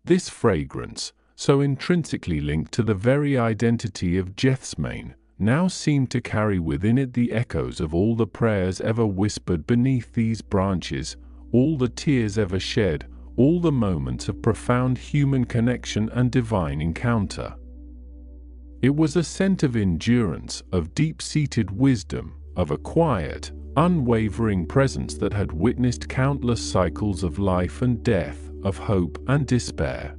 This fragrance, so intrinsically linked to the very identity of Gethsemane, now seemed to carry within it the echoes of all the prayers ever whispered beneath these branches, all the tears ever shed, all the moments of profound human connection and divine encounter. It was a scent of endurance, of deep-seated wisdom, of a quiet, unwavering presence that had witnessed countless cycles of life and death, of hope and despair.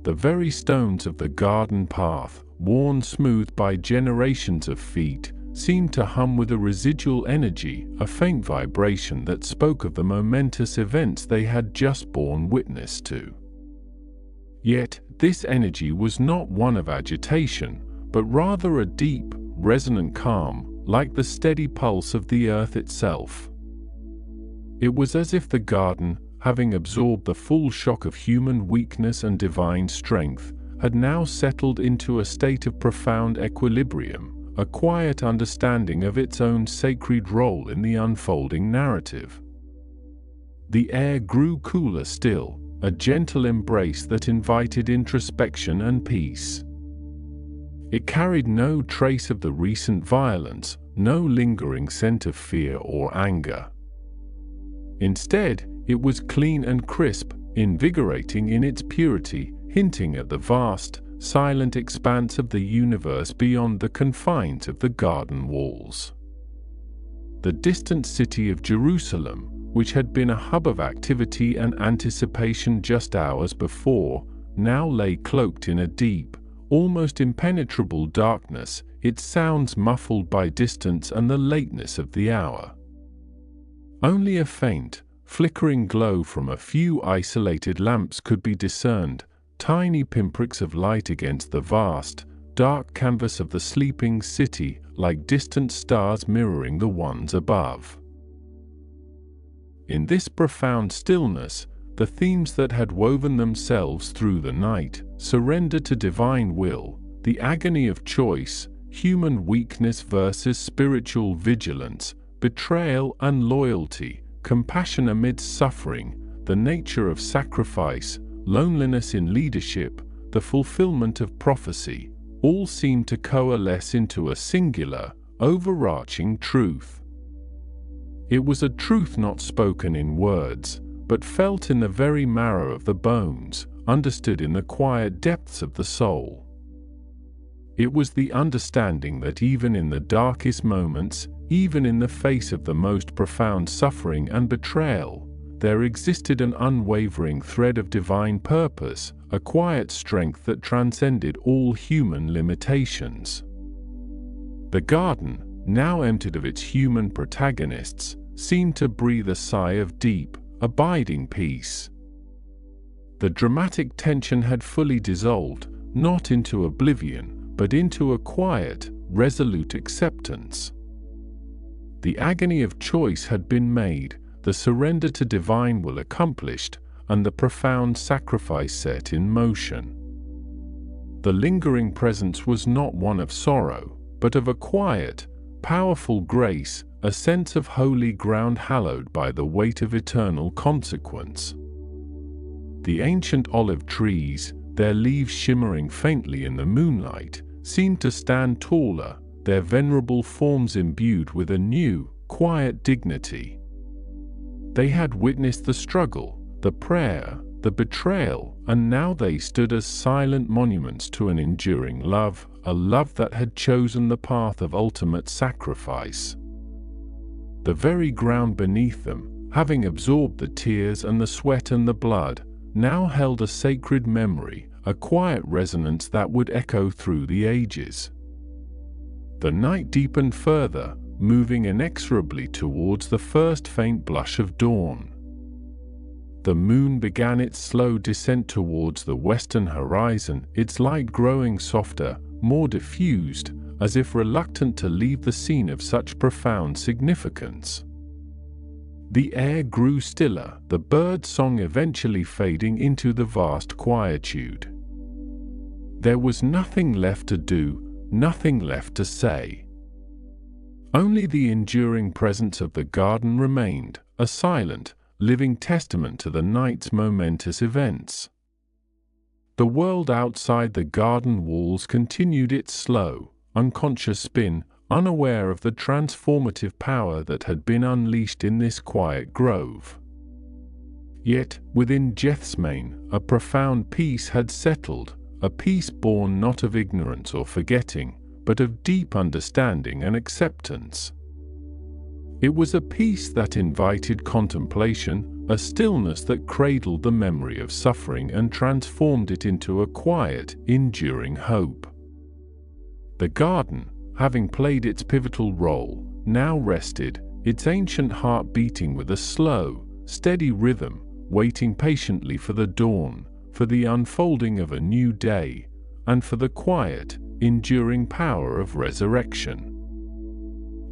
The very stones of the garden path, worn smooth by generations of feet, seemed to hum with a residual energy, a faint vibration that spoke of the momentous events they had just borne witness to. Yet, this energy was not one of agitation, but rather a deep, resonant calm, like the steady pulse of the earth itself. It was as if the garden, having absorbed the full shock of human weakness and divine strength, had now settled into a state of profound equilibrium, a quiet understanding of its own sacred role in the unfolding narrative. The air grew cooler still, a gentle embrace that invited introspection and peace. It carried no trace of the recent violence, no lingering scent of fear or anger. Instead, it was clean and crisp, invigorating in its purity, hinting at the vast, silent expanse of the universe beyond the confines of the garden walls. The distant city of Jerusalem, which had been a hub of activity and anticipation just hours before, now lay cloaked in a deep, almost impenetrable darkness, its sounds muffled by distance and the lateness of the hour. Only a faint, flickering glow from a few isolated lamps could be discerned, tiny pinpricks of light against the vast, dark canvas of the sleeping city, like distant stars mirroring the ones above. In this profound stillness, the themes that had woven themselves through the night, surrender to divine will, the agony of choice, human weakness versus spiritual vigilance, betrayal and loyalty, compassion amidst suffering, the nature of sacrifice, loneliness in leadership, the fulfillment of prophecy, all seemed to coalesce into a singular, overarching truth. It was a truth not spoken in words, but felt in the very marrow of the bones, understood in the quiet depths of the soul. It was the understanding that even in the darkest moments, even in the face of the most profound suffering and betrayal, there existed an unwavering thread of divine purpose, a quiet strength that transcended all human limitations. The garden, now emptied of its human protagonists, seemed to breathe a sigh of deep, abiding peace. The dramatic tension had fully dissolved, not into oblivion, but into a quiet, resolute acceptance. The agony of choice had been made, the surrender to divine will accomplished, and the profound sacrifice set in motion. The lingering presence was not one of sorrow, but of a quiet, powerful grace, a sense of holy ground hallowed by the weight of eternal consequence. The ancient olive trees, their leaves shimmering faintly in the moonlight, seemed to stand taller, their venerable forms imbued with a new, quiet dignity. They had witnessed the struggle, the prayer, the betrayal, and now they stood as silent monuments to an enduring love, a love that had chosen the path of ultimate sacrifice. The very ground beneath them, having absorbed the tears and the sweat and the blood, now held a sacred memory, a quiet resonance that would echo through the ages. The night deepened further, moving inexorably towards the first faint blush of dawn. The moon began its slow descent towards the western horizon, its light growing softer, more diffused, as if reluctant to leave the scene of such profound significance. The air grew stiller, the bird song eventually fading into the vast quietude. There was nothing left to do, nothing left to say. Only the enduring presence of the garden remained, a silent, living testament to the night's momentous events. The world outside the garden walls continued its slow, unconscious spin, unaware of the transformative power that had been unleashed in this quiet grove. Yet, within Gethsemane, a profound peace had settled, a peace born not of ignorance or forgetting, but of deep understanding and acceptance. It was a peace that invited contemplation, a stillness that cradled the memory of suffering and transformed it into a quiet, enduring hope. The garden, having played its pivotal role, now rested, its ancient heart beating with a slow, steady rhythm, waiting patiently for the dawn, for the unfolding of a new day, and for the quiet, enduring power of resurrection.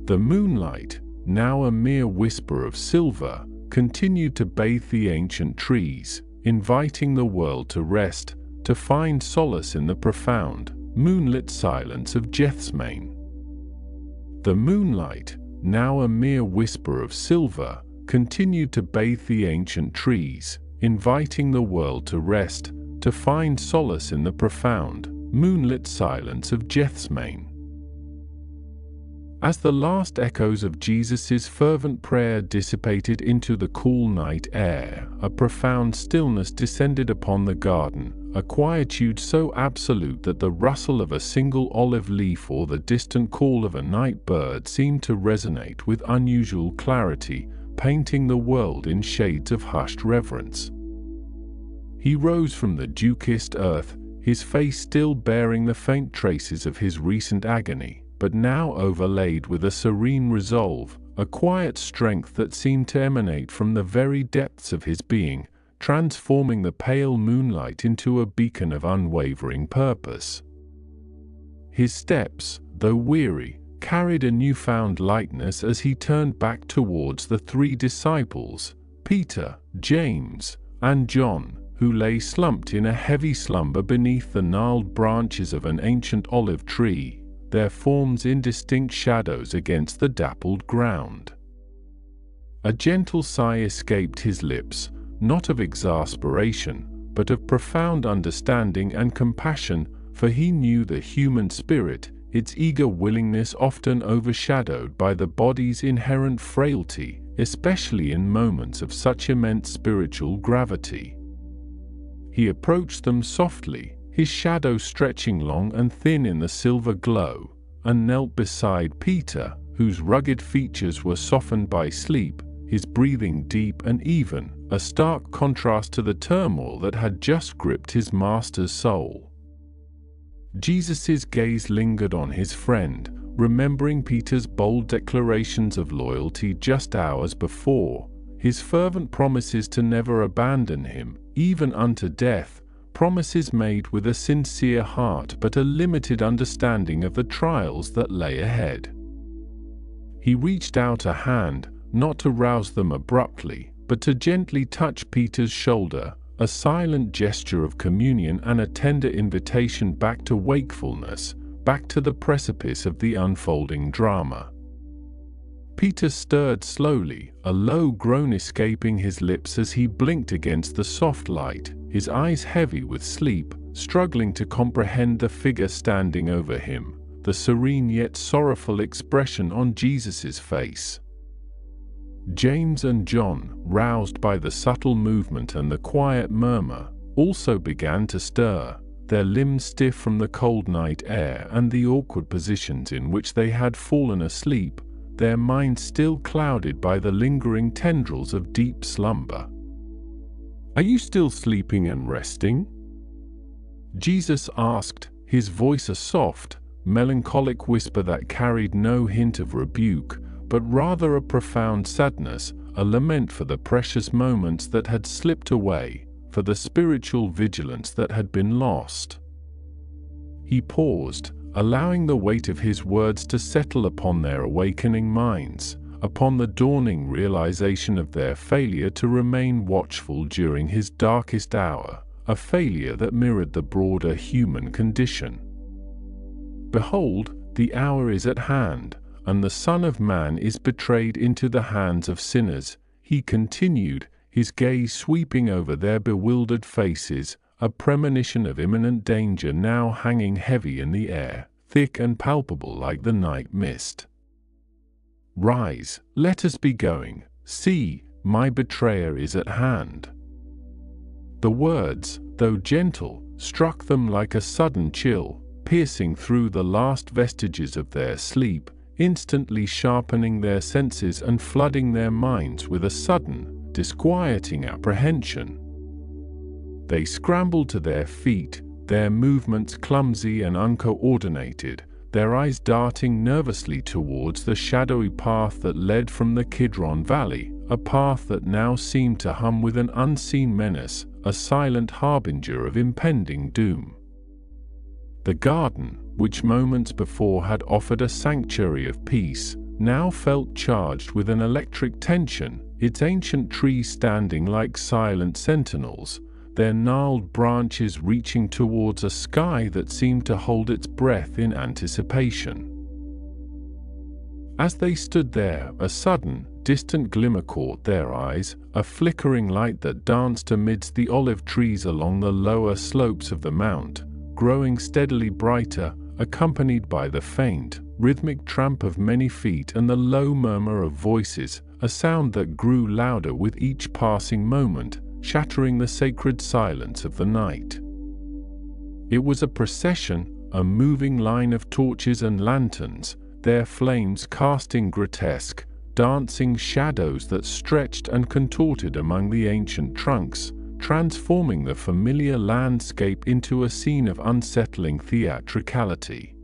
The moonlight, now a mere whisper of silver, continued to bathe the ancient trees, inviting the world to rest, to find solace in the profound, moonlit silence of Gethsemane. The moonlight, now a mere whisper of silver, continued to bathe the ancient trees, inviting the world to rest, to find solace in the profound, moonlit silence of Gethsemane. As the last echoes of Jesus' fervent prayer dissipated into the cool night air, a profound stillness descended upon the garden, a quietude so absolute that the rustle of a single olive leaf or the distant call of a night bird seemed to resonate with unusual clarity, painting the world in shades of hushed reverence. He rose from the dew-kissed earth, his face still bearing the faint traces of his recent agony, but now overlaid with a serene resolve, a quiet strength that seemed to emanate from the very depths of his being, transforming the pale moonlight into a beacon of unwavering purpose. His steps, though weary, carried a newfound lightness as he turned back towards the three disciples, Peter, James, and John, who lay slumped in a heavy slumber beneath the gnarled branches of an ancient olive tree, their forms indistinct shadows against the dappled ground. A gentle sigh escaped his lips, not of exasperation, but of profound understanding and compassion, for he knew the human spirit, its eager willingness often overshadowed by the body's inherent frailty, especially in moments of such immense spiritual gravity. He approached them softly, his shadow stretching long and thin in the silver glow, and knelt beside Peter, whose rugged features were softened by sleep, his breathing deep and even, a stark contrast to the turmoil that had just gripped his master's soul. Jesus' gaze lingered on his friend, remembering Peter's bold declarations of loyalty just hours before, his fervent promises to never abandon him, even unto death, promises made with a sincere heart but a limited understanding of the trials that lay ahead. He reached out a hand, not to rouse them abruptly, but to gently touch Peter's shoulder, a silent gesture of communion and a tender invitation back to wakefulness, back to the precipice of the unfolding drama. Peter stirred slowly, a low groan escaping his lips as he blinked against the soft light, his eyes heavy with sleep, struggling to comprehend the figure standing over him, the serene yet sorrowful expression on Jesus' face. James and John, roused by the subtle movement and the quiet murmur, also began to stir, their limbs stiff from the cold night air and the awkward positions in which they had fallen asleep, their minds still clouded by the lingering tendrils of deep slumber. "Are you still sleeping and resting?" Jesus asked, his voice a soft, melancholic whisper that carried no hint of rebuke, but rather a profound sadness, a lament for the precious moments that had slipped away, for the spiritual vigilance that had been lost. He paused, allowing the weight of his words to settle upon their awakening minds, upon the dawning realization of their failure to remain watchful during his darkest hour, a failure that mirrored the broader human condition. "Behold, the hour is at hand, and the Son of Man is betrayed into the hands of sinners," he continued, his gaze sweeping over their bewildered faces, a premonition of imminent danger now hanging heavy in the air, thick and palpable like the night mist. "Rise, let us be going. See, my betrayer is at hand." The words, though gentle, struck them like a sudden chill, piercing through the last vestiges of their sleep, instantly sharpening their senses and flooding their minds with a sudden, disquieting apprehension. They scrambled to their feet, their movements clumsy and uncoordinated, their eyes darting nervously towards the shadowy path that led from the Kidron Valley, a path that now seemed to hum with an unseen menace, a silent harbinger of impending doom. The garden, which moments before had offered a sanctuary of peace, now felt charged with an electric tension, its ancient trees standing like silent sentinels, their gnarled branches reaching towards a sky that seemed to hold its breath in anticipation. As they stood there, a sudden, distant glimmer caught their eyes, a flickering light that danced amidst the olive trees along the lower slopes of the mount, growing steadily brighter, accompanied by the faint, rhythmic tramp of many feet and the low murmur of voices, a sound that grew louder with each passing moment, shattering the sacred silence of the night. It was a procession, a moving line of torches and lanterns, their flames casting grotesque, dancing shadows that stretched and contorted among the ancient trunks, transforming the familiar landscape into a scene of unsettling theatricality.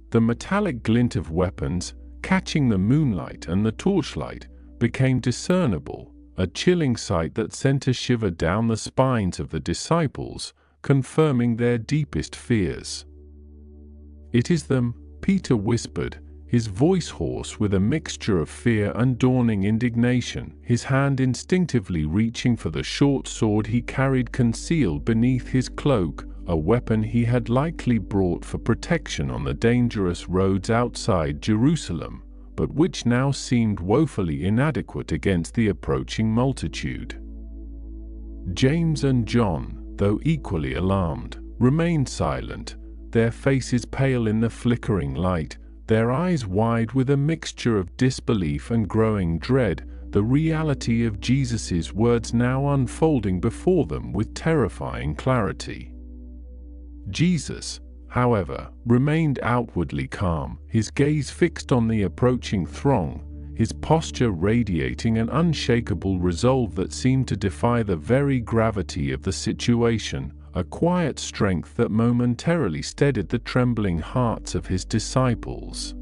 The metallic glint of weapons, catching the moonlight and the torchlight, became discernible, a chilling sight that sent a shiver down the spines of the disciples, confirming their deepest fears. "It is them," Peter whispered, his voice hoarse with a mixture of fear and dawning indignation, his hand instinctively reaching for the short sword he carried concealed beneath his cloak, a weapon he had likely brought for protection on the dangerous roads outside Jerusalem, but which now seemed woefully inadequate against the approaching multitude. James and John, though equally alarmed, remained silent, their faces pale in the flickering light, their eyes wide with a mixture of disbelief and growing dread, the reality of Jesus' words now unfolding before them with terrifying clarity. Jesus, however, remained outwardly calm, his gaze fixed on the approaching throng, his posture radiating an unshakable resolve that seemed to defy the very gravity of the situation, a quiet strength that momentarily steadied the trembling hearts of his disciples.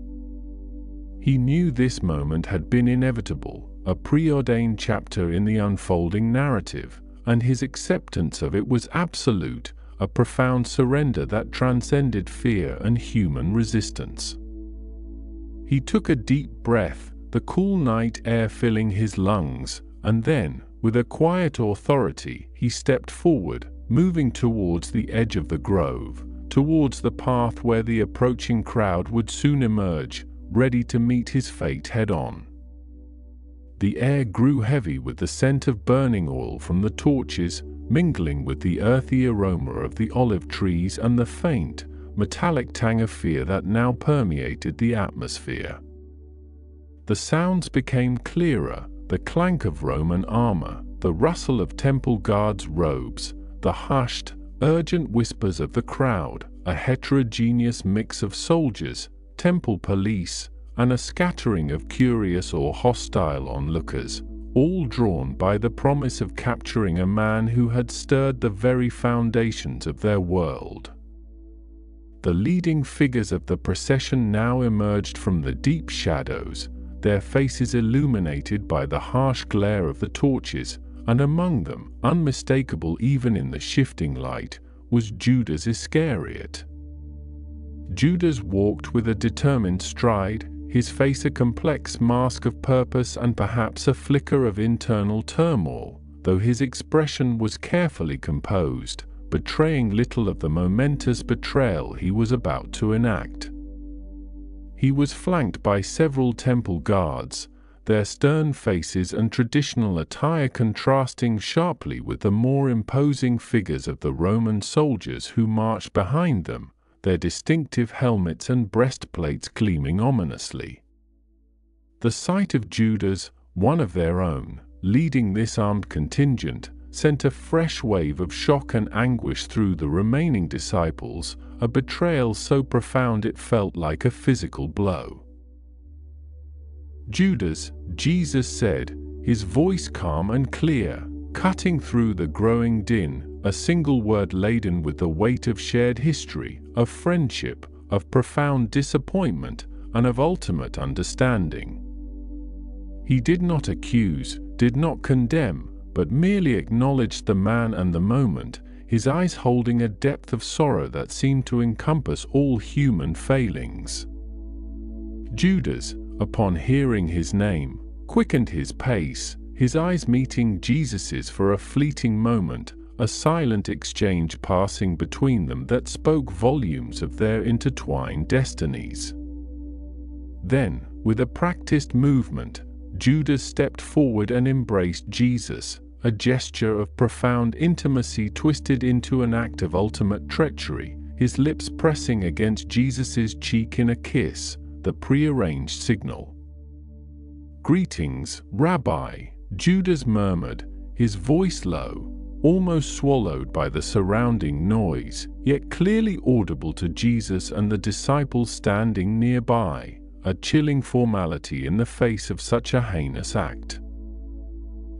He knew this moment had been inevitable, a preordained chapter in the unfolding narrative, and his acceptance of it was absolute, a profound surrender that transcended fear and human resistance. He took a deep breath, the cool night air filling his lungs, and then, with a quiet authority, he stepped forward, moving towards the edge of the grove, towards the path where the approaching crowd would soon emerge, ready to meet his fate head-on. The air grew heavy with the scent of burning oil from the torches, mingling with the earthy aroma of the olive trees and the faint, metallic tang of fear that now permeated the atmosphere. The sounds became clearer, the clank of Roman armor, the rustle of temple guards' robes, the hushed, urgent whispers of the crowd, a heterogeneous mix of soldiers, temple police, and a scattering of curious or hostile onlookers, all drawn by the promise of capturing a man who had stirred the very foundations of their world. The leading figures of the procession now emerged from the deep shadows, their faces illuminated by the harsh glare of the torches, and among them, unmistakable even in the shifting light, was Judas Iscariot. Judas walked with a determined stride, his face a complex mask of purpose and perhaps a flicker of internal turmoil, though his expression was carefully composed, betraying little of the momentous betrayal he was about to enact. He was flanked by several temple guards, their stern faces and traditional attire contrasting sharply with the more imposing figures of the Roman soldiers who marched behind them, their distinctive helmets and breastplates gleaming ominously. The sight of Judas, one of their own, leading this armed contingent, sent a fresh wave of shock and anguish through the remaining disciples, a betrayal so profound it felt like a physical blow. "Judas," Jesus said, his voice calm and clear, cutting through the growing din, a single word laden with the weight of shared history, of friendship, of profound disappointment, and of ultimate understanding. He did not accuse, did not condemn, but merely acknowledged the man and the moment, his eyes holding a depth of sorrow that seemed to encompass all human failings. Judas, upon hearing his name, quickened his pace, his eyes meeting Jesus's for a fleeting moment, a silent exchange passing between them that spoke volumes of their intertwined destinies. Then, with a practiced movement, Judas stepped forward and embraced Jesus, a gesture of profound intimacy twisted into an act of ultimate treachery, his lips pressing against Jesus' cheek in a kiss, the prearranged signal. "Greetings, Rabbi," Judas murmured, his voice low, almost swallowed by the surrounding noise, yet clearly audible to Jesus and the disciples standing nearby, a chilling formality in the face of such a heinous act.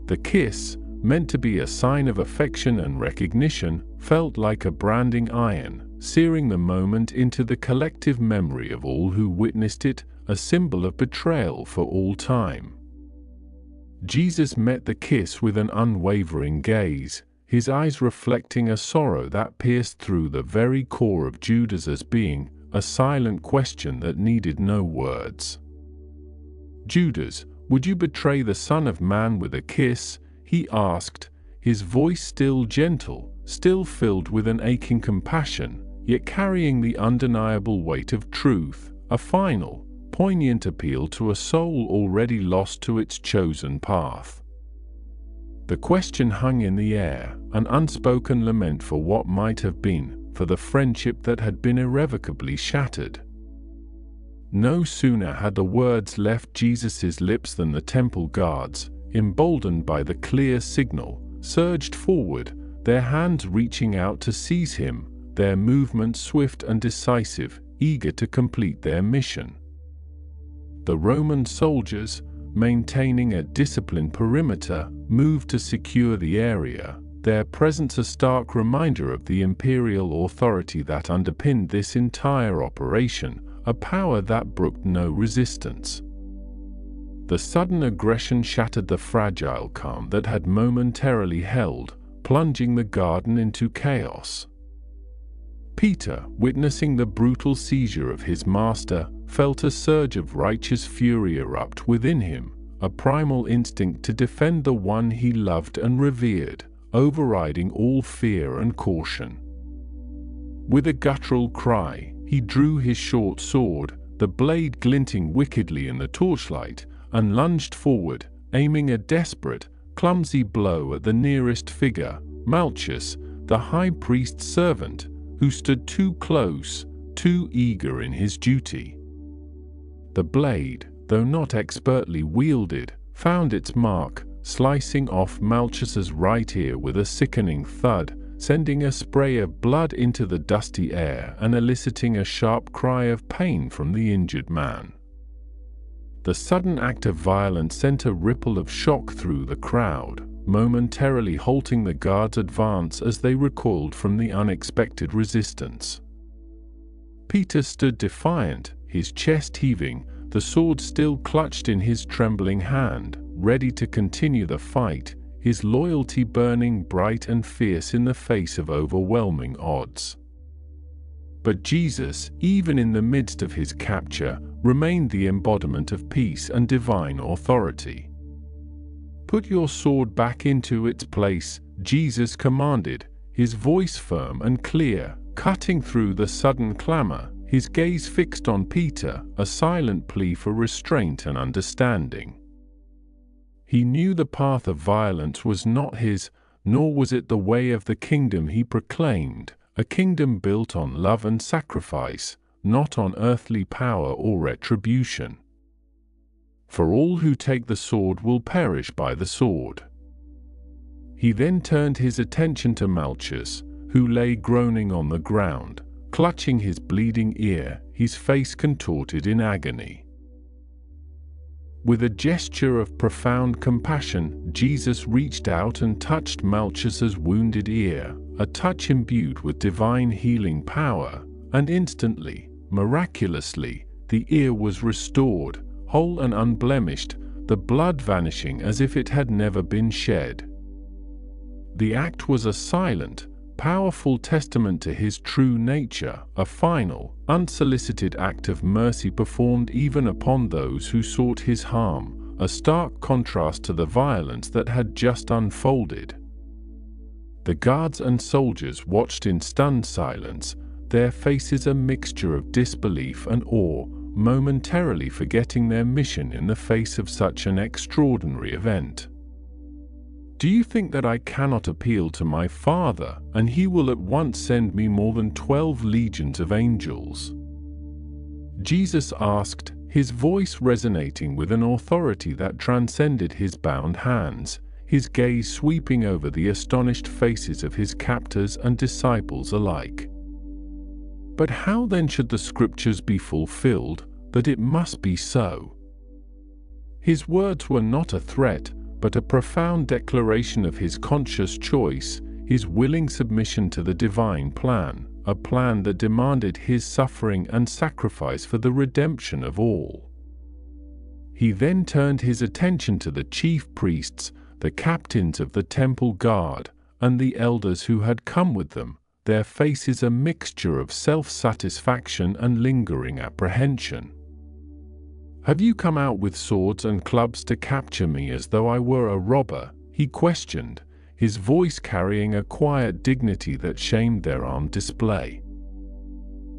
The kiss, meant to be a sign of affection and recognition, felt like a branding iron, searing the moment into the collective memory of all who witnessed it, a symbol of betrayal for all time. Jesus met the kiss with an unwavering gaze, his eyes reflecting a sorrow that pierced through the very core of Judas's being, a silent question that needed no words. "Judas, would you betray the Son of Man with a kiss?" he asked, his voice still gentle, still filled with an aching compassion, yet carrying the undeniable weight of truth, a final, poignant appeal to a soul already lost to its chosen path. The question hung in the air, an unspoken lament for what might have been, for the friendship that had been irrevocably shattered. No sooner had the words left Jesus' lips than the temple guards, emboldened by the clear signal, surged forward, their hands reaching out to seize him, their movements swift and decisive, eager to complete their mission. The Roman soldiers, maintaining a disciplined perimeter, moved to secure the area, their presence a stark reminder of the imperial authority that underpinned this entire operation, a power that brooked no resistance. The sudden aggression shattered the fragile calm that had momentarily held, plunging the garden into chaos. Peter, witnessing the brutal seizure of his master, felt a surge of righteous fury erupt within him, a primal instinct to defend the one he loved and revered, overriding all fear and caution. With a guttural cry, he drew his short sword, the blade glinting wickedly in the torchlight, and lunged forward, aiming a desperate, clumsy blow at the nearest figure, Malchus, the high priest's servant, who stood too close, too eager in his duty. The blade, though not expertly wielded, found its mark, slicing off Malchus's right ear with a sickening thud, sending a spray of blood into the dusty air and eliciting a sharp cry of pain from the injured man. The sudden act of violence sent a ripple of shock through the crowd, momentarily halting the guards' advance as they recoiled from the unexpected resistance. Peter stood defiant, his chest heaving, the sword still clutched in his trembling hand, ready to continue the fight, his loyalty burning bright and fierce in the face of overwhelming odds. But Jesus, even in the midst of his capture, remained the embodiment of peace and divine authority. "Put your sword back into its place," Jesus commanded, his voice firm and clear, cutting through the sudden clamor, his gaze fixed on Peter, a silent plea for restraint and understanding. He knew the path of violence was not his, nor was it the way of the kingdom he proclaimed, a kingdom built on love and sacrifice, not on earthly power or retribution. For all who take the sword will perish by the sword. He then turned his attention to Malchus, who lay groaning on the ground, clutching his bleeding ear, his face contorted in agony. With a gesture of profound compassion, Jesus reached out and touched Malchus's wounded ear, a touch imbued with divine healing power, and instantly, miraculously, the ear was restored, whole and unblemished, the blood vanishing as if it had never been shed. The act was a silent, powerful testament to his true nature, a final, unsolicited act of mercy performed even upon those who sought his harm, a stark contrast to the violence that had just unfolded. The guards and soldiers watched in stunned silence, their faces a mixture of disbelief and awe, momentarily forgetting their mission in the face of such an extraordinary event. Do you think that I cannot appeal to my Father, and he will at once send me more than 12 legions of angels?" Jesus asked, his voice resonating with an authority that transcended his bound hands, his gaze sweeping over the astonished faces of his captors and disciples alike. "But how then should the scriptures be fulfilled, that it must be so?" His words were not a threat, but a profound declaration of his conscious choice, his willing submission to the divine plan, a plan that demanded his suffering and sacrifice for the redemption of all. He then turned his attention to the chief priests, the captains of the temple guard, and the elders who had come with them, their faces a mixture of self-satisfaction and lingering apprehension. "Have you come out with swords and clubs to capture me as though I were a robber?" he questioned, his voice carrying a quiet dignity that shamed their armed display.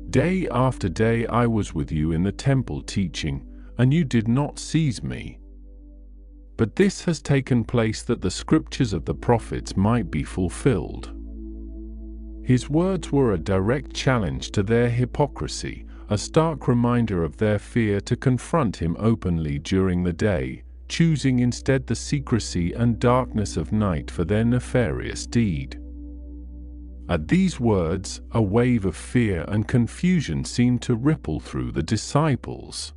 "Day after day I was with you in the temple teaching, and you did not seize me. But this has taken place that the scriptures of the prophets might be fulfilled." His words were a direct challenge to their hypocrisy, a stark reminder of their fear to confront him openly during the day, choosing instead the secrecy and darkness of night for their nefarious deed. At these words, a wave of fear and confusion seemed to ripple through the disciples.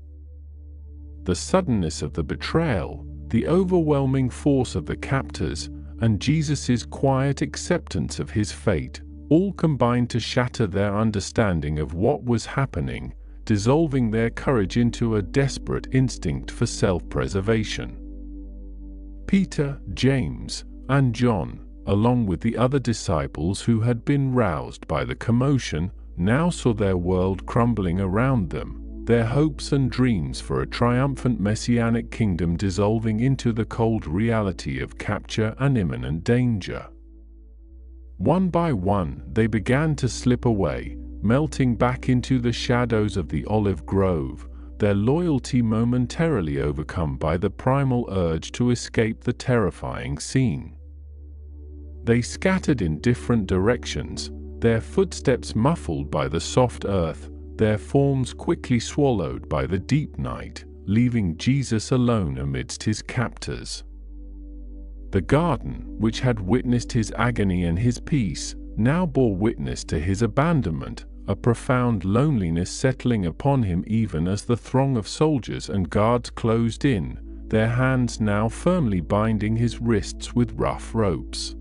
The suddenness of the betrayal, the overwhelming force of the captors, and Jesus' quiet acceptance of his fate all combined to shatter their understanding of what was happening, dissolving their courage into a desperate instinct for self-preservation. Peter, James, and John, along with the other disciples who had been roused by the commotion, now saw their world crumbling around them, their hopes and dreams for a triumphant messianic kingdom dissolving into the cold reality of capture and imminent danger. One by one, they began to slip away, melting back into the shadows of the olive grove, their loyalty momentarily overcome by the primal urge to escape the terrifying scene. They scattered in different directions, their footsteps muffled by the soft earth, their forms quickly swallowed by the deep night, leaving Jesus alone amidst his captors. The garden, which had witnessed his agony and his peace, now bore witness to his abandonment, a profound loneliness settling upon him even as the throng of soldiers and guards closed in, their hands now firmly binding his wrists with rough ropes.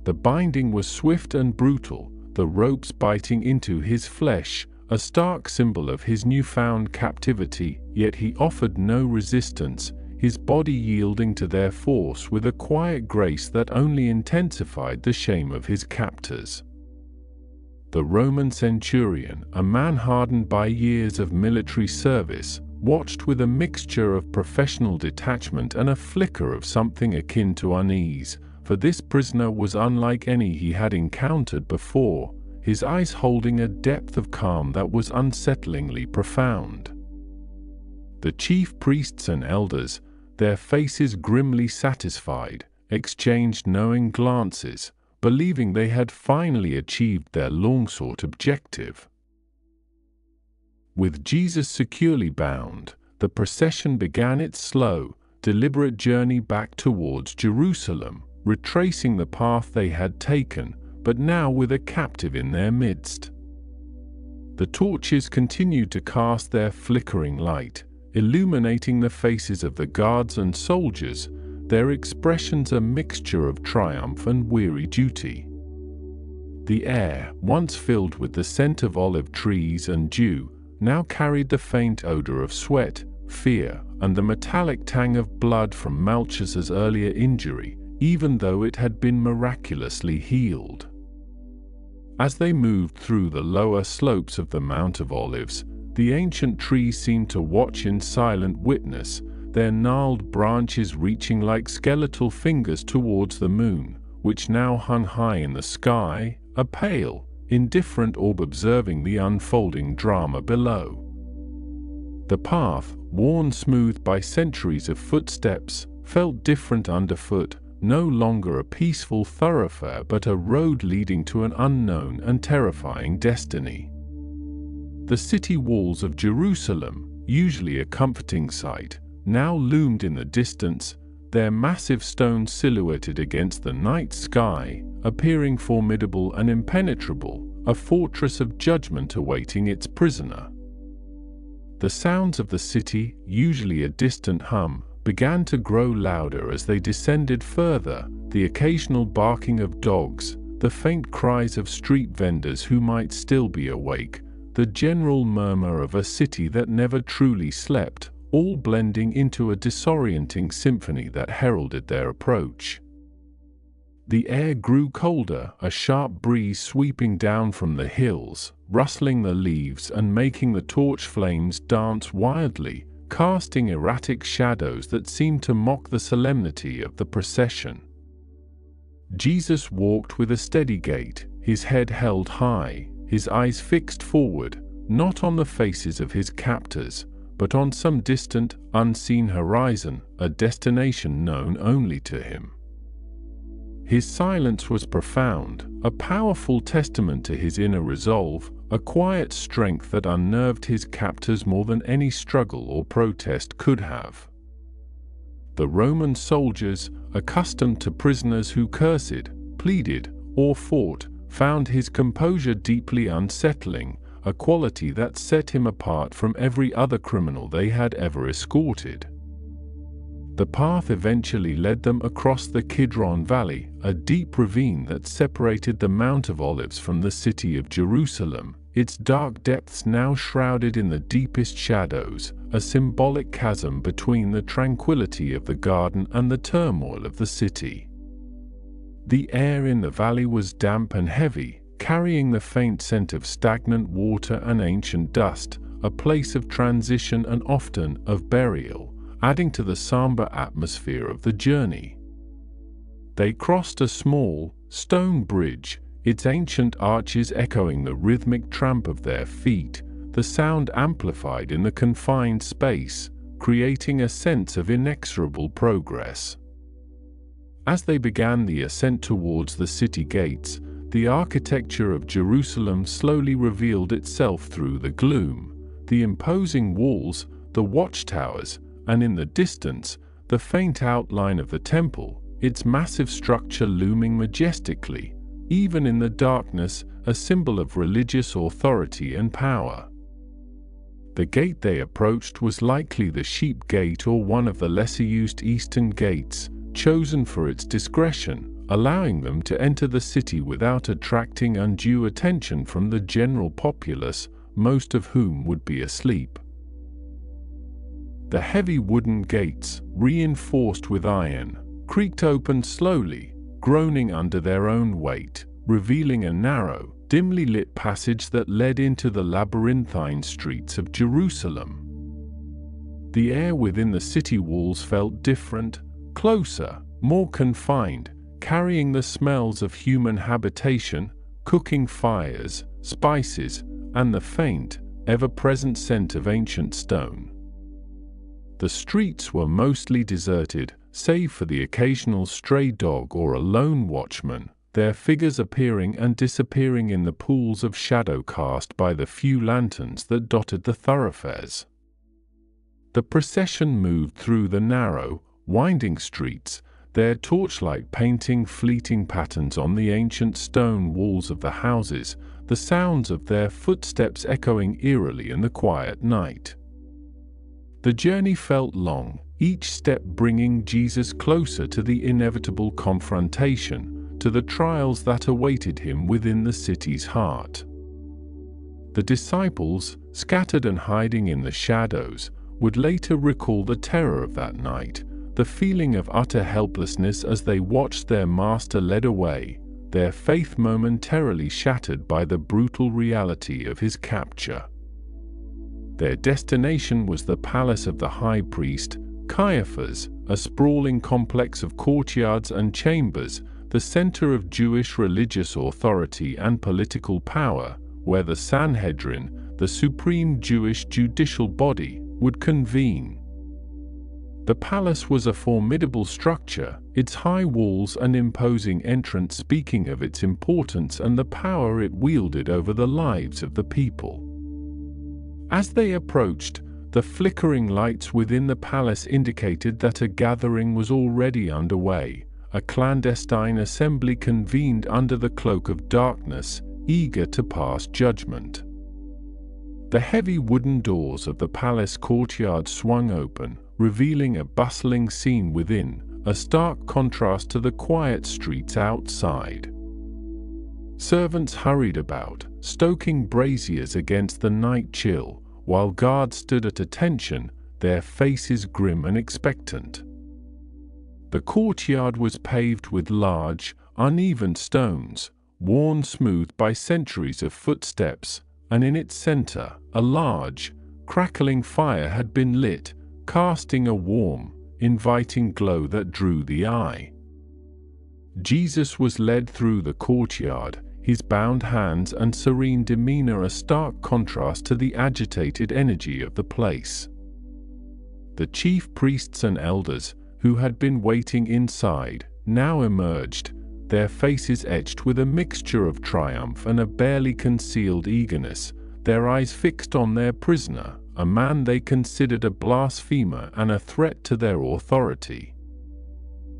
The binding was swift and brutal, the ropes biting into his flesh, a stark symbol of his newfound captivity, yet he offered no resistance, his body yielding to their force with a quiet grace that only intensified the shame of his captors. The Roman centurion, a man hardened by years of military service, watched with a mixture of professional detachment and a flicker of something akin to unease, for this prisoner was unlike any he had encountered before, his eyes holding a depth of calm that was unsettlingly profound. The chief priests and elders, their faces grimly satisfied, exchanged knowing glances, believing they had finally achieved their long-sought objective. With Jesus securely bound, the procession began its slow, deliberate journey back towards Jerusalem, retracing the path they had taken, but now with a captive in their midst. The torches continued to cast their flickering light, illuminating the faces of the guards and soldiers, their expressions a mixture of triumph and weary duty. The air, once filled with the scent of olive trees and dew, now carried the faint odor of sweat, fear, and the metallic tang of blood from Malchus's earlier injury, even though it had been miraculously healed. As they moved through the lower slopes of the Mount of Olives, the ancient trees seemed to watch in silent witness, their gnarled branches reaching like skeletal fingers towards the moon, which now hung high in the sky, a pale, indifferent orb observing the unfolding drama below. The path, worn smooth by centuries of footsteps, felt different underfoot, no longer a peaceful thoroughfare but a road leading to an unknown and terrifying destiny. The city walls of Jerusalem, usually a comforting sight, now loomed in the distance, their massive stones silhouetted against the night sky, appearing formidable and impenetrable, a fortress of judgment awaiting its prisoner. The sounds of the city, usually a distant hum, began to grow louder as they descended further, the occasional barking of dogs, the faint cries of street vendors who might still be awake, the general murmur of a city that never truly slept, all blending into a disorienting symphony that heralded their approach. The air grew colder, a sharp breeze sweeping down from the hills, rustling the leaves and making the torch flames dance wildly, casting erratic shadows that seemed to mock the solemnity of the procession. Jesus walked with a steady gait, his head held high, his eyes fixed forward, not on the faces of his captors, but on some distant, unseen horizon, a destination known only to him. His silence was profound, a powerful testament to his inner resolve, a quiet strength that unnerved his captors more than any struggle or protest could have. The Roman soldiers, accustomed to prisoners who cursed, pleaded, or fought, found his composure deeply unsettling, a quality that set him apart from every other criminal they had ever escorted. The path eventually led them across the Kidron Valley, a deep ravine that separated the Mount of Olives from the city of Jerusalem, its dark depths now shrouded in the deepest shadows, a symbolic chasm between the tranquility of the garden and the turmoil of the city. The air in the valley was damp and heavy, carrying the faint scent of stagnant water and ancient dust, a place of transition and often of burial, adding to the somber atmosphere of the journey. They crossed a small, stone bridge, its ancient arches echoing the rhythmic tramp of their feet, the sound amplified in the confined space, creating a sense of inexorable progress. As they began the ascent towards the city gates, the architecture of Jerusalem slowly revealed itself through the gloom, the imposing walls, the watchtowers, and in the distance, the faint outline of the temple, its massive structure looming majestically, even in the darkness, a symbol of religious authority and power. The gate they approached was likely the Sheep Gate or one of the lesser-used eastern gates, chosen for its discretion, allowing them to enter the city without attracting undue attention from the general populace, most of whom would be asleep. The heavy wooden gates, reinforced with iron, creaked open slowly, groaning under their own weight, revealing a narrow, dimly lit passage that led into the labyrinthine streets of Jerusalem. The air within the city walls felt different, closer, more confined, carrying the smells of human habitation, cooking fires, spices, and the faint, ever-present scent of ancient stone. The streets were mostly deserted, save for the occasional stray dog or a lone watchman, their figures appearing and disappearing in the pools of shadow cast by the few lanterns that dotted the thoroughfares. The procession moved through the narrow, winding streets, their torchlight painting fleeting patterns on the ancient stone walls of the houses, the sounds of their footsteps echoing eerily in the quiet night. The journey felt long, each step bringing Jesus closer to the inevitable confrontation, to the trials that awaited him within the city's heart. The disciples, scattered and hiding in the shadows, would later recall the terror of that night, the feeling of utter helplessness as they watched their master led away, their faith momentarily shattered by the brutal reality of his capture. Their destination was the palace of the high priest, Caiaphas, a sprawling complex of courtyards and chambers, the center of Jewish religious authority and political power, where the Sanhedrin, the supreme Jewish judicial body, would convene. The palace was a formidable structure, its high walls and imposing entrance speaking of its importance and the power it wielded over the lives of the people. As they approached, the flickering lights within the palace indicated that a gathering was already underway, a clandestine assembly convened under the cloak of darkness, eager to pass judgment. The heavy wooden doors of the palace courtyard swung open, revealing a bustling scene within, a stark contrast to the quiet streets outside. Servants hurried about, stoking braziers against the night chill, while guards stood at attention, their faces grim and expectant. The courtyard was paved with large, uneven stones, worn smooth by centuries of footsteps, and in its center, a large, crackling fire had been lit, casting a warm, inviting glow that drew the eye. Jesus was led through the courtyard, his bound hands and serene demeanor a stark contrast to the agitated energy of the place. The chief priests and elders, who had been waiting inside, now emerged, their faces etched with a mixture of triumph and a barely concealed eagerness, their eyes fixed on their prisoner, a man they considered a blasphemer and a threat to their authority.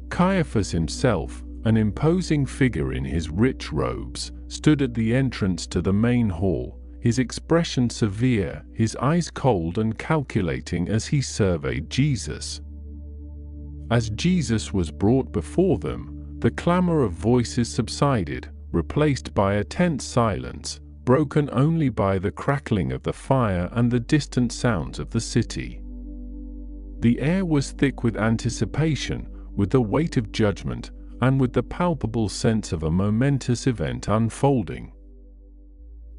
Caiaphas himself, an imposing figure in his rich robes, stood at the entrance to the main hall, his expression severe, his eyes cold and calculating as he surveyed Jesus. As Jesus was brought before them, the clamor of voices subsided, replaced by a tense silence, broken only by the crackling of the fire and the distant sounds of the city. The air was thick with anticipation, with the weight of judgment, and with the palpable sense of a momentous event unfolding.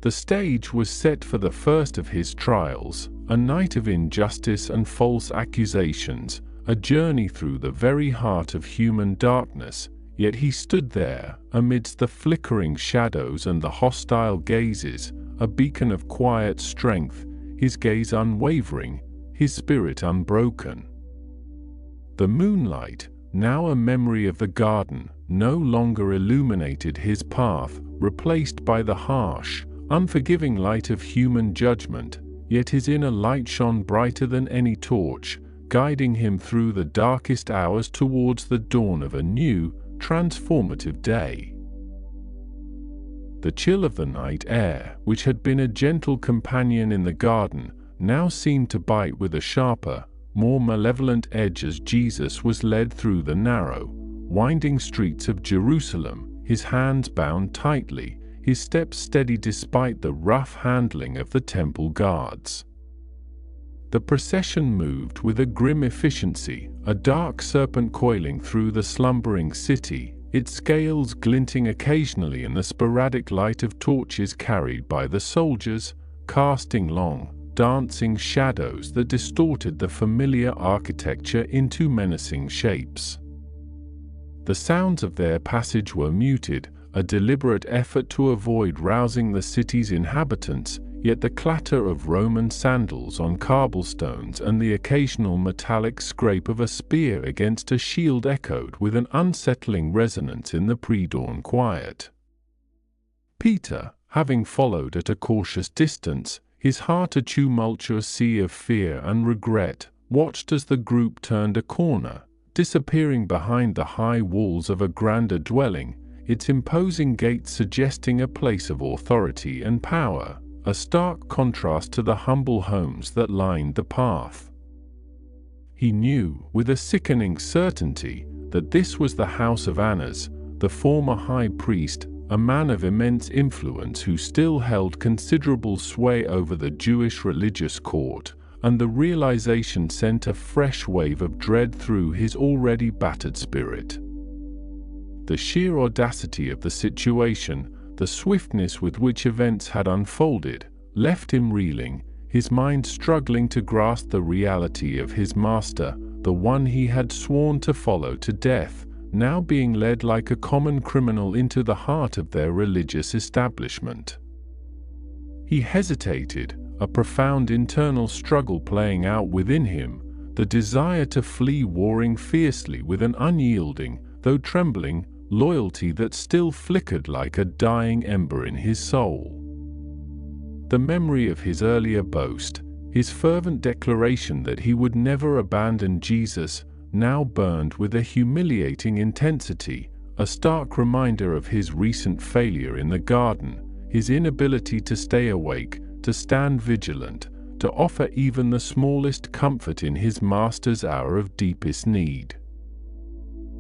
The stage was set for the first of his trials, a night of injustice and false accusations, a journey through the very heart of human darkness, yet he stood there, amidst the flickering shadows and the hostile gazes, a beacon of quiet strength, his gaze unwavering, his spirit unbroken. The moonlight, now a memory of the garden, no longer illuminated his path, replaced by the harsh, unforgiving light of human judgment, yet his inner light shone brighter than any torch, guiding him through the darkest hours towards the dawn of a new, transformative day. The chill of the night air, which had been a gentle companion in the garden, now seemed to bite with a sharper, more malevolent edge as Jesus was led through the narrow, winding streets of Jerusalem, his hands bound tightly, his steps steady despite the rough handling of the temple guards. The procession moved with a grim efficiency, a dark serpent coiling through the slumbering city, its scales glinting occasionally in the sporadic light of torches carried by the soldiers, casting long, dancing shadows that distorted the familiar architecture into menacing shapes. The sounds of their passage were muted, a deliberate effort to avoid rousing the city's inhabitants, yet the clatter of Roman sandals on cobblestones and the occasional metallic scrape of a spear against a shield echoed with an unsettling resonance in the pre-dawn quiet. Peter, having followed at a cautious distance, his heart a tumultuous sea of fear and regret, watched as the group turned a corner, disappearing behind the high walls of a grander dwelling, its imposing gates suggesting a place of authority and power, a stark contrast to the humble homes that lined the path. He knew, with a sickening certainty, that this was the house of Annas, the former high priest, a man of immense influence who still held considerable sway over the Jewish religious court, and the realization sent a fresh wave of dread through his already battered spirit. The sheer audacity of the situation, the swiftness with which events had unfolded, left him reeling, his mind struggling to grasp the reality of his master, the one he had sworn to follow to death, now being led like a common criminal into the heart of their religious establishment. He hesitated, a profound internal struggle playing out within him, the desire to flee warring fiercely with an unyielding, though trembling, loyalty that still flickered like a dying ember in his soul. The memory of his earlier boast, his fervent declaration that he would never abandon Jesus, now burned with a humiliating intensity, a stark reminder of his recent failure in the garden, his inability to stay awake, to stand vigilant, to offer even the smallest comfort in his master's hour of deepest need.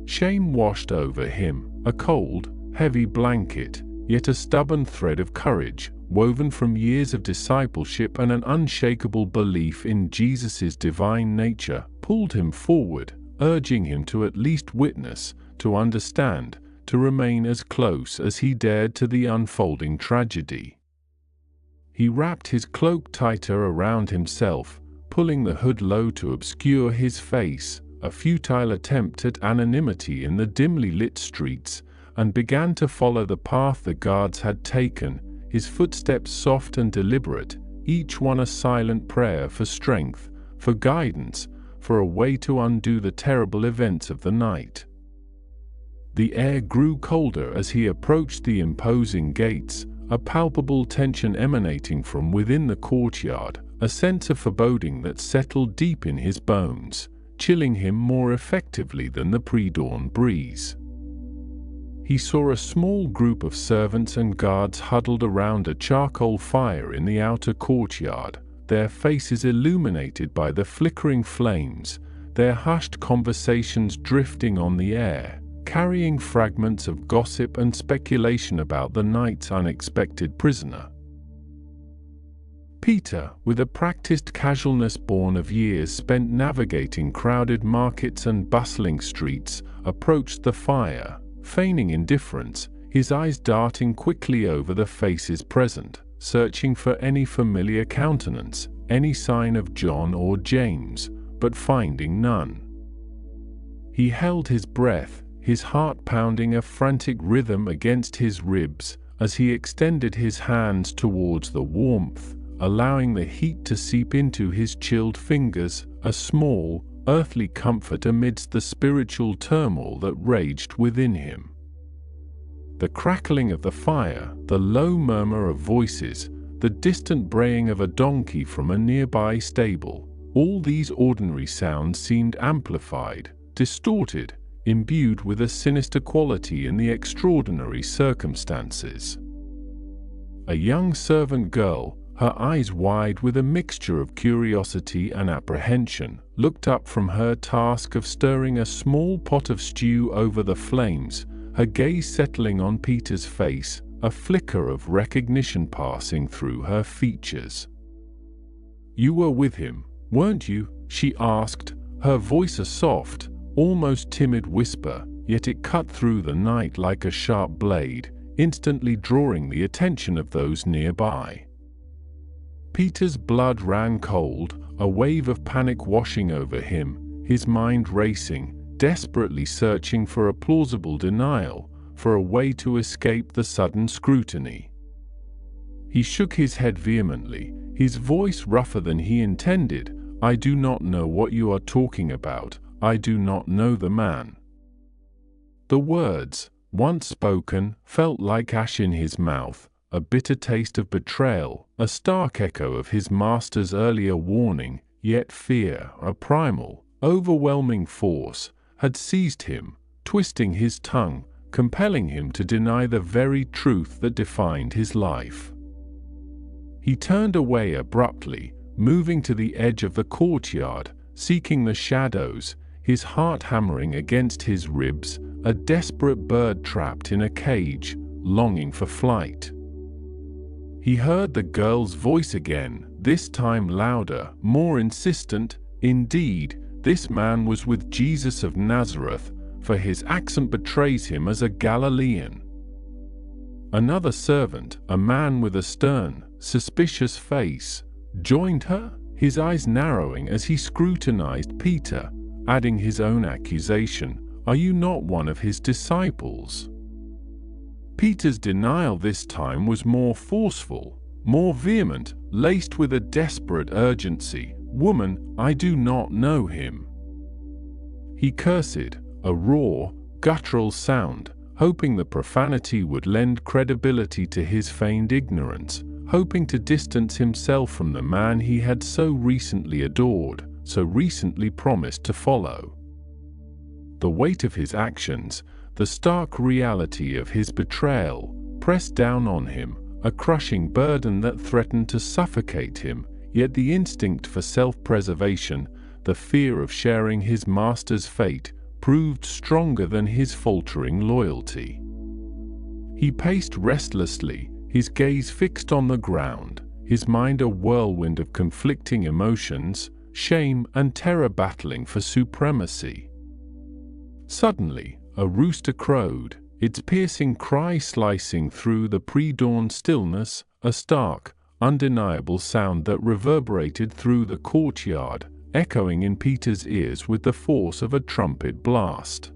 Shame washed over him, a cold, heavy blanket, yet a stubborn thread of courage, woven from years of discipleship and an unshakable belief in Jesus' divine nature, pulled him forward, urging him to at least witness, to understand, to remain as close as he dared to the unfolding tragedy. He wrapped his cloak tighter around himself, pulling the hood low to obscure his face, a futile attempt at anonymity in the dimly lit streets, and began to follow the path the guards had taken, his footsteps soft and deliberate, each one a silent prayer for strength, for guidance, for a way to undo the terrible events of the night. The air grew colder as he approached the imposing gates, a palpable tension emanating from within the courtyard, a sense of foreboding that settled deep in his bones, chilling him more effectively than the pre-dawn breeze. He saw a small group of servants and guards huddled around a charcoal fire in the outer courtyard, their faces illuminated by the flickering flames, their hushed conversations drifting on the air, carrying fragments of gossip and speculation about the night's unexpected prisoner. Peter, with a practiced casualness born of years spent navigating crowded markets and bustling streets, approached the fire, feigning indifference, his eyes darting quickly over the faces present, searching for any familiar countenance, any sign of John or James, but finding none. He held his breath, his heart pounding a frantic rhythm against his ribs, as he extended his hands towards the warmth, allowing the heat to seep into his chilled fingers, a small, earthly comfort amidst the spiritual turmoil that raged within him. The crackling of the fire, the low murmur of voices, the distant braying of a donkey from a nearby stable, all these ordinary sounds seemed amplified, distorted, imbued with a sinister quality in the extraordinary circumstances. A young servant girl, her eyes wide with a mixture of curiosity and apprehension, looked up from her task of stirring a small pot of stew over the flames, her gaze settling on Peter's face, a flicker of recognition passing through her features. "You were with him, weren't you?" she asked, her voice a soft, almost timid whisper, yet it cut through the night like a sharp blade, instantly drawing the attention of those nearby. Peter's blood ran cold, a wave of panic washing over him, his mind racing, desperately searching for a plausible denial, for a way to escape the sudden scrutiny. He shook his head vehemently, his voice rougher than he intended. "I do not know what you are talking about. I do not know the man." The words, once spoken, felt like ash in his mouth, a bitter taste of betrayal, a stark echo of his master's earlier warning, yet fear, a primal, overwhelming force, had seized him, twisting his tongue, compelling him to deny the very truth that defined his life. He turned away abruptly, moving to the edge of the courtyard, seeking the shadows, his heart hammering against his ribs, a desperate bird trapped in a cage, longing for flight. He heard the girl's voice again, this time louder, more insistent. Indeed, this man was with Jesus of Nazareth, for his accent betrays him as a Galilean. Another servant, a man with a stern, suspicious face, joined her, his eyes narrowing as he scrutinized Peter, adding his own accusation, "Are you not one of his disciples?" Peter's denial this time was more forceful, more vehement, laced with a desperate urgency, "Woman, I do not know him." He cursed, a raw, guttural sound, hoping the profanity would lend credibility to his feigned ignorance, hoping to distance himself from the man he had so recently adored, so recently promised to follow. The weight of his actions, the stark reality of his betrayal, pressed down on him, a crushing burden that threatened to suffocate him, yet the instinct for self-preservation, the fear of sharing his master's fate, proved stronger than his faltering loyalty. He paced restlessly, his gaze fixed on the ground, his mind a whirlwind of conflicting emotions, shame and terror battling for supremacy. Suddenly, a rooster crowed, its piercing cry slicing through the pre-dawn stillness, a stark, undeniable sound that reverberated through the courtyard, echoing in Peter's ears with the force of a trumpet blast.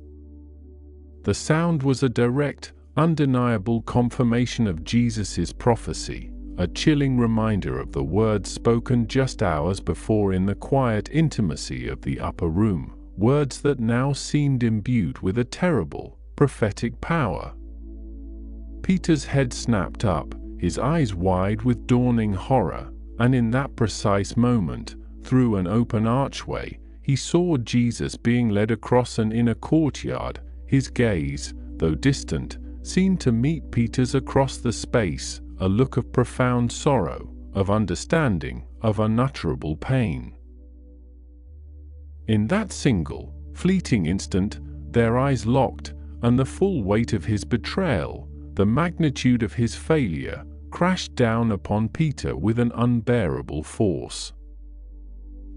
The sound was a direct, undeniable confirmation of Jesus' prophecy, a chilling reminder of the words spoken just hours before in the quiet intimacy of the upper room, words that now seemed imbued with a terrible, prophetic power. Peter's head snapped up, his eyes wide with dawning horror, and in that precise moment, through an open archway, he saw Jesus being led across an inner courtyard. His gaze, though distant, seemed to meet Peter's across the space, a look of profound sorrow, of understanding, of unutterable pain. In that single, fleeting instant, their eyes locked, and the full weight of his betrayal, the magnitude of his failure, crashed down upon Peter with an unbearable force.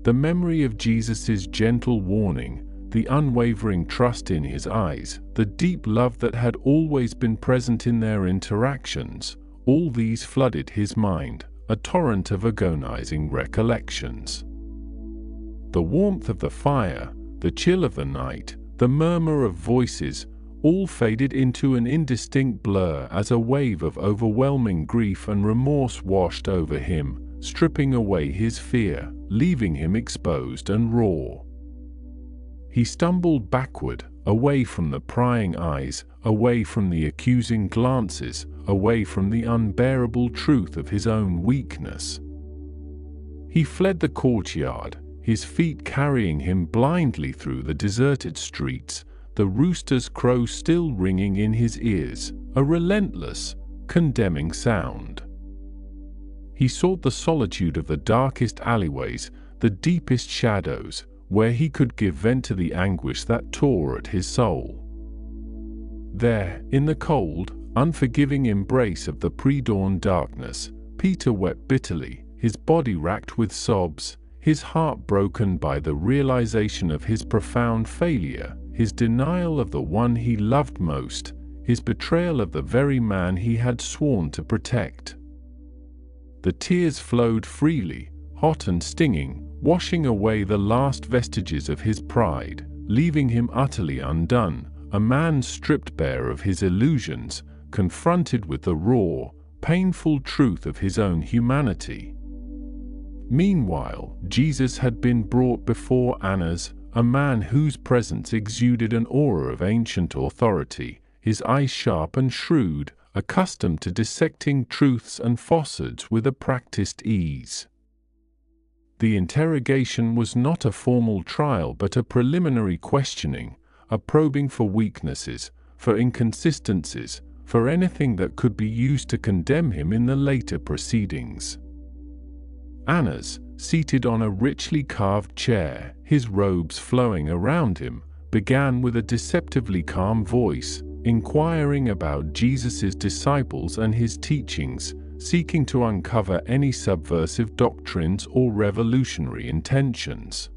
The memory of Jesus' gentle warning, the unwavering trust in his eyes, the deep love that had always been present in their interactions, all these flooded his mind, a torrent of agonizing recollections. The warmth of the fire, the chill of the night, the murmur of voices, all faded into an indistinct blur as a wave of overwhelming grief and remorse washed over him, stripping away his fear, leaving him exposed and raw. He stumbled backward, away from the prying eyes, away from the accusing glances, away from the unbearable truth of his own weakness. He fled the courtyard, his feet carrying him blindly through the deserted streets, the rooster's crow still ringing in his ears, a relentless, condemning sound. He sought the solitude of the darkest alleyways, the deepest shadows, where he could give vent to the anguish that tore at his soul. There, in the cold, unforgiving embrace of the pre-dawn darkness, Peter wept bitterly, his body racked with sobs, his heart broken by the realization of his profound failure, his denial of the one he loved most, his betrayal of the very man he had sworn to protect. The tears flowed freely, hot and stinging, washing away the last vestiges of his pride, leaving him utterly undone, a man stripped bare of his illusions, confronted with the raw, painful truth of his own humanity. Meanwhile, Jesus had been brought before Annas, a man whose presence exuded an aura of ancient authority, his eyes sharp and shrewd, accustomed to dissecting truths and falsehoods with a practiced ease. The interrogation was not a formal trial but a preliminary questioning, a probing for weaknesses, for inconsistencies, for anything that could be used to condemn him in the later proceedings. Annas, seated on a richly carved chair, his robes flowing around him, began with a deceptively calm voice, inquiring about Jesus' disciples and his teachings, seeking to uncover any subversive doctrines or revolutionary intentions.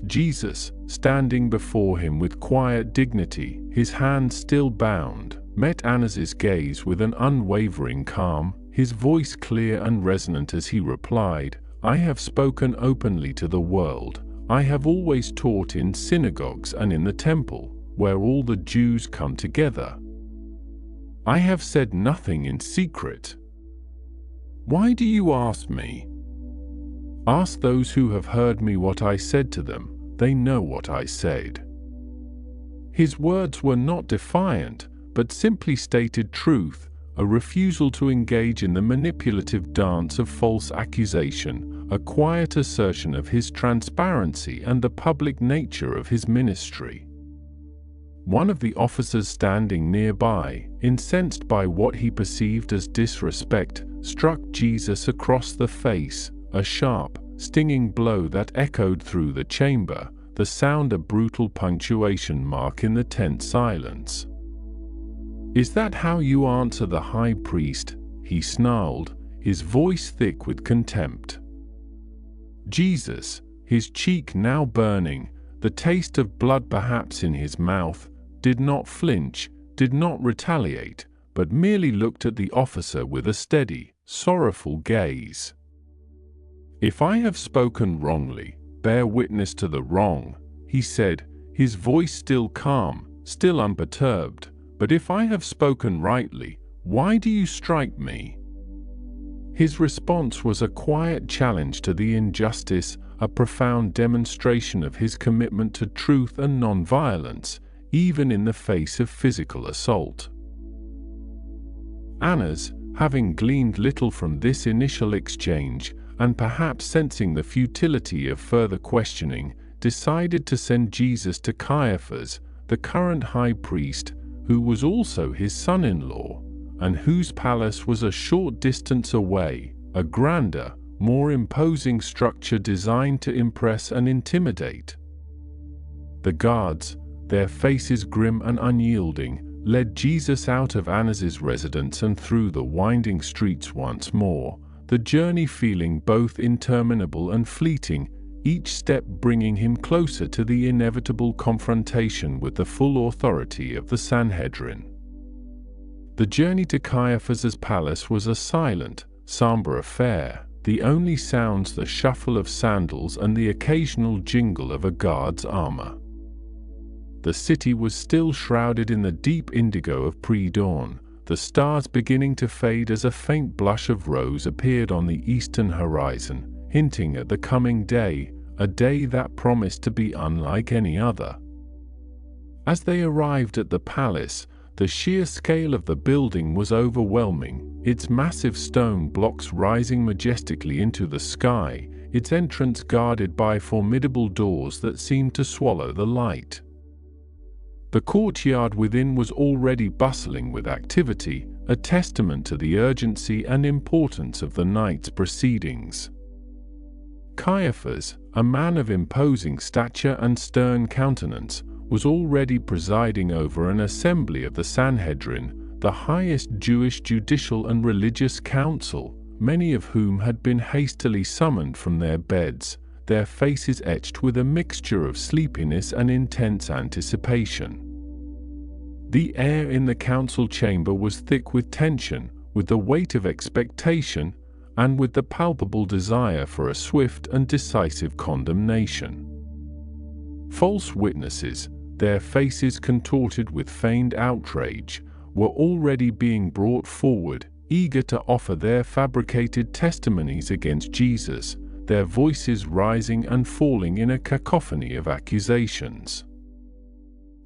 Jesus, standing before him with quiet dignity, his hands still bound, met Annas' gaze with an unwavering calm, his voice clear and resonant as he replied, "I have spoken openly to the world. I have always taught in synagogues and in the temple, where all the Jews come together. I have said nothing in secret. Why do you ask me? Ask those who have heard me what I said to them, they know what I said." His words were not defiant, but simply stated truth, a refusal to engage in the manipulative dance of false accusation, a quiet assertion of his transparency and the public nature of his ministry. One of the officers standing nearby, incensed by what he perceived as disrespect, struck Jesus across the face, a sharp, stinging blow that echoed through the chamber, the sound a brutal punctuation mark in the tense silence. "Is that how you answer the high priest?" he snarled, his voice thick with contempt. Jesus, his cheek now burning, the taste of blood perhaps in his mouth, did not flinch, did not retaliate, but merely looked at the officer with a steady, sorrowful gaze. "If I have spoken wrongly, bear witness to the wrong," he said, his voice still calm, still unperturbed. "But if I have spoken rightly, why do you strike me?" His response was a quiet challenge to the injustice, a profound demonstration of his commitment to truth and non-violence, even in the face of physical assault. Annas, having gleaned little from this initial exchange, and perhaps sensing the futility of further questioning, decided to send Jesus to Caiaphas, the current high priest, who was also his son-in-law, and whose palace was a short distance away, a grander, more imposing structure designed to impress and intimidate. The guards, their faces grim and unyielding, led Jesus out of Annas's residence and through the winding streets once more, the journey feeling both interminable and fleeting, each step bringing him closer to the inevitable confrontation with the full authority of the Sanhedrin. The journey to Caiaphas's palace was a silent, somber affair, the only sounds the shuffle of sandals and the occasional jingle of a guard's armor. The city was still shrouded in the deep indigo of pre-dawn, the stars beginning to fade as a faint blush of rose appeared on the eastern horizon, hinting at the coming day, a day that promised to be unlike any other. As they arrived at the palace, the sheer scale of the building was overwhelming, its massive stone blocks rising majestically into the sky, its entrance guarded by formidable doors that seemed to swallow the light. The courtyard within was already bustling with activity, a testament to the urgency and importance of the night's proceedings. Caiaphas, a man of imposing stature and stern countenance, was already presiding over an assembly of the Sanhedrin, the highest Jewish judicial and religious council, many of whom had been hastily summoned from their beds, their faces etched with a mixture of sleepiness and intense anticipation. The air in the council chamber was thick with tension, with the weight of expectation, and with the palpable desire for a swift and decisive condemnation. False witnesses, their faces contorted with feigned outrage, were already being brought forward, eager to offer their fabricated testimonies against Jesus, their voices rising and falling in a cacophony of accusations.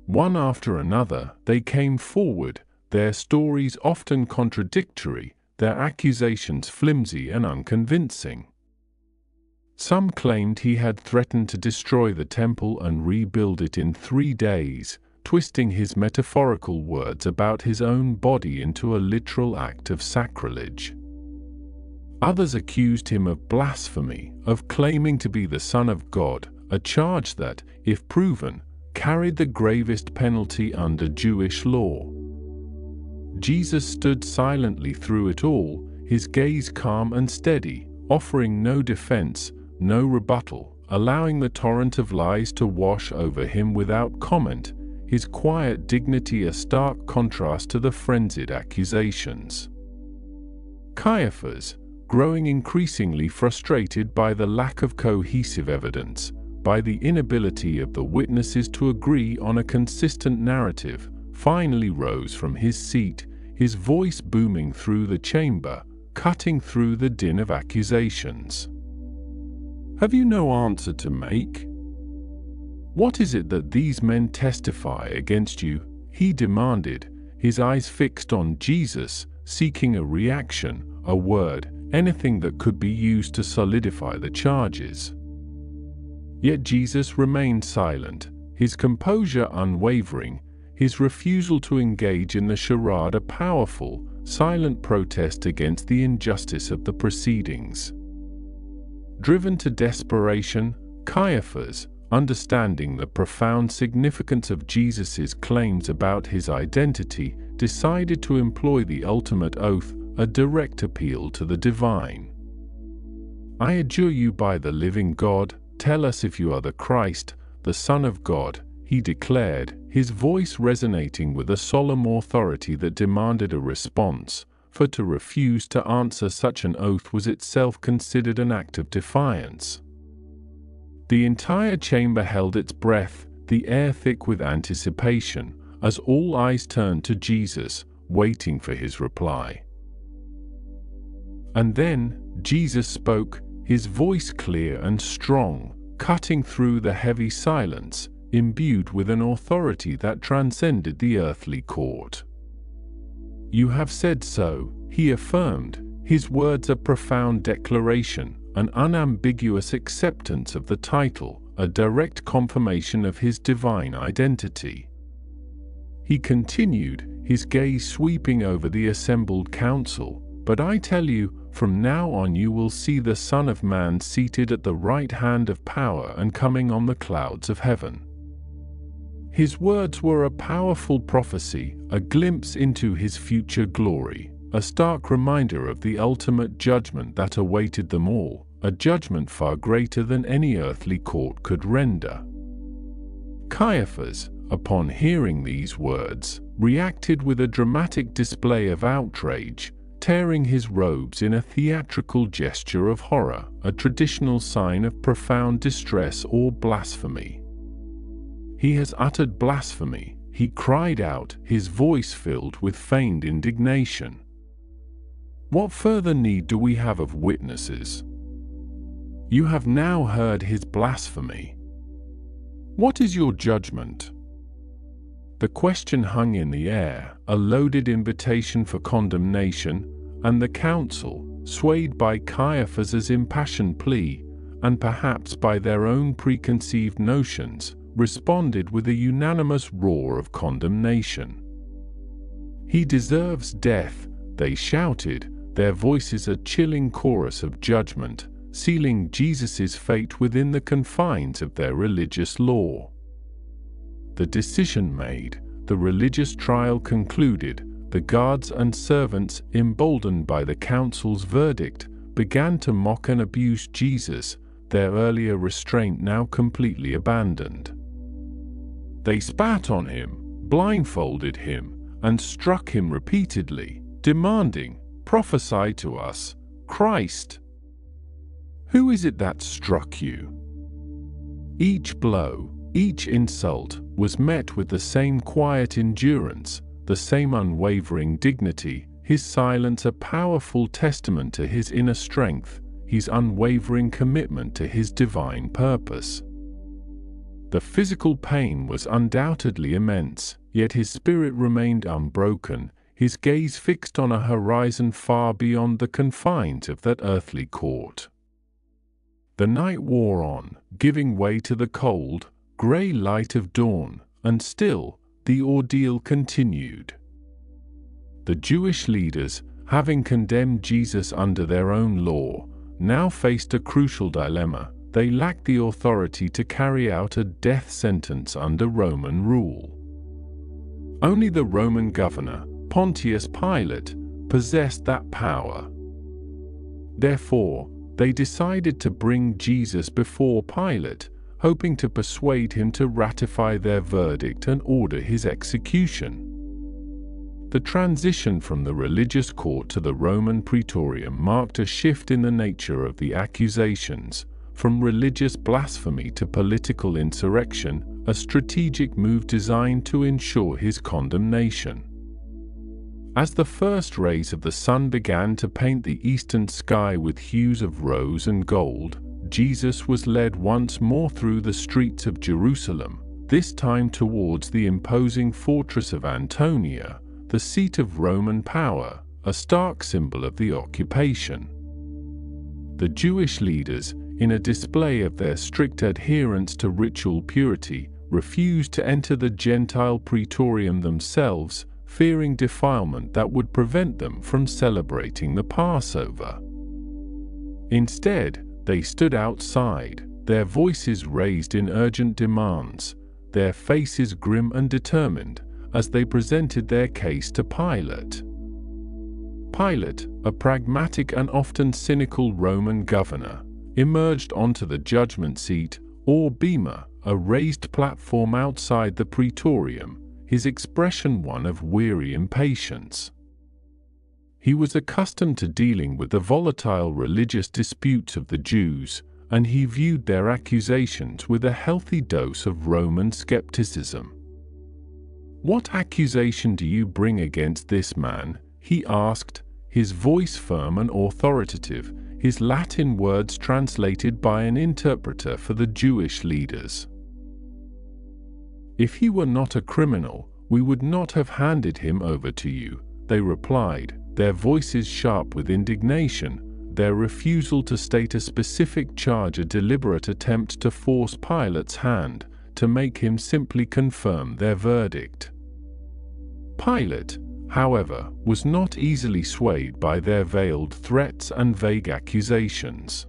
One after another, they came forward, their stories often contradictory, their accusations flimsy and unconvincing. Some claimed he had threatened to destroy the temple and rebuild it in 3 days, twisting his metaphorical words about his own body into a literal act of sacrilege. Others accused him of blasphemy, of claiming to be the Son of God, a charge that, if proven, carried the gravest penalty under Jewish law. Jesus stood silently through it all, his gaze calm and steady, offering no defense, no rebuttal, allowing the torrent of lies to wash over him without comment, his quiet dignity a stark contrast to the frenzied accusations. Caiaphas, growing increasingly frustrated by the lack of cohesive evidence, by the inability of the witnesses to agree on a consistent narrative, finally rose from his seat, his voice booming through the chamber, cutting through the din of accusations. Have you no answer to make? What is it that these men testify against you? He demanded, his eyes fixed on Jesus, seeking a reaction, a word, anything that could be used to solidify the charges. Yet Jesus remained silent, his composure unwavering, his refusal to engage in the charade a powerful, silent protest against the injustice of the proceedings. Driven to desperation, Caiaphas, understanding the profound significance of Jesus' claims about his identity, decided to employ the ultimate oath, a direct appeal to the divine. "I adjure you by the living God, tell us if you are the Christ, the Son of God," he declared, his voice resonating with a solemn authority that demanded a response, for to refuse to answer such an oath was itself considered an act of defiance. The entire chamber held its breath, the air thick with anticipation, as all eyes turned to Jesus, waiting for his reply. And then, Jesus spoke, his voice clear and strong, cutting through the heavy silence, imbued with an authority that transcended the earthly court. "You have said so," he affirmed, his words a profound declaration, an unambiguous acceptance of the title, a direct confirmation of his divine identity. He continued, his gaze sweeping over the assembled council, "But I tell you, from now on you will see the Son of Man seated at the right hand of power and coming on the clouds of heaven." His words were a powerful prophecy, a glimpse into his future glory, a stark reminder of the ultimate judgment that awaited them all, a judgment far greater than any earthly court could render. Caiaphas, upon hearing these words, reacted with a dramatic display of outrage, tearing his robes in a theatrical gesture of horror, a traditional sign of profound distress or blasphemy. "He has uttered blasphemy," he cried out, his voice filled with feigned indignation. "What further need do we have of witnesses? You have now heard his blasphemy. What is your judgment?" The question hung in the air, a loaded invitation for condemnation, and the council, swayed by Caiaphas's impassioned plea, and perhaps by their own preconceived notions, responded with a unanimous roar of condemnation. "He deserves death," they shouted, their voices a chilling chorus of judgment, sealing Jesus' fate within the confines of their religious law. The decision made, the religious trial concluded, the guards and servants, emboldened by the council's verdict, began to mock and abuse Jesus, their earlier restraint now completely abandoned. They spat on him, blindfolded him, and struck him repeatedly, demanding, "Prophesy to us, Christ! Who is it that struck you?" Each blow, each insult, was met with the same quiet endurance, the same unwavering dignity, his silence a powerful testament to his inner strength, his unwavering commitment to his divine purpose. The physical pain was undoubtedly immense, yet his spirit remained unbroken, his gaze fixed on a horizon far beyond the confines of that earthly court. The night wore on, giving way to the cold, grey light of dawn, and still, the ordeal continued. The Jewish leaders, having condemned Jesus under their own law, now faced a crucial dilemma. They lacked the authority to carry out a death sentence under Roman rule. Only the Roman governor, Pontius Pilate, possessed that power. Therefore, they decided to bring Jesus before Pilate, hoping to persuade him to ratify their verdict and order his execution. The transition from the religious court to the Roman praetorium marked a shift in the nature of the accusations, from religious blasphemy to political insurrection, a strategic move designed to ensure his condemnation. As the first rays of the sun began to paint the eastern sky with hues of rose and gold, Jesus was led once more through the streets of Jerusalem, this time towards the imposing fortress of Antonia, the seat of Roman power, a stark symbol of the occupation. The Jewish leaders, in a display of their strict adherence to ritual purity, refused to enter the Gentile praetorium themselves, fearing defilement that would prevent them from celebrating the Passover. Instead, they stood outside, their voices raised in urgent demands, their faces grim and determined, as they presented their case to Pilate. Pilate, a pragmatic and often cynical Roman governor, emerged onto the judgment seat, or bema, a raised platform outside the praetorium, his expression one of weary impatience. He was accustomed to dealing with the volatile religious disputes of the Jews, and he viewed their accusations with a healthy dose of Roman skepticism. "What accusation do you bring against this man?" he asked, his voice firm and authoritative, his Latin words translated by an interpreter for the Jewish leaders. "If he were not a criminal, we would not have handed him over to you," they replied, their voices sharp with indignation, their refusal to state a specific charge a deliberate attempt to force Pilate's hand, to make him simply confirm their verdict. Pilate, however, was not easily swayed by their veiled threats and vague accusations.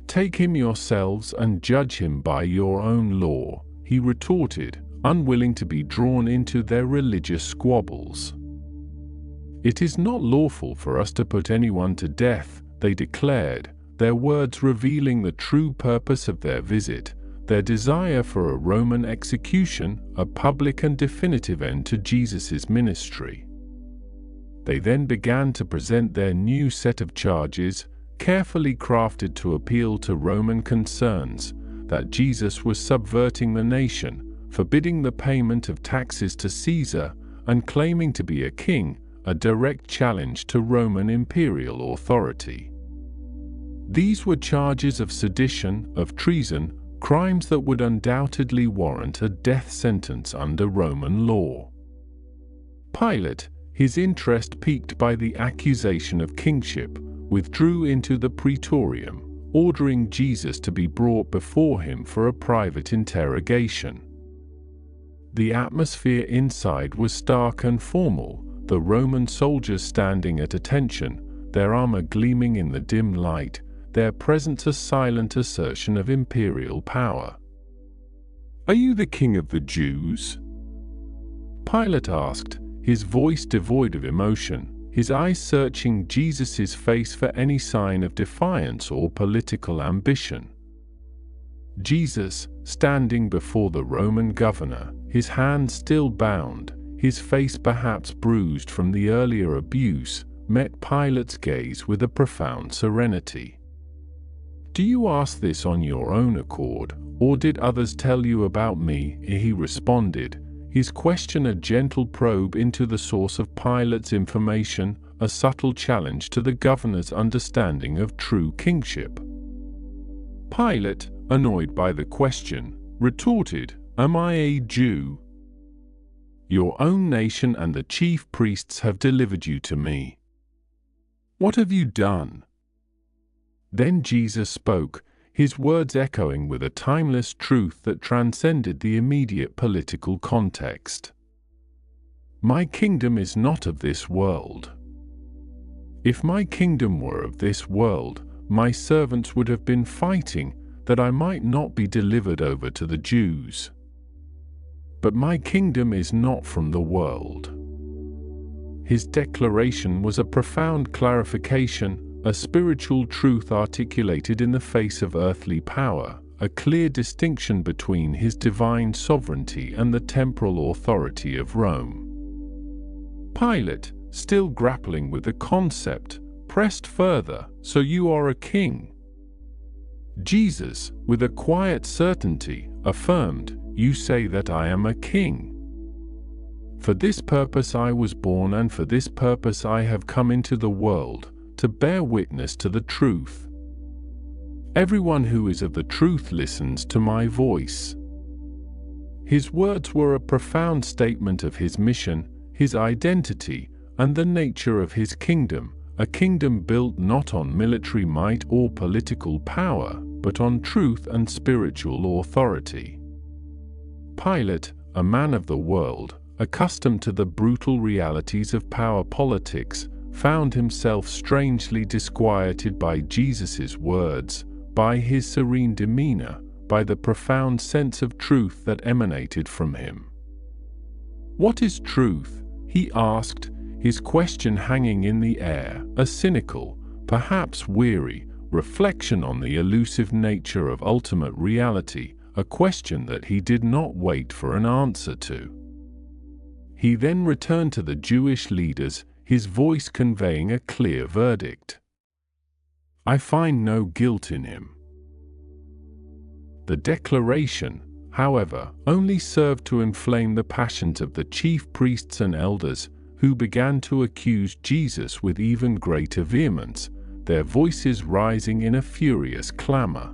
"Take him yourselves and judge him by your own law," he retorted, unwilling to be drawn into their religious squabbles. "It is not lawful for us to put anyone to death," they declared, their words revealing the true purpose of their visit, their desire for a Roman execution, a public and definitive end to Jesus' ministry. They then began to present their new set of charges, carefully crafted to appeal to Roman concerns, that Jesus was subverting the nation, forbidding the payment of taxes to Caesar, and claiming to be a king, a direct challenge to Roman imperial authority. These were charges of sedition, of treason, crimes that would undoubtedly warrant a death sentence under Roman law. Pilate, his interest piqued by the accusation of kingship, withdrew into the praetorium, ordering Jesus to be brought before him for a private interrogation. The atmosphere inside was stark and formal, the Roman soldiers standing at attention, their armor gleaming in the dim light, their presence a silent assertion of imperial power. "Are you the king of the Jews?" Pilate asked, his voice devoid of emotion, his eyes searching Jesus' face for any sign of defiance or political ambition. Jesus, standing before the Roman governor, his hands still bound, his face perhaps bruised from the earlier abuse, met Pilate's gaze with a profound serenity. "Do you ask this on your own accord, or did others tell you about me?" he responded, his question a gentle probe into the source of Pilate's information, a subtle challenge to the governor's understanding of true kingship. Pilate, annoyed by the question, retorted, "Am I a Jew? Your own nation and the chief priests have delivered you to me. What have you done?" Then Jesus spoke, his words echoing with a timeless truth that transcended the immediate political context. "My kingdom is not of this world. If my kingdom were of this world, my servants would have been fighting that I might not be delivered over to the Jews. But my kingdom is not from the world." His declaration was a profound clarification, a spiritual truth articulated in the face of earthly power, a clear distinction between his divine sovereignty and the temporal authority of Rome. Pilate, still grappling with the concept, pressed further, "So you are a king?" Jesus, with a quiet certainty, affirmed, "You say that I am a king. For this purpose I was born, and for this purpose I have come into the world, to bear witness to the truth. Everyone who is of the truth listens to my voice." His words were a profound statement of his mission, his identity, and the nature of his kingdom, a kingdom built not on military might or political power, but on truth and spiritual authority. Pilate, a man of the world, accustomed to the brutal realities of power politics, found himself strangely disquieted by Jesus' words, by his serene demeanor, by the profound sense of truth that emanated from him. "What is truth?" he asked, his question hanging in the air, a cynical, perhaps weary, reflection on the elusive nature of ultimate reality, a question that he did not wait for an answer to. He then returned to the Jewish leaders, his voice conveying a clear verdict. "I find no guilt in him." The declaration, however, only served to inflame the passions of the chief priests and elders, who began to accuse Jesus with even greater vehemence, their voices rising in a furious clamor.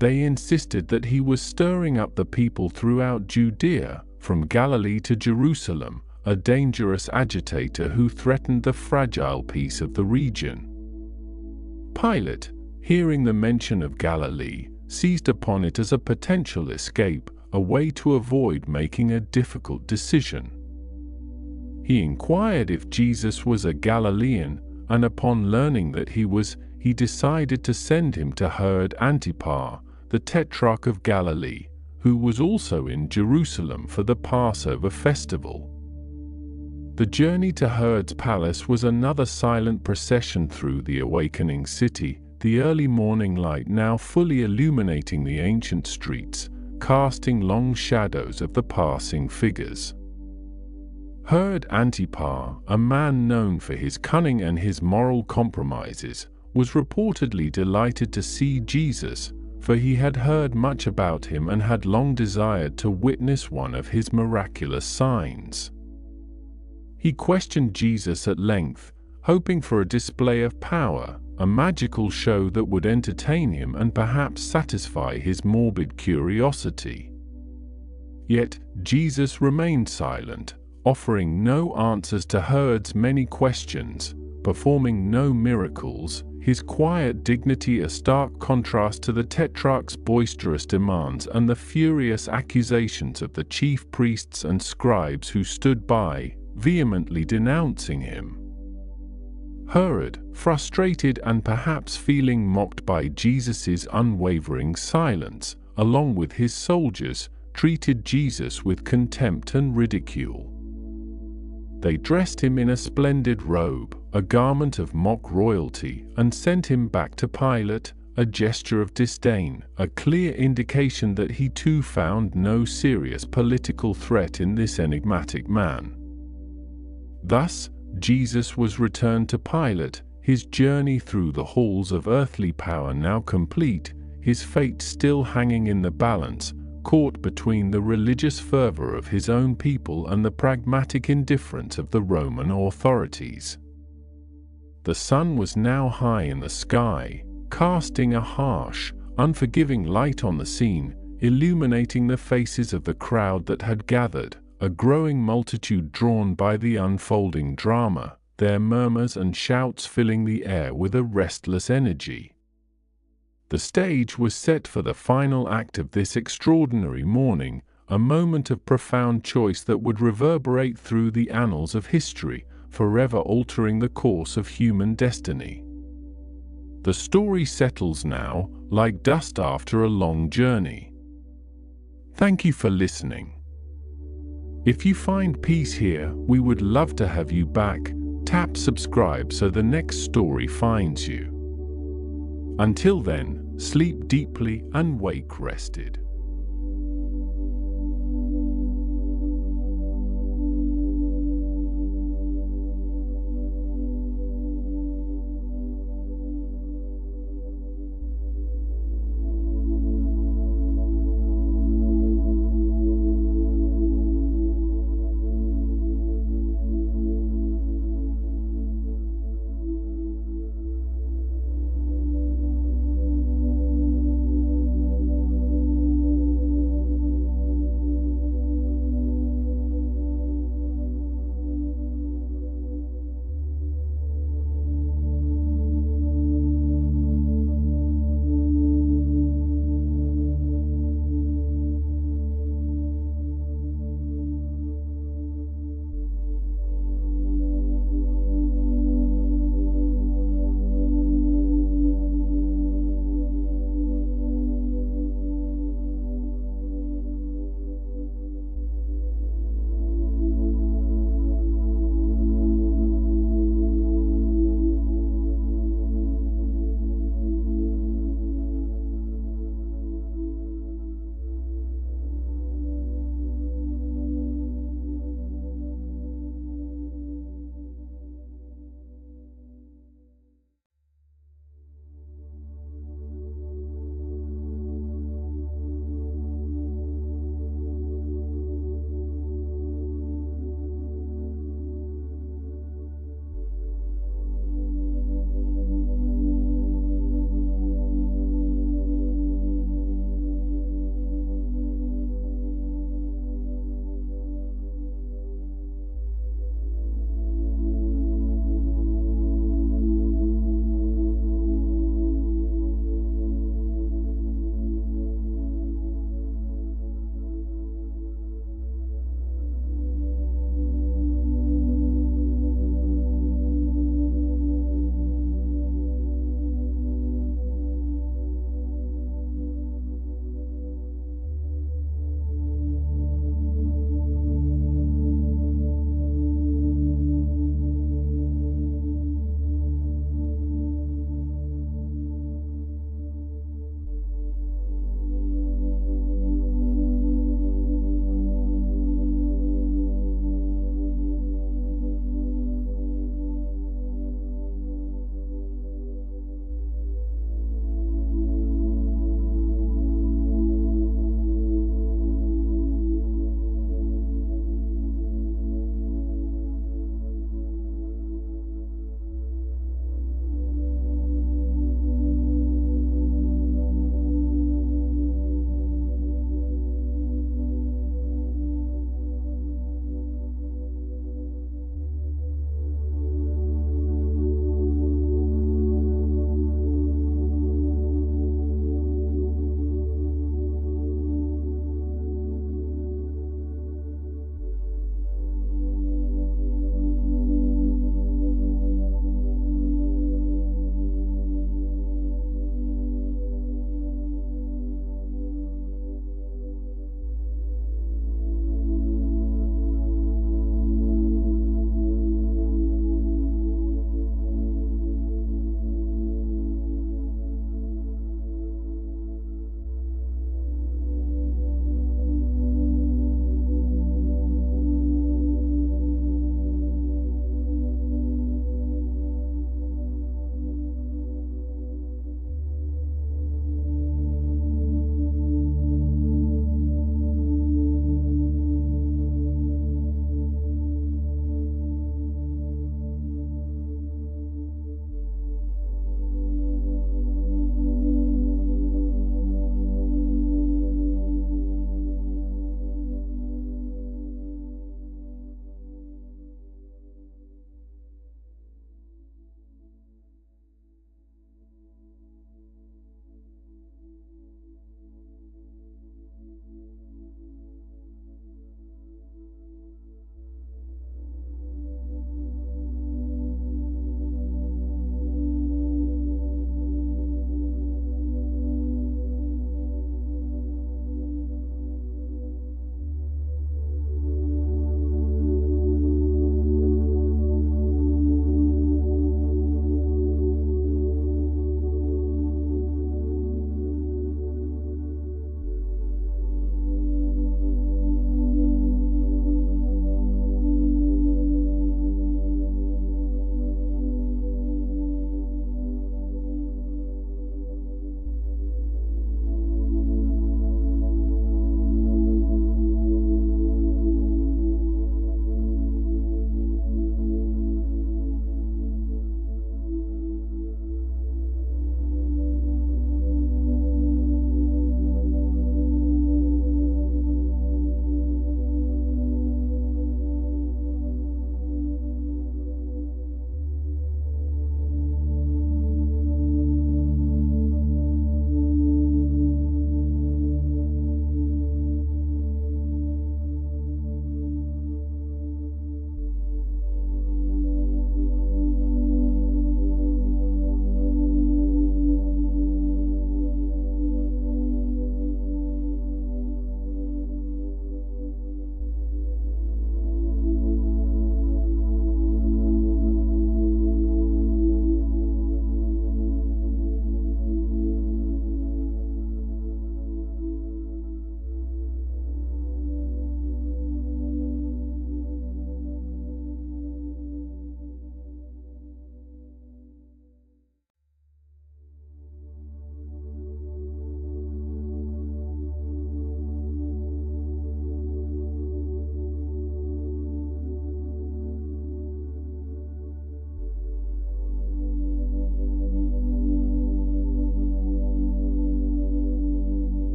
They insisted that he was stirring up the people throughout Judea, from Galilee to Jerusalem, a dangerous agitator who threatened the fragile peace of the region. Pilate, hearing the mention of Galilee, seized upon it as a potential escape, a way to avoid making a difficult decision. He inquired if Jesus was a Galilean, and upon learning that he was, he decided to send him to Herod Antipas, the Tetrarch of Galilee, who was also in Jerusalem for the Passover festival. The journey to Herod's palace was another silent procession through the awakening city, the early morning light now fully illuminating the ancient streets, casting long shadows of the passing figures. Herod Antipas, a man known for his cunning and his moral compromises, was reportedly delighted to see Jesus, for he had heard much about him and had long desired to witness one of his miraculous signs. He questioned Jesus at length, hoping for a display of power, a magical show that would entertain him and perhaps satisfy his morbid curiosity. Yet Jesus remained silent, offering no answers to Herod's many questions, performing no miracles, his quiet dignity a stark contrast to the Tetrarch's boisterous demands and the furious accusations of the chief priests and scribes who stood by, vehemently denouncing him. Herod, frustrated and perhaps feeling mocked by Jesus' unwavering silence, along with his soldiers, treated Jesus with contempt and ridicule. They dressed him in a splendid robe, a garment of mock royalty, and sent him back to Pilate, a gesture of disdain, a clear indication that he too found no serious political threat in this enigmatic man. Thus, Jesus was returned to Pilate, his journey through the halls of earthly power now complete, his fate still hanging in the balance, caught between the religious fervor of his own people and the pragmatic indifference of the Roman authorities. The sun was now high in the sky, casting a harsh, unforgiving light on the scene, illuminating the faces of the crowd that had gathered, a growing multitude drawn by the unfolding drama, their murmurs and shouts filling the air with a restless energy. The stage was set for the final act of this extraordinary morning, a moment of profound choice that would reverberate through the annals of history, forever altering the course of human destiny. The story settles now, like dust after a long journey. Thank you for listening. If you find peace here, we would love to have you back. Tap subscribe so the next story finds you. Until then, sleep deeply and wake rested.